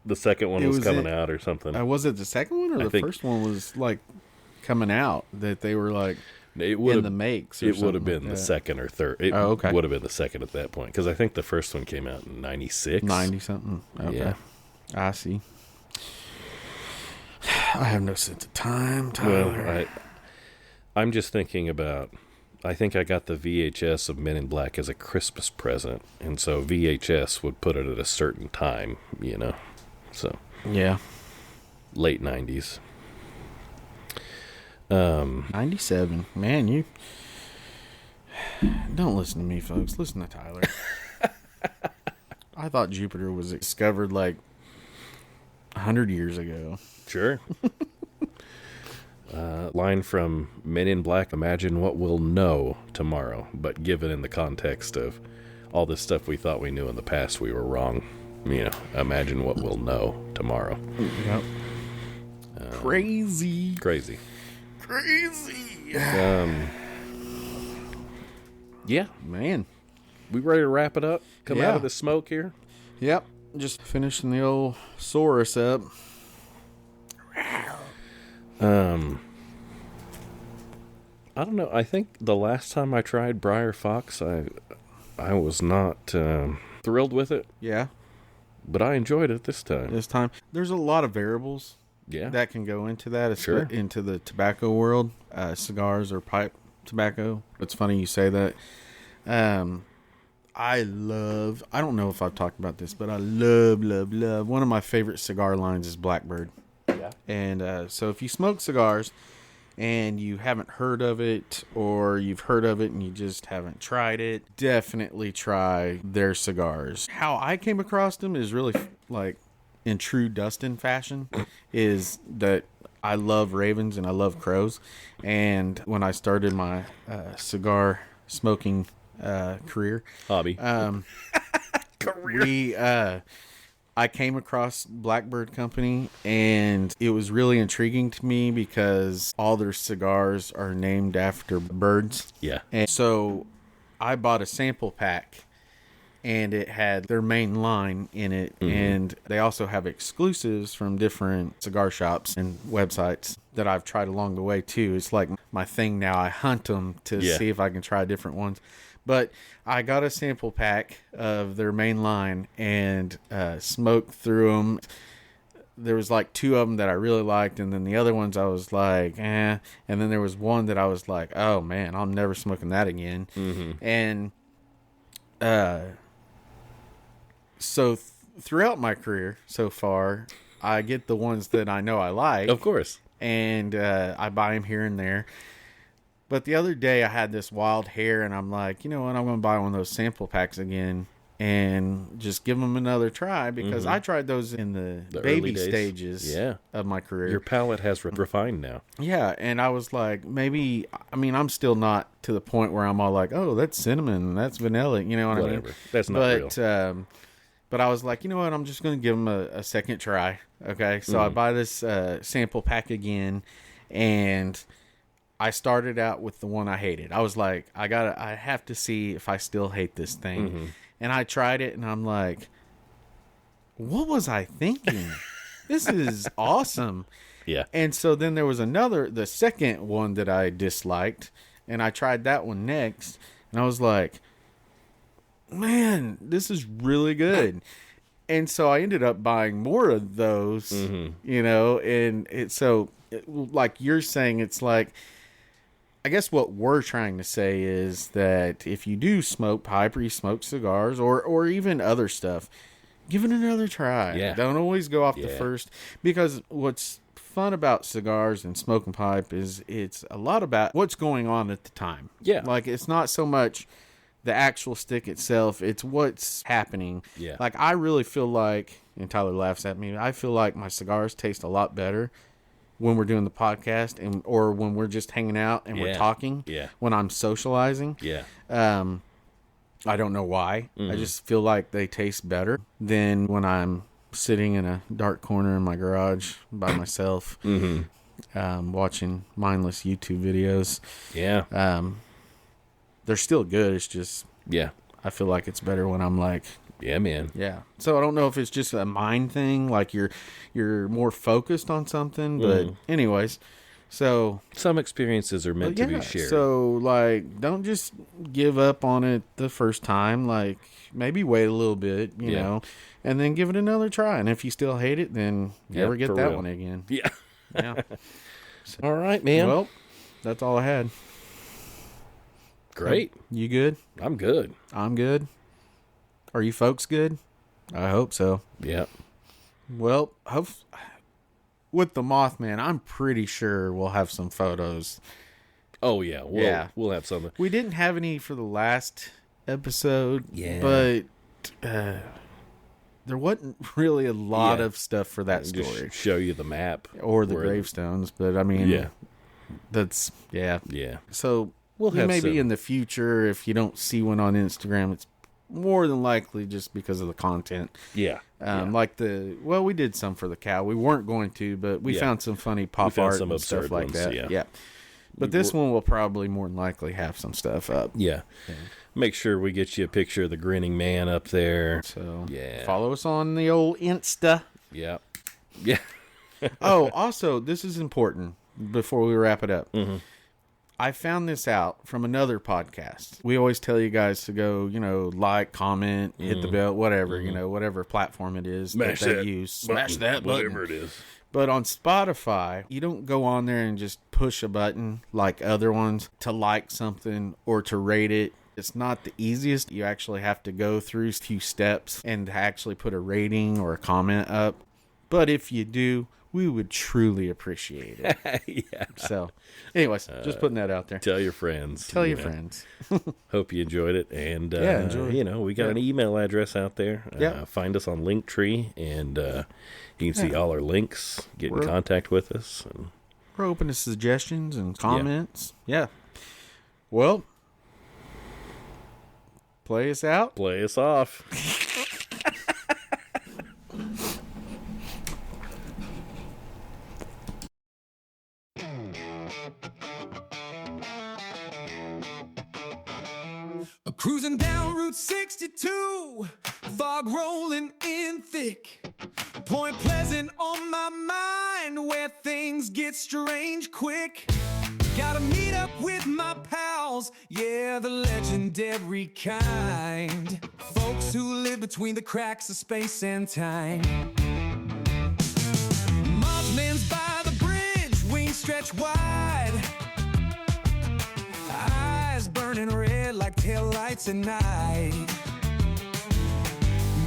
B: the second one was coming out or something.
C: Was it the second one or the first one was like coming out that they were like in the makes? Or
B: it would have been the second or third. It
C: okay.
B: would have been the second at that point because I think the first one came out in 96.
C: 90 something. Okay. Yeah, I see. I have no sense of time, Tyler.
B: Well, I'm just thinking about. I think I got the VHS of Men in Black as a Christmas present, and so VHS would put it at a certain time, you know. So
C: yeah,
B: late 90s.
C: 97. Man, you don't listen to me, folks. Listen to Tyler. I thought Jupiter was discovered like 100 years ago.
B: Sure. Line from Men in Black, imagine what we'll know tomorrow, but given in the context of all this stuff we thought we knew in the past, we were wrong. You know, imagine what we'll know tomorrow.
C: Yep. Crazy.
B: Yeah.
C: Man.
B: We ready to wrap it up? Come out of the smoke here?
C: Yep. Just finishing the old Saurus up.
B: I don't know. I think the last time I tried Briar Fox, I was not thrilled with it.
C: Yeah.
B: But I enjoyed it this time.
C: There's a lot of variables that can go into that, into the tobacco world, cigars or pipe tobacco. It's funny you say that. I don't know if I've talked about this, but I love. One of my favorite cigar lines is Blackbird. Yeah. And so if you smoke cigars and you haven't heard of it, or you've heard of it and you just haven't tried it, definitely try their cigars. How I came across them is really like in true Dustin fashion, is that I love ravens and I love crows. And when I started my cigar smoking
B: hobby,
C: I came across Blackbird Company, and it was really intriguing to me because all their cigars are named after birds.
B: Yeah.
C: And so I bought a sample pack, and it had their main line in it. Mm-hmm. And they also have exclusives from different cigar shops and websites that I've tried along the way too. It's like my thing now. I hunt them to see if I can try different ones. But I got a sample pack of their main line and smoked through them. There was like 2 of them that I really liked, and then the other ones I was like, eh. And then there was one that I was like, oh man, I'm never smoking that again. Mm-hmm. And so throughout my career so far, I get the ones that I know I like.
B: Of course.
C: And I buy them here and there. But the other day I had this wild hair, and I'm like, you know what? I'm going to buy one of those sample packs again and just give them another try, because I tried those in the baby stages of my career.
B: Your palate has refined now.
C: Yeah, and I was like, maybe, I mean, I'm still not to the point where I'm all like, oh, that's cinnamon, that's vanilla, you know what I mean?
B: That's not real.
C: But I was like, you know what? I'm just going to give them a second try. Okay, so I buy this sample pack again, and I started out with the one I hated. I was like, I have to see if I still hate this thing. Mm-hmm. And I tried it, and I'm like, what was I thinking? This is awesome.
B: Yeah.
C: And so then there was the second one that I disliked, and I tried that one next, and I was like, man, this is really good. And so I ended up buying more of those, you know, and like you're saying, it's like, I guess what we're trying to say is that if you do smoke pipe or you smoke cigars or even other stuff, give it another try.
B: Yeah.
C: Don't always go off the
B: Yeah.
C: first, because what's fun about cigars and smoking pipe is it's a lot about what's going on at the time.
B: Yeah.
C: Like, it's not so much the actual stick itself, it's what's happening.
B: Yeah.
C: Like, I really feel like, and Tyler laughs at me, I feel like my cigars taste a lot better when we're doing the podcast or when we're just hanging out and we're talking.
B: Yeah.
C: When I'm socializing.
B: Yeah.
C: I don't know why. I just feel like they taste better than when I'm sitting in a dark corner in my garage by myself, watching mindless YouTube videos.
B: Yeah.
C: They're still good. It's just,
B: Yeah.
C: I feel like it's better when I'm like,
B: Yeah, man.
C: yeah. So I don't know if it's just a mind thing, like you're more focused on something, but anyways, so
B: Some experiences are meant to be shared.
C: So like, don't just give up on it the first time. Like, maybe wait a little bit, you know, and then give it another try. And if you still hate it, then never get
B: for
C: that
B: real.
C: one again.
B: Yeah.
C: Yeah.
B: All right, man.
C: Well, that's all I had.
B: Great.
C: You good?
B: I'm good.
C: I'm good. Are you folks good? I hope so.
B: Yeah.
C: Well, with the Mothman, I'm pretty sure we'll have some photos.
B: Oh, yeah. We'll have something.
C: We didn't have any for the last episode,
B: Yeah.
C: but there wasn't really a lot of stuff for that
B: Just
C: story
B: show you the map.
C: or the
B: where
C: gravestones. But I mean,
B: Yeah.
C: that's
B: Yeah.
C: So
B: We'll have
C: maybe
B: some.
C: in the future, if you don't see one on Instagram, it's more than likely just because of the content.
B: Yeah.
C: Like we did some for the cow. We weren't going to, but we found some funny pop
B: found
C: art
B: some
C: and stuff
B: absurd
C: like
B: ones,
C: that.
B: yeah.
C: But this one will probably more than likely have some stuff up.
B: Yeah. Make sure we get you a picture of the grinning man up there.
C: So
B: Yeah.
C: follow us on the old Insta.
B: Yeah. Yeah.
C: Oh, also, this is important before we wrap it up. I found this out from another podcast. We always tell you guys to go, like, comment, hit the bell, whatever, whatever platform it is that they use. Smash that button.
B: Whatever it is.
C: But on Spotify, you don't go on there and just push a button like other ones to like something or to rate it. It's not the easiest. You actually have to go through a few steps and actually put a rating or a comment up. But if you do, we would truly appreciate it.
B: Yeah.
C: So, anyways, just putting that out there.
B: Tell your friends.
C: Tell your
B: know.
C: friends.
B: Hope you enjoyed it. And,
C: enjoy it.
B: we got an email address out there.
C: Yeah.
B: Find us on Linktree, and you can see all our links. Get in contact with us. And
C: We're open to suggestions and comments. Yeah. Well, play us out.
B: play us off.
D: Cruising down Route 62, fog rolling in thick. Point Pleasant on my mind, where things get strange quick. Gotta meet up with my pals, yeah, the legendary kind. Folks who live between the cracks of space and time. Mothman's by the bridge, wings stretch wide. Eyes burning red like taillights at night.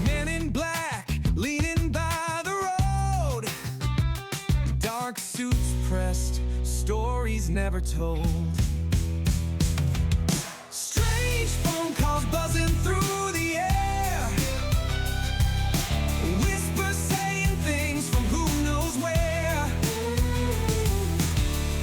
D: Men in black leaning by the road. Dark suits pressed, stories never told. Strange phone calls buzzing through the air. Whispers saying things from who knows where.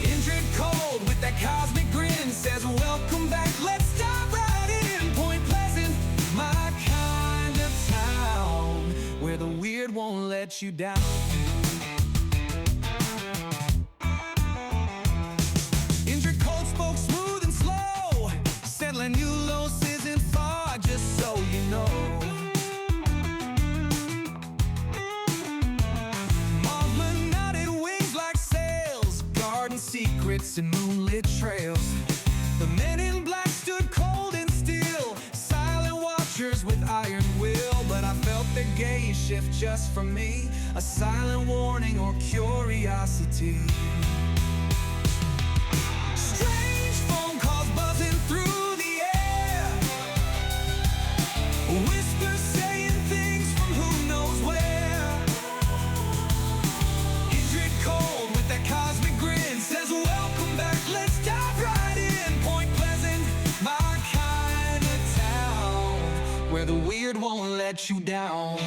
D: Indrid cold with that cosmic grin says, welcome back, let's dive right in. Point Pleasant, my kind of town, where the weird won't let you down. Indrid cold spoke smooth and slow, said Lanulos isn't far, just so you know. Mothman nodded wings like sails, garden secrets and moonlit trails. The men in black stood cold and still, silent watchers with iron will. But I felt their gaze shift just for me, a silent warning or curiosity. Strange phone calls buzzing through the air. Whispers saying things from who knows let you down.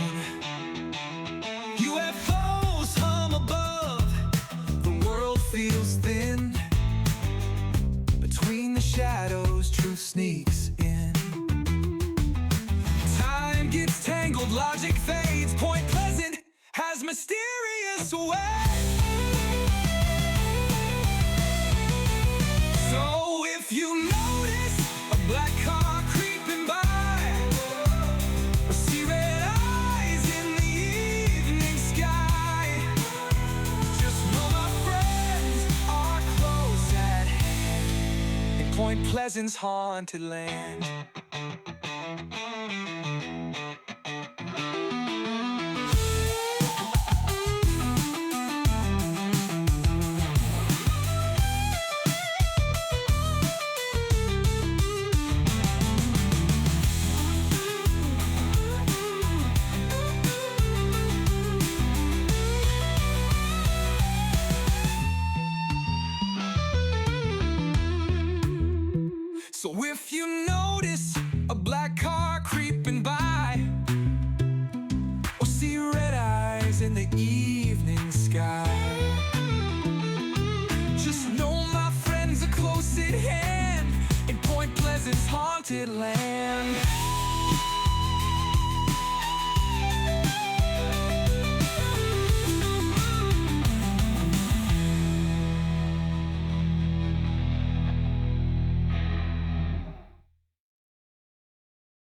D: UFOs hum above, the world feels thin. Between the shadows, truth sneaks in. Time gets tangled, logic fades. Point Pleasant has mysterious ways. So if you notice a black car creeping by, or see red eyes in the evening sky, just know my friends are close at hand in Point Pleasant's haunted land. So if you notice a black car creeping by, or see red eyes in the evening sky, just know my friends are close at hand in Point Pleasant's haunted land.